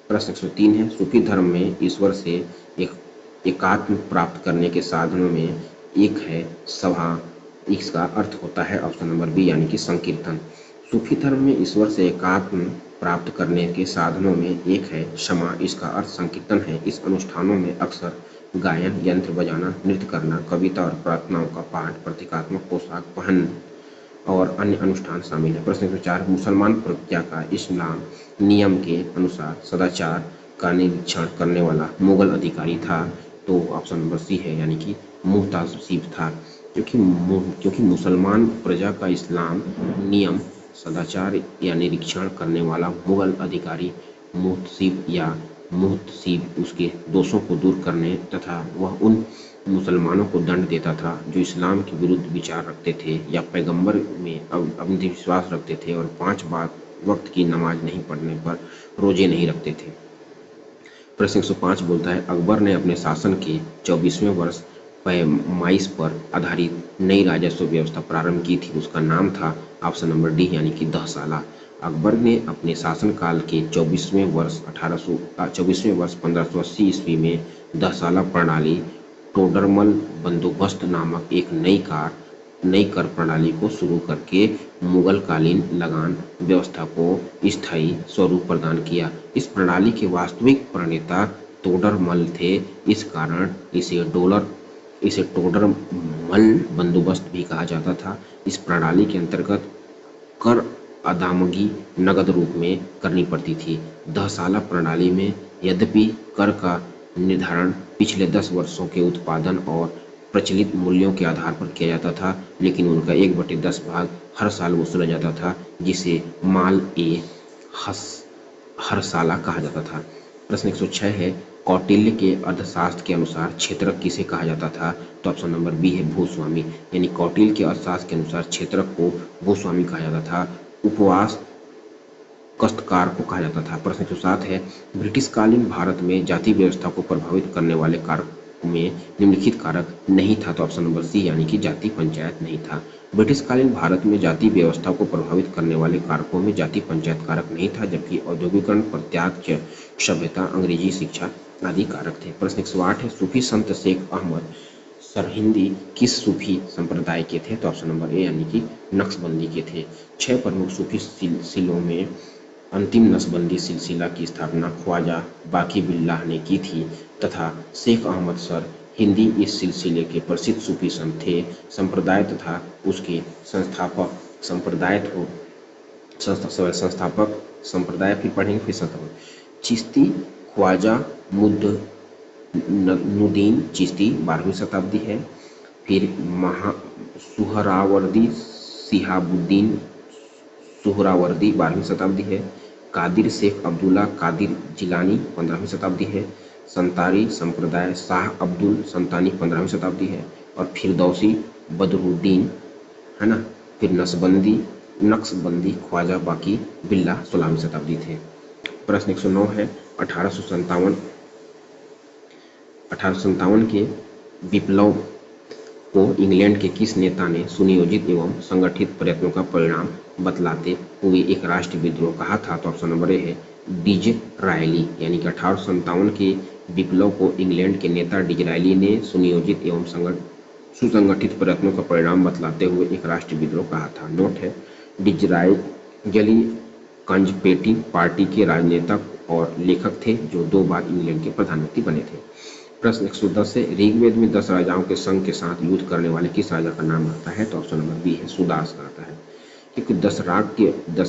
प्रश्न 103 है, सूफी धर्म में ईश्वर से एकात्म प्राप्त करने के साधनों में एक है सभा। इसका अर्थ होता है ऑप्शन नंबर बी यानी कि संकीर्तन। सूफी धर्म में ईश्वर से एकात्म प्राप्त करने के साधनों में एक है क्षमा। इसका अर्थ संकीर्तन है। इस अनुष्ठानों में अक्सर गायन, यंत्र बजाना, नृत्य करना, कविता और प्रार्थनाओं का पाठ, प्रतीकात्मक पोशाक पहन और अन्य अनुष्ठान शामिल है। प्रश्न 104, मुसलमान प्रज्ञा का इस्लाम नियम के अनुसार सदाचार का निरीक्षण करने वाला मुगल अधिकारी था? तो ऑप्शन नंबर सी है यानी कि मुहतासिब था। क्योंकि मुसलमान प्रजा का इस्लाम नियम सदाचार या निरीक्षण करने वाला मुगल अधिकारी मुहतसिब उसके दोषों को दूर करने तथा वह उन मुसलमानों को दंड देता था जो इस्लाम के विरुद्ध विचार रखते थे या पैगंबर में अंधविश्वास रखते थे और 5 वक्त की नमाज नहीं पढ़ने पर रोजे नहीं रखते थे। प्रश्न 105 बोलता है, अकबर ने अपने शासन के 24वें वर्ष पैमाइश पर आधारित नई राजस्व व्यवस्था प्रारंभ की थी। उसका नाम था ऑप्शन नंबर डी यानी कि 10 साला। अकबर ने अपने शासनकाल के 24वें वर्ष 1580 ईस्वी में 10 साला प्रणाली टोडरमल बंदोबस्त नामक एक नई कर प्रणाली को शुरू करके मुगलकालीन लगान व्यवस्था को स्थायी स्वरूप प्रदान किया। इस प्रणाली के वास्तविक प्रणेता तोडरमल थे। इस कारण इसे टोडरमल बंदोबस्त भी कहा जाता था। इस प्रणाली के अंतर्गत कर अदायगी नगद रूप में करनी पड़ती थी। 10 साला प्रणाली में यद्यपि कर का निर्धारण पिछले 10 वर्षों के उत्पादन और प्रचलित मूल्यों के आधार पर किया जाता था, लेकिन उनका 1/10 भाग हर साल वसूला जाता था, जिसे माल ए हरसाला कहा जाता था। प्रश्न 106 है, कौटिल्य के अर्थशास्त्र के अनुसार क्षेत्रक किसे कहा जाता था? तो ऑप्शन नंबर बी है भूस्वामी। यानी कौटिल्य के अर्थशास्त्र के अनुसार क्षेत्रक को भूस्वामी कहा जाता था। उपवास कष्टकार को कहा जाता था। प्रश्न 107 है, ब्रिटिशकालीन भारत में जाति व्यवस्था को प्रभावित करने वाले कारक में निम्नलिखित कारक नहीं था। तो ऑप्शन नंबर सी यानी कि जाति पंचायत नहीं था। ब्रिटिशकालीन भारत में जाति व्यवस्था को प्रभावित करने वाले कारकों में जाति पंचायत कारक नहीं था, जबकि औद्योगिकरण, प्रत्यक्ष सभ्यता, अंग्रेजी शिक्षा आदि कारक थे। प्रश्न 108 है, सूफी संत शेख अहमद सरहिंदी किस सूफी संप्रदाय के थे? तो ऑप्शन नंबर ए यानी कि नक्शबंदी के थे। 6 प्रमुख सूफी सिलसिलों में अंतिम नक्शबंदी सिलसिला की स्थापना ख्वाजा बाकी बिल्लाह ने की थी तथा शेख अहमद सर हिंदी इस सिलसिले के प्रसिद्ध सूफी संत थे। संप्रदाय तथा उसके संस्थापक संप्रदाय फिर पढ़ेंगे, फिर संस्थापक चिश्ती ख्वाजा मुद्दीन चिश्ती 12वीं शताब्दी है। फिर सुहरावर्दी 12वीं शताब्दी है। कादिर शेख अब्दुल्ला कादिर जिलानी 15वीं शताब्दी है। संतारी संप्रदाय शाह अब्दुल संतानी 15वीं शताब्दी है। और फिरदौसी बदरुद्दीन है ना। फिर नक्शबंदी ख्वाजा बाकी बिल्ला 16वीं शताब्दी थे। प्रश्न 109 है, 1857 के विप्लव को इंग्लैंड के किस नेता ने सुनियोजित एवं संगठित प्रयत्नों का परिणाम बतलाते हुए एक राष्ट्रीय विद्रोह कहा था? तो ऑप्शन नंबर ए है डिज़रायली। यानी कि 1857 के विप्लव को इंग्लैंड के नेता डिज़रायली ने सुनियोजित एवं सुसंगठित प्रयत्नों का परिणाम बतलाते हुए एक राष्ट्रीय विद्रोह कहा था। नोट है, डिज़रायली कंजर्वेटिव पार्टी के राजनेता और लेखक थे जो 2 बार इंग्लैंड के प्रधानमंत्री बने थे। प्रश्न 110 है, ऋग्वेद में 10 राजाओं के संघ के साथ युद्ध करने वाले किस राजा का नाम आता है? तो ऑप्शन नंबर बी है, सुदास का आता है। क्योंकि 10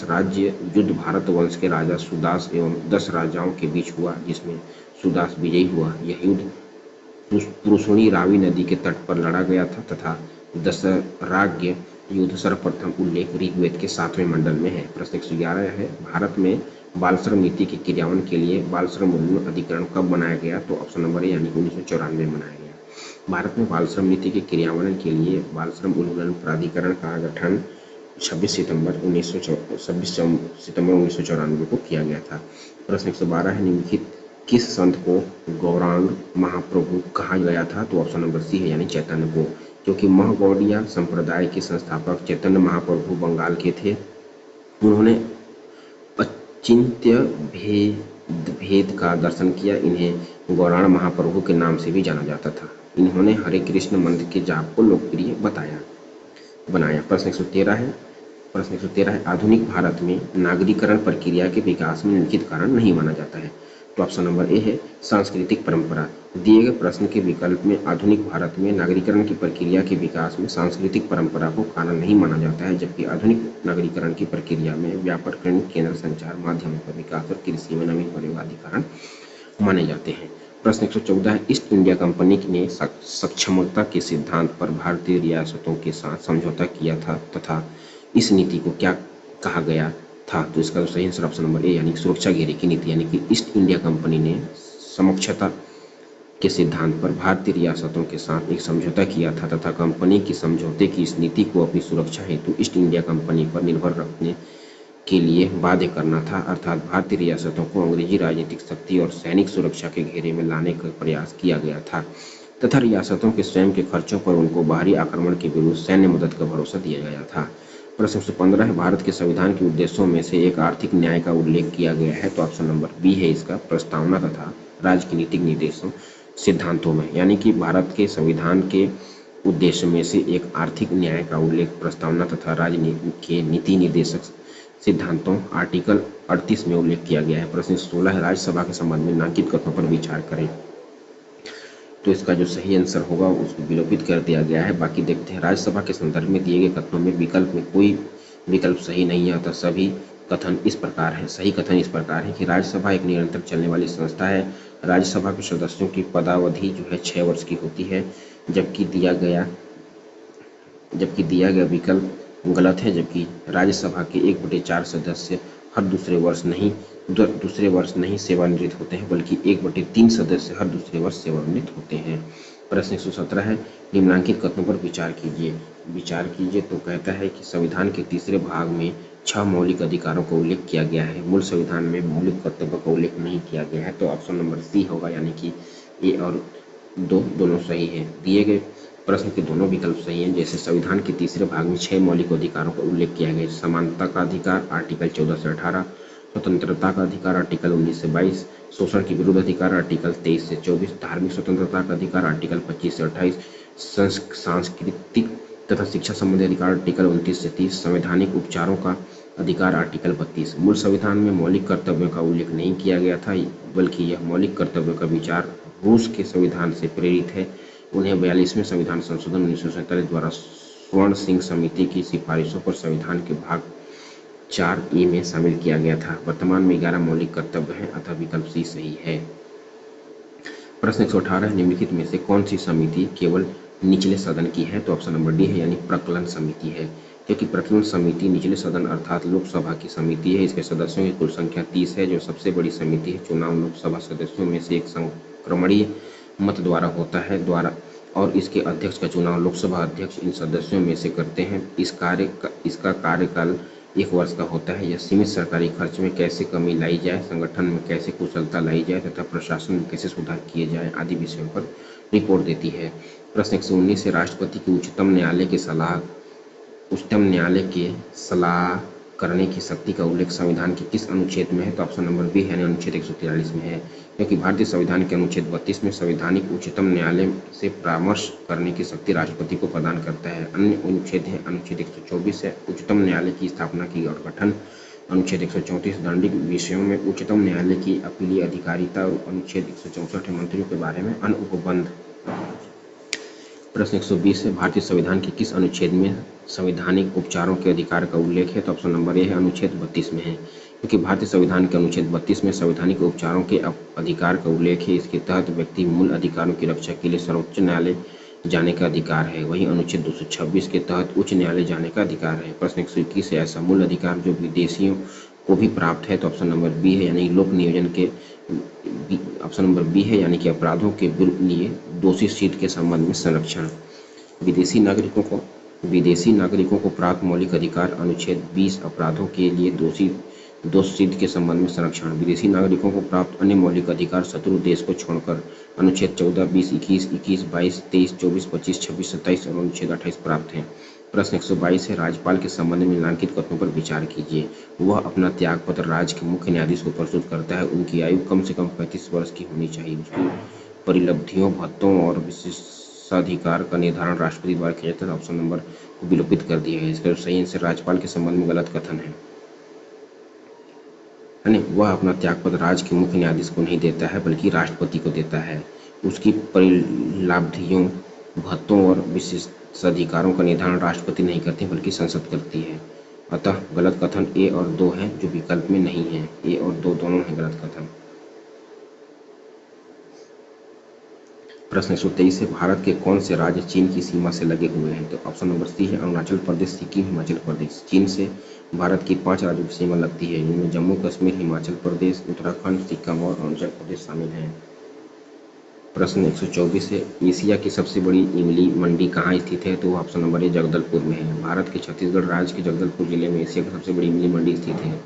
राज्य युद्ध भारत वंश के राजा सुदास एवं 10 राजाओं के बीच हुआ, जिसमें सुदास विजयी हुआ। यह युद्ध पुरुषोणी रावी नदी के तट पर लड़ा गया था तथा दशराज्य युद्ध सर्वप्रथम उल्लेख ऋग्वेद के 7वें मंडल में है। प्रश्न 111 है, भारत में बाल श्रम नीति के क्रियान्वयन के लिए बाल श्रम उन्मूलन अधिकरण कब बनाया गया? तो ऑप्शन नंबर ए यानी 1994 में बनाया गया। भारत में बाल श्रम नीति के क्रियान्वयन के लिए बाल श्रम उन्मूलन प्राधिकरण का गठन 26 सितंबर 1994 को किया गया था। प्रश्न 112 है, निम्नलिखित किस संत को गौरांग महाप्रभु कहा गया था? तो ऑप्शन नंबर सी है यानी चैतन्य को, क्योंकि महगौड़िया संप्रदाय के संस्थापक चैतन्य महाप्रभु बंगाल के थे। उन्होंने अचिंत्य भेद का दर्शन किया। इन्हें गौरांग महाप्रभु के नाम से भी जाना जाता था। इन्होंने हरे कृष्ण मंत्र के जाप को लोकप्रिय बनाया। प्रश्न 113 है, आधुनिक भारत में नागरीकरण प्रक्रिया के विकास में निम्नलिखित कारण नहीं माना जाता है? तो ऑप्शन नंबर ए है सांस्कृतिक परंपरा। दिए गए प्रश्न के विकल्प में आधुनिक भारत में नागरीकरण की प्रक्रिया के विकास में सांस्कृतिक परंपरा को कारण नहीं माना जाता है, जबकि आधुनिक नागरीकरण की प्रक्रिया में व्यापारीकरण, केंद्र संचार माध्यमों का विकास और कृषि में नवीनीकरण कारण माने जाते हैं। प्रश्न 114 है, ईस्ट इंडिया कंपनी ने सक्षमता के सिद्धांत पर भारतीय रियासतों के साथ समझौता किया था तथा इस नीति को क्या कहा गया था? तो इसका सही आंसर ऑप्शन नंबर ए यानी सुरक्षा घेरे की नीति, यानी कि ईस्ट इंडिया कंपनी ने समक्षता के सिद्धांत पर भारतीय रियासतों के साथ एक समझौता किया था तथा कंपनी की समझौते की इस नीति को अपनी सुरक्षा हेतु ईस्ट इंडिया कंपनी पर निर्भर रखने के लिए बाध्य करना था, अर्थात भारतीय रियासतों को अंग्रेजी राजनीतिक शक्ति और सैनिक सुरक्षा के घेरे में लाने का प्रयास किया गया था तथा रियासतों के स्वयं के खर्चों पर उनको बाहरी आक्रमण के विरुद्ध सैन्य मदद का भरोसा दिया गया था। प्रश्न 115 है, भारत के संविधान के उद्देश्यों में से एक आर्थिक न्याय का उल्लेख किया गया है? तो ऑप्शन नंबर बी है इसका प्रस्तावना तथा राजनीतिक निर्देशों सिद्धांतों में, यानी कि भारत के संविधान के उद्देश्य में से एक आर्थिक न्याय का उल्लेख प्रस्तावना तथा राजनीति के नीति निर्देशक सिद्धांतों आर्टिकल 38 में उल्लेख किया गया है। प्रश्न 16 है, राज्यसभा के संबंध में नामांकित कथनों पर विचार करें। तो इसका जो सही आंसर होगा उसको विलोपित कर दिया गया है। बाकी देखते हैं, राज्यसभा के संदर्भ में दिए गए कथनों में विकल्प में कोई विकल्प सही नहीं आता। सभी कथन इस प्रकार है, सही कथन इस प्रकार है कि राज्यसभा एक निरंतर चलने वाली संस्था है। राज्यसभा के सदस्यों की पदावधि जो है 6 वर्ष की होती है, जबकि दिया गया विकल्प गलत है, जबकि राज्यसभा के 1/4 सदस्य हर दूसरे वर्ष नहीं सेवानिवृत्त होते हैं, बल्कि 1/3 सदस्य हर दूसरे वर्ष सेवानिवृत्त होते हैं। प्रश्न 117 है, निम्नलिखित कथनों पर विचार कीजिए। तो कहता है कि संविधान के तीसरे भाग में 6 मौलिक अधिकारों का उल्लेख किया गया है। मूल संविधान में मौलिक कर्तव्यों का उल्लेख नहीं किया गया है। तो ऑप्शन नंबर सी होगा, यानी कि ए और दोनों सही है। दिए गए प्रश्न के दोनों विकल्प सही हैं। जैसे संविधान के तीसरे भाग में 6 मौलिक अधिकारों का उल्लेख किया गया है। समानता का अधिकार आर्टिकल 14 से 18, स्वतंत्रता का अधिकार आर्टिकल 19 से 22, शोषण के विरुद्ध अधिकार आर्टिकल 23 से 24, धार्मिक स्वतंत्रता का अधिकार आर्टिकल 25 से 28, सांस्कृतिक तथा शिक्षा संबंधी अधिकार आर्टिकल 29 से 30, संवैधानिक उपचारों का अधिकार आर्टिकल 32। मूल संविधान में मौलिक कर्तव्यों का उल्लेख नहीं किया गया था, बल्कि यह मौलिक कर्तव्यों का विचार रूस के संविधान से प्रेरित है। उन्हें 42वें संविधान संशोधन 1947 द्वारा स्वर्ण सिंह समिति की सिफारिशों पर संविधान के भाग 4E में शामिल किया गया था। वर्तमान में 11 मौलिक कर्तव्य हैं, अतः विकल्प सी सही है। प्रश्न 118, निम्नलिखित में से कौन सी समिति केवल निचले सदन की है? तो ऑप्शन नंबर डी है, यानी प्रकलन समिति है, क्योंकि प्रकलन समिति निचले सदन अर्थात लोकसभा की समिति है। इसके सदस्यों की कुल संख्या 30 है। जो सबसे बड़ी समिति है, चुनाव लोकसभा सदस्यों में से एक संक्रमणीय मत द्वारा होता है और इसके अध्यक्ष का चुनाव लोकसभा अध्यक्ष इन सदस्यों में से करते हैं। इसका कार्यकाल 1 वर्ष का होता है। यह सीमित सरकारी खर्च में कैसे कमी लाई जाए, संगठन में कैसे कुशलता लाई जाए तथा प्रशासन में कैसे सुधार किए जाए आदि विषयों पर रिपोर्ट देती है। प्रश्न 119 से राष्ट्रपति की उच्चतम न्यायालय के सलाह करने की शक्ति का उल्लेख संविधान के किस अनुच्छेद में है? तो ऑप्शन नंबर बी है, अनुच्छेद 143 में है, क्योंकि भारतीय संविधान के अनुच्छेद 32 में संवैधानिक उच्चतम न्यायालय से परामर्श करने की शक्ति राष्ट्रपति को प्रदान करता है। अन्य अनुच्छेद है, अनुच्छेद 124 है, उच्चतम न्यायालय की स्थापना की और गठन अनुच्छेद 134 दंडिक विषयों में उच्चतम न्यायालय की अपीलीय अधिकारिता और अनुच्छेद 164 मंत्रियों के बारे में अनुपबंध। प्रश्न 120 है भारतीय संविधान के किस अनुच्छेद में संवैधानिक उपचारों के अधिकार का उल्लेख है? तो ऑप्शन नंबर ए है अनुच्छेद 32 में है, क्योंकि भारतीय संविधान के अनुच्छेद 32 में संवैधानिक उपचारों के अधिकार का उल्लेख है। इसके तहत व्यक्ति मूल अधिकारों की रक्षा के लिए सर्वोच्च न्यायालय जाने का अधिकार है। वहीं अनुच्छेद 226 के तहत उच्च न्यायालय जाने का अधिकार है। प्रश्न 121 है ऐसा मूल अधिकार जो विदेशियों को भी प्राप्त है? तो ऑप्शन नंबर बी है, यानी लोक नियोजन के ऑप्शन नंबर बी है, यानी कि अपराधों के लिए दोषी सीट के संबंध में संरक्षण। विदेशी नागरिकों को प्राप्त मौलिक अधिकार अनुच्छेद 20 अपराधों के लिए दोष सिद्ध के संबंध में संरक्षण। विदेशी नागरिकों को प्राप्त अन्य मौलिक अधिकार शत्रु देश को छोड़कर अनुच्छेद 14, 20, 21, 22, 23, 24, 25, 26, 27 और अनुच्छेद 28 प्राप्त हैं। प्रश्न 122 है राज्यपाल के संबंध में निम्नलिखित कथनों पर विचार कीजिए। वह अपना त्यागपत्र राज्य के मुख्य न्यायाधीश को प्रस्तुत करता है। उनकी आयु कम से कम 35 वर्ष की होनी चाहिए। उसकी परिलब्धियों, भत्तों और विशेषाधिकार का निर्धारण राष्ट्रपति द्वारा किया जाता है। ऑप्शन नंबर को विलोपित कर दिया है। इसका सही आंसर राज्यपाल के संबंध में गलत कथन है। वह अपना त्यागपत्र राज्य के मुख्य न्यायाधीश को नहीं देता है बल्कि राष्ट्रपति को देता है। उसकी परिलाभियों, भत्तों और विशेषाधिकारों का निर्धारण राष्ट्रपति नहीं करते बल्कि संसद करती है। अतः गलत कथन ए और 2 है, जो विकल्प में नहीं है। ए और 2 दोनों है गलत कथन। प्रश्न 123 है भारत के कौन से राज्य चीन की सीमा से लगे हुए हैं? तो ऑप्शन नंबर सी है अरुणाचल प्रदेश, सिक्किम, हिमाचल प्रदेश। चीन से भारत की 5 राज्यों की सीमा लगती है, जिनमें जम्मू कश्मीर, हिमाचल प्रदेश, उत्तराखंड, सिक्किम और अरुणाचल प्रदेश शामिल हैं। प्रश्न 124 है एशिया की सबसे बड़ी इमली मंडी कहाँ स्थित है? तो ऑप्शन नंबर ए जगदलपुर में है। भारत के छत्तीसगढ़ राज्य के जगदलपुर जिले में एशिया की सबसे बड़ी इमली मंडी स्थित है।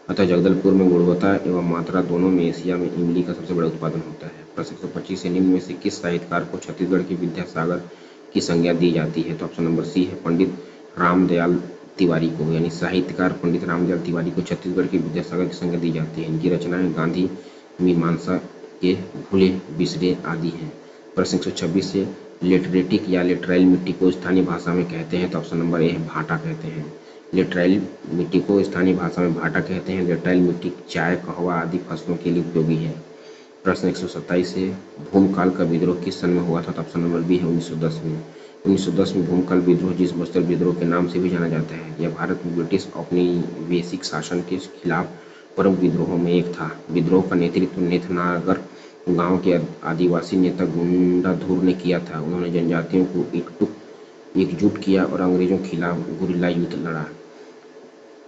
अतः जगदलपुर में गुणवत्ता एवं मात्रा दोनों में एशिया में इमली का सबसे बड़ा उत्पादन होता है। प्रश्न 125 है निम्न में से किस साहित्यकार को छत्तीसगढ़ के विद्यासागर की संज्ञा दी जाती है? तो ऑप्शन नंबर सी है पंडित रामदयाल तिवारी को, यानी साहित्यकार पंडित रामदयाल तिवारी को छत्तीसगढ़ के विद्यासागर की संज्ञा दी जाती है। इनकी रचनाएं गांधी मीमांसा के भूले बिसरे आदि हैं। प्रश्न 126 से लेटरेटिक या लेटराइल मिट्टी को स्थानीय भाषा में कहते हैं? तो ऑप्शन नंबर ए है भाटा कहते हैं। लेटराइल मिट्टी को स्थानीय भाषा में भाटा कहते हैं। लेटराइल मिट्टी चाय, कहवा आदि फसलों के लिए उपयोगी है। प्रश्न 127 से भूमकाल का विद्रोह किस सन में हुआ था? तो ऑप्शन नंबर बी है 1910 में। 1910 में भूमकाल विद्रोह, जिस बस्तर विद्रोह के नाम से भी जाना जाता है, यह भारत में ब्रिटिश औपनिवेशिक शासन के खिलाफ प्रमुख विद्रोहों में एक था। विद्रोह का नेतृत्व नेथनागर गांव के आदिवासी नेता गुंडाधुर ने किया था। उन्होंने जनजातियों को एकजुट किया और अंग्रेजों के खिलाफ गुरिल्ला युद्ध लड़ा।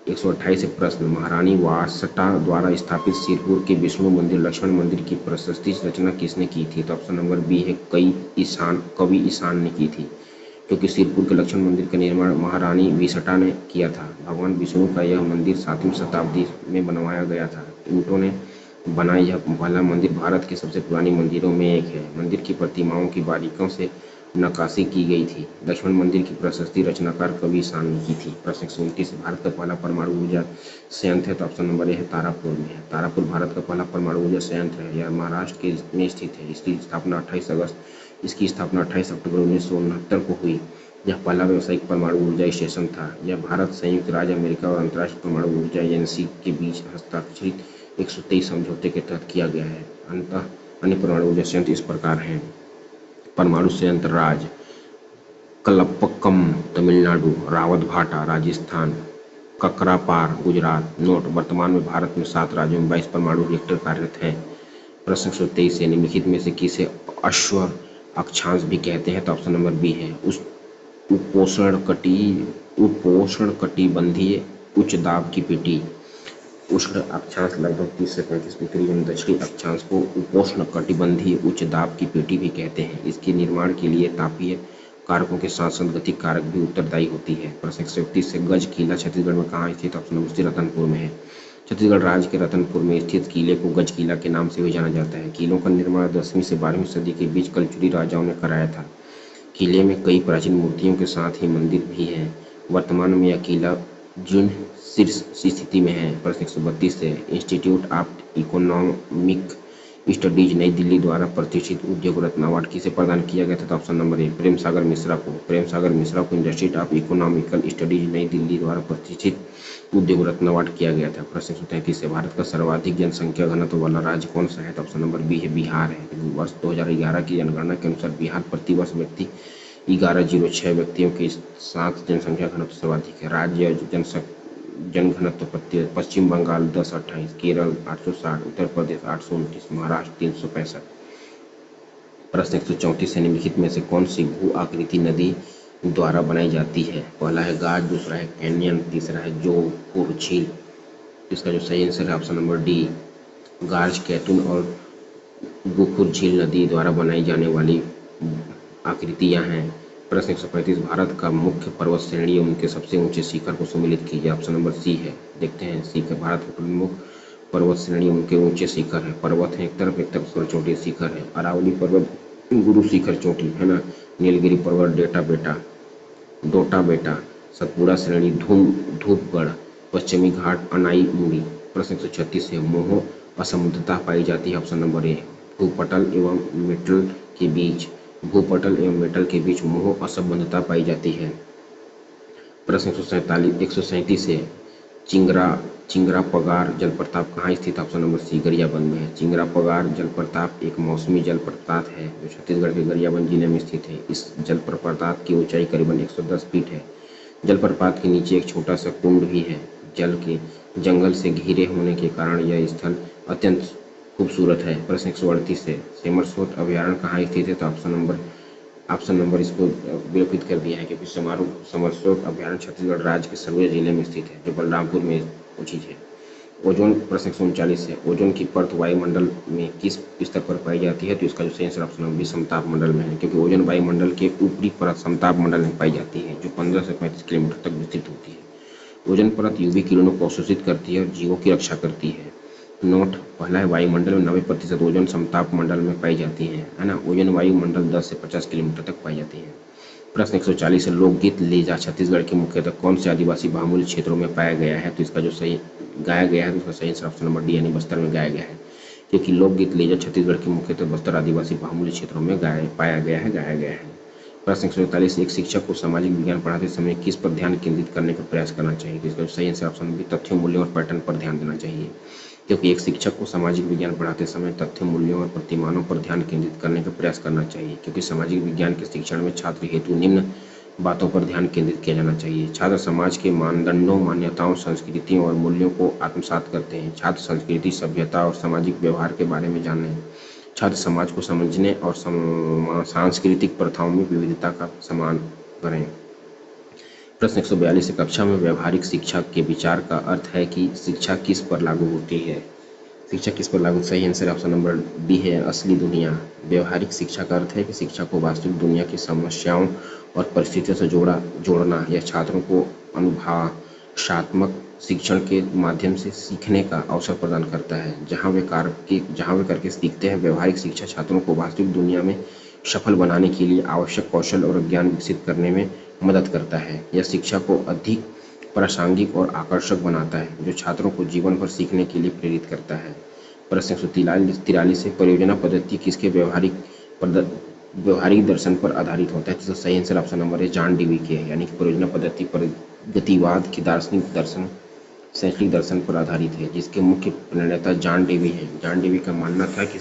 128 प्रश्न महारानी वासटा द्वारा स्थापित सिरपुर के विष्णु मंदिर लक्ष्मण मंदिर की प्रशस्ति रचना किसने की थी? तो ऑप्शन नंबर बी है कवि ईशान ने की थी, क्योंकि सिरपुर के लक्ष्मण मंदिर का निर्माण महारानी विसटा ने किया था। भगवान विष्णु का यह मंदिर 7वीं शताब्दी में बनवाया गया था। ईंटों ने बना यह वाला मंदिर भारत के सबसे पुरानी मंदिरों में एक है। मंदिर की प्रतिमाओं की बारीकियों से नक्काशी की गई थी। लक्ष्मण मंदिर की प्रशस्ति रचनाकार कवि ईशान ने की थी। प्रश्न 129 भारत का पहला परमाणु ऊर्जा संयंत्र है? तो ऑप्शन नंबर ए है तारापुर में है। तारापुर भारत का पहला परमाणु ऊर्जा संयंत्र है। यह महाराष्ट्र में स्थित है। इसकी स्थापना 28 अक्टूबर 1969 को हुई। यह पहला व्यावसायिक परमाणु ऊर्जा स्टेशन था। यह भारत, संयुक्त राज्य अमेरिका और अंतर्राष्ट्रीय परमाणु ऊर्जा एजेंसी के बीच हस्ताक्षरित 123 समझौते के तहत किया गया है। अंततः अन्य परमाणु ऊर्जा संयंत्र इस प्रकार हैं। परमाणु संयंत्र राज्य कलपक्कम तमिलनाडु, रावतभाटा राजस्थान, ककरापार गुजरात। नोट वर्तमान में भारत में 7 राज्यों में 22 परमाणु रिएक्टर कार्यरत हैं। प्रश्न 123 से निम्नलिखित में से किसे अश्व अक्षांश भी कहते हैं? तो ऑप्शन नंबर बी है उपोष्णकटिबंधीय उच्च दाब की पेटी। उष्ण अक्षांश लगभग 30 से 35 मीटर एवं दक्षिणी अक्षांश को उपोष्णकटिबंधीय उच्च दाब की पेटी भी कहते हैं। इसके निर्माण के लिए तापीय कारकों के साथ साथ गतिक कारक भी उत्तरदायी होती है। प्रश्न 131 से गज किला छत्तीसगढ़ में कहाँ स्थित? ऑप्शन नंबर सी रतनपुर में है। छत्तीसगढ़ राज्य के रतनपुर में स्थित किले को गज किला के नाम से भी जाना जाता है। किलों का निर्माण 10वीं से 12वीं सदी के बीच कलचुरी राजाओं ने कराया था। किले में कई प्राचीन मूर्तियों के साथ ही मंदिर भी है। वर्तमान में यह किला जीर्ण शीर्ष स्थिति में है। प्रश्न 132 से इंस्टीट्यूट ऑफ इकोनॉमिक स्टडीज नई दिल्ली द्वारा प्रतिष्ठित उद्योग रत्न अवार्ड किसे प्रदान किया गया था? तो ऑप्शन नंबर ए प्रेम सागर मिश्रा को। प्रेम सागर मिश्रा को इंस्टीट्यूट ऑफ इकोनॉमिकल स्टडीज नई दिल्ली द्वारा प्रतिष्ठित उद्योग रत्न अवार्ड किया गया था। प्रश्न 133 है, भारत का सर्वाधिक जनसंख्या घनत्व वाला राज्य कौन सा है? तो ऑप्शन नंबर बी है बिहार है। वर्ष 2011 की जनगणना के अनुसार बिहार प्रतिवर्ष व्यक्ति 1106 व्यक्तियों के साथ जनसंख्या घनत्व सर्वाधिक है। राज्य जनघनत्व पश्चिम बंगाल 1028, केरल 860, उत्तर प्रदेश 829, महाराष्ट्र 365। प्रश्न 134 है, निम्नलिखित में से कौन सी भू आकृति नदी द्वारा बनाई जाती है? पहला है गाज, दूसरा है कैनियन, तीसरा है जोगपुर झील। इसका जो सही आंसर है ऑप्शन नंबर डी, गाज, कैतून और गोपुर झील नदी द्वारा बनाई जाने वाली आकृतियां हैं। प्रश्न 135, भारत का मुख्य पर्वत श्रेणी उनके सबसे ऊंचे शिखर को सम्मिलित कीजिए। ऑप्शन नंबर सी है। देखते हैं शिखर, भारत का प्रमुख पर्वत श्रेणी उनके ऊंचे शिखर है। पर्वत है एक तरफ चोटी शिखर है। अरावली पर्वत गुरु शिखर चोटी है ना, नीलगिरी पर्वत डोटा बेटा, सतपुड़ा श्रेणी धूपगढ़, पश्चिमी घाट अनाई मुड़ी। प्रश्न 136 है, मोह असमर्थता पाई जाती है। ऑप्शन नंबर ए, भूपटल एवं मेटल के बीच मोह असंबद्धता पाई जाती है। प्रश्न 137 है, चिंगरा पगार जलप्रपात कहाँ स्थित? ऑप्शन नंबर सी, गरियाबंद में है। चिंगरा पगार जलप्रपात एक मौसमी जलप्रपात है जो छत्तीसगढ़ के गरियाबंद जिले में स्थित है। इस जलप्रपात की ऊंचाई करीबन 110 फीट है। जलप्रपात के नीचे एक छोटा सा कुंड भी है। जंगल से घिरे होने के कारण यह स्थल अत्यंत खूबसूरत है। प्रश्न 138 है, सेमरसोट अभयारण्य कहाँ स्थित है? तो ऑप्शन नंबर इसको विलोपित कर दिया है क्योंकि समरसोट अभयारण्य छत्तीसगढ़ राज्य के सरगुजा जिले में स्थित है जो बलरामपुर में स्थित है। ओजोन, प्रश्न 139 है, ओजोन की परत वायुमंडल में किस स्तर पर पाई जाती है? तो इसका जो सही आंसर ऑप्शन नंबर समताप मंडल में है क्योंकि ओजोन वायुमंडल के ऊपरी परत समताप मंडल में पाई जाती है जो 15 से 35 किलोमीटर तक विस्तृत होती है। ओजोन परत यूवी किरणों को अवशोषित करती है और जीवों की रक्षा करती है। नोट, पहला है वायुमंडल में 90% ओजोन समताप मंडल में पाई जाती है ना। ओजोन वायुमंडल 10 से 50 किलोमीटर तक पाई जाती है। प्रश्न 140 है, लोकगीत लेजा छत्तीसगढ़ के मुख्यतः कौन से आदिवासी बहुमूल्य क्षेत्रों में पाया गया है? तो इसका जो सही गाया गया है तो उसका सही आंसर ऑप्शन नंबर डी यानी बस्तर में गाया गया है क्योंकि लोकगीत लेजा छत्तीसगढ़ के मुख्यतः बस्तर आदिवासी बहुमूल्य क्षेत्रों में गाया गया है। प्रश्न 141, एक शिक्षक को सामाजिक विज्ञान पढ़ाते समय किस पर ध्यान केंद्रित करने का प्रयास करना चाहिए? तो इसका सही आंसर ऑप्शन बी तथ्यों, मूल्यों और पैटर्न पर ध्यान देना चाहिए क्योंकि एक शिक्षक को सामाजिक विज्ञान पढ़ाते समय तथ्यों, मूल्यों और प्रतिमानों पर ध्यान केंद्रित करने का प्रयास करना चाहिए क्योंकि सामाजिक विज्ञान के शिक्षण में छात्र हेतु निम्न बातों पर ध्यान केंद्रित किया जाना चाहिए। छात्र समाज के मानदंडों, मान्यताओं, संस्कृतियों और मूल्यों को आत्मसात करते हैं। छात्र संस्कृति, सभ्यता और सामाजिक व्यवहार के बारे में जानें। छात्र समाज को समझने और सांस्कृतिक प्रथाओं में विविधता का सम्मान करें। प्रश्न 142 है, कक्षा में व्यवहारिक शिक्षा के विचार का अर्थ है कि शिक्षा किस पर लागू होती है? शिक्षा किस पर लागू? सही आंसर ऑप्शन नंबर डी है असली दुनिया। व्यवहारिक शिक्षा का अर्थ है कि शिक्षा को वास्तविक दुनिया की समस्याओं और परिस्थितियों से जोड़ना। यह छात्रों को अनुभवात्मक शिक्षण के माध्यम से सीखने का अवसर प्रदान करता है जहां वे करके सीखते हैं। व्यवहारिक शिक्षा छात्रों को वास्तविक दुनिया में सफल बनाने के लिए आवश्यक कौशल और ज्ञान विकसित करने में मदद करता है। यह शिक्षा को अधिक प्रासंगिक और आकर्षक बनाता है जो छात्रों को जीवन भर सीखने के लिए प्रेरित करता है। प्रश्न 143 है, परियोजना पद्धति किसके व्यवहारिक दर्शन पर आधारित होता है? तो सही आंसर ऑप्शन नंबर है जॉन डेवी के है यानी कि परियोजना पद्धति प्रगतिवाद की दार्शनिक दर्शन शैक्षणिक दर्शन पर आधारित है जिसके मुख्य प्रणेता जॉन डेवी हैं। जॉन डेवी का मानना था कि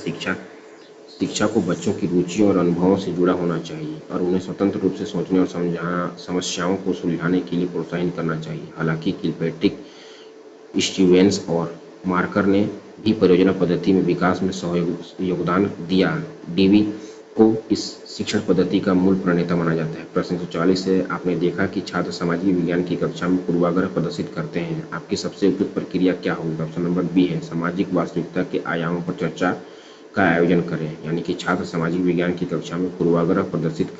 शिक्षा को बच्चों की रुचियों और अनुभवों से जुड़ा होना चाहिए और उन्हें स्वतंत्र रूप से सोचने और समस्याओं को सुलझाने के लिए प्रोत्साहित करना चाहिए। हालांकि किलपैट्रिक, स्टीवेंस और मार्कर ने भी परियोजना पद्धति में विकास में योगदान दिया। डेवी को इस शिक्षण पद्धति का मूल प्रणेता माना जाता है। प्रश्न 144 से, आपने देखा कि छात्र सामाजिक विज्ञान की कक्षा में पूर्वाग्रह प्रदर्शित करते हैं, आपकी सबसे उपयुक्त प्रक्रिया क्या होगी? ऑप्शन नंबर बी है सामाजिक वास्तविकता के आयामों पर चर्चा का आयोजन करें। यानी कि छात्र सामाजिक विज्ञान की कक्षा में पूर्वाग्रह प्रदर्शित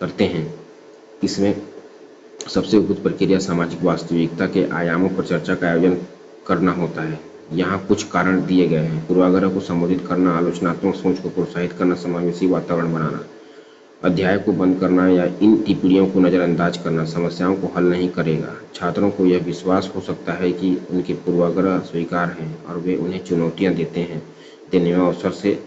करते हैं। इसमें सबसे उपयुक्त प्रक्रिया सामाजिक वास्तविकता के आयामों पर चर्चा का आयोजन करना होता है। यहाँ कुछ कारण दिए गए हैं। पूर्वाग्रह को संबोधित करना, आलोचनात्मक सोच को प्रोत्साहित करना, समावेशी वातावरण बनाना, अध्याय को बंद करना या इन टिप्पणियों को नज़रअंदाज करना समस्याओं को हल नहीं करेगा। छात्रों को यह विश्वास हो सकता है कि उनके पूर्वाग्रह स्वीकार हैं और वे उन्हें चुनौतियां देते हैं देने में अवसर से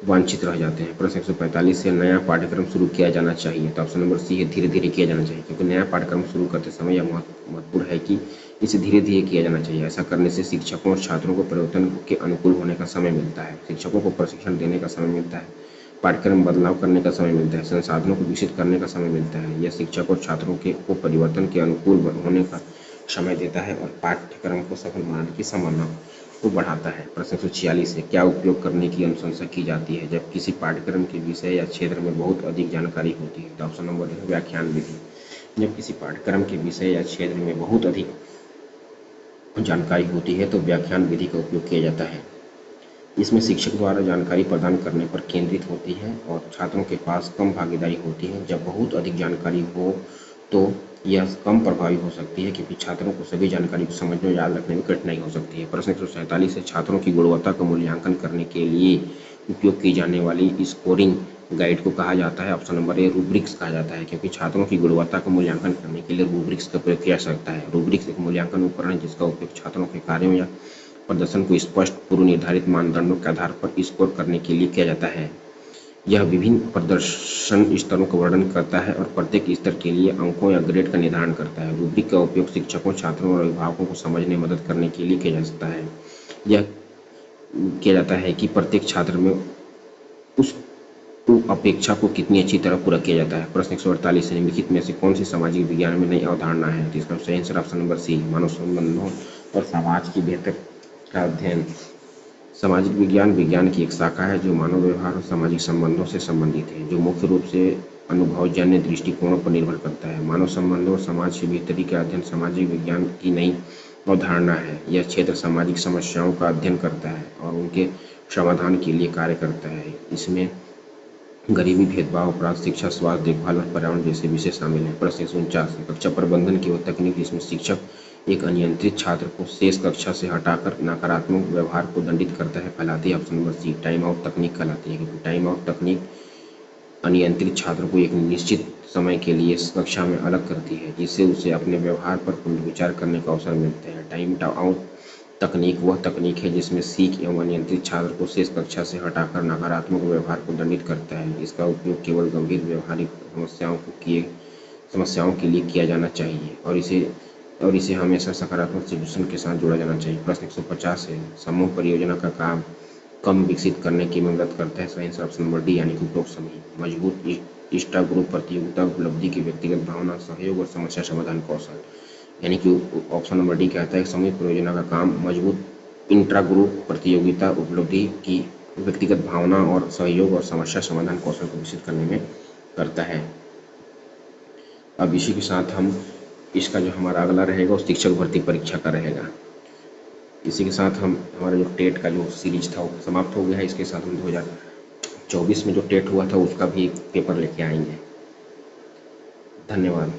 वंचित रह जाते हैं। प्रश्न 145 से नया पाठ्यक्रम शुरू किया जाना चाहिए, तो ऑप्शन नंबर सी है धीरे धीरे किया जाना चाहिए, क्योंकि नया पाठ्यक्रम शुरू करते समय यह महत्वपूर्ण है कि इसे धीरे धीरे किया जाना चाहिए। ऐसा करने से शिक्षकों और छात्रों को परिवर्तन के अनुकूल होने का समय मिलता है, शिक्षकों को प्रशिक्षण देने का समय मिलता है, पाठ्यक्रम बदलाव करने का समय मिलता है, संसाधनों को विकसित करने का समय मिलता है। यह शिक्षक और छात्रों को परिवर्तन के अनुकूल होने का समय देता है और पाठ्यक्रम को सफल बनाने की संभावना को बढ़ाता है। प्रश्न 146 है, क्या उपयोग करने की अनुशंसा की जाती है जब किसी पाठ्यक्रम के विषय या क्षेत्र में बहुत अधिक जानकारी होती है, तो ऑप्शन नंबर है व्याख्यान विधि। जब किसी पाठ्यक्रम के विषय या क्षेत्र में बहुत अधिक जानकारी होती है तो व्याख्यान विधि का उपयोग किया जाता है। इसमें शिक्षक द्वारा जानकारी प्रदान करने पर केंद्रित होती है और छात्रों के पास कम भागीदारी होती है। जब बहुत अधिक जानकारी हो तो यह कम प्रभावी हो सकती है, क्योंकि छात्रों को सभी जानकारी को समझने और याद रखने में कठिनाई हो सकती है। प्रश्न 147 है, छात्रों की गुणवत्ता का मूल्यांकन करने के लिए उपयोग की जाने वाली स्कोरिंग गाइड को कहा जाता है, ऑप्शन नंबर ए रूब्रिक्स कहा जाता है, क्योंकि छात्रों की गुणवत्ता का मूल्यांकन करने के लिए रूब्रिक्स का प्रयोग किया जा सकता है। रूब्रिक्स एक मूल्यांकन उपकरण है जिसका उपयोग छात्रों के कार्यों या प्रदर्शन को स्पष्ट पूर्व निर्धारित मानदंडों के आधार पर स्कोर करने के लिए किया जाता है। यह विभिन्न प्रदर्शन स्तरों का वर्णन करता है और प्रत्येक स्तर के लिए अंकों या ग्रेड का निर्धारण करता है। रूब्रिक का उपयोग शिक्षकों, छात्रों और अभिभावकों को समझने में मदद करने के लिए किया जा सकता है। यह किया जाता है कि प्रत्येक छात्र में उस अपेक्षा को कितनी अच्छी तरह पूरा किया जाता है। प्रश्न 148 से निम्नलिखित में से कौन सी सामाजिक विज्ञान में नई अवधारणा है, तो इसका सही आंसर ऑप्शन नंबर सी मानव संबंधों और समाज की बेहतर का अध्ययन। सामाजिक विज्ञान विज्ञान की एक शाखा है जो मानव व्यवहार और सामाजिक संबंधों से संबंधित है, जो मुख्य रूप से अनुभवजन्य दृष्टिकोणों पर निर्भर करता है। मानव संबंधों और समाज की बेहतरी का अध्ययन सामाजिक विज्ञान की नई अवधारणा है। यह क्षेत्र सामाजिक समस्याओं का अध्ययन करता है और उनके समाधान के लिए कार्य करता है। इसमें गरीबी, भेदभाव, अपराध, शिक्षा, स्वास्थ्य देखभाल और पर्यावरण जैसे विषय शामिल हैं। प्रश्न 149 कक्षा प्रबंधन की वह तकनीक जिसमें शिक्षक एक अनियंत्रित छात्र को शेष कक्षा से हटाकर नकारात्मक व्यवहार को दंडित करता है कहलाती है, option number C time out तकनीक कहलाती है, क्योंकि टाइम आउट तकनीक अनियंत्रित छात्र को एक निश्चित समय के लिए कक्षा में अलग करती है, जिससे उसे अपने व्यवहार पर पुनर्विचार करने का अवसर मिलता है। टाइम आउट तकनीक वह तकनीक है जिसमें सीख एवं अनियंत्रित छात्र को शेष कक्षा से हटाकर नकारात्मक व्यवहार को दंडित करता है। इसका उपयोग केवल गंभीर व्यवहारिक समस्याओं के लिए किया जाना चाहिए और इसे हमेशा सकारात्मक सॉल्यूशन के साथ जोड़ा जाना चाहिए। प्रश्न 150 है, समूह परियोजना का काम कम विकसित करने की मदद करता है, सही आंसर ऑप्शन नंबर डी यानी कि उपरोक्त समूह। मजबूत इष्टा ग्रुप प्रतियोगिता, उपलब्धि की व्यक्तिगत भावना, सहयोग और समस्या समाधान कौशल, यानी कि ऑप्शन नंबर डी कहता है समूह परियोजना का काम मजबूत इंट्रा ग्रुप प्रतियोगिता, उपलब्धि की व्यक्तिगत भावना और सहयोग और समस्या समाधान कौशल को विकसित करने में करता है। अब इसी के साथ हम इसका जो हमारा अगला रहेगा वो शिक्षक भर्ती परीक्षा का रहेगा। इसी के साथ हम हमारा जो टेट का जो सीरीज था वो समाप्त हो गया है। इसके साथ हम 2024 में जो टेट हुआ था उसका भी पेपर लेके आएंगे। धन्यवाद।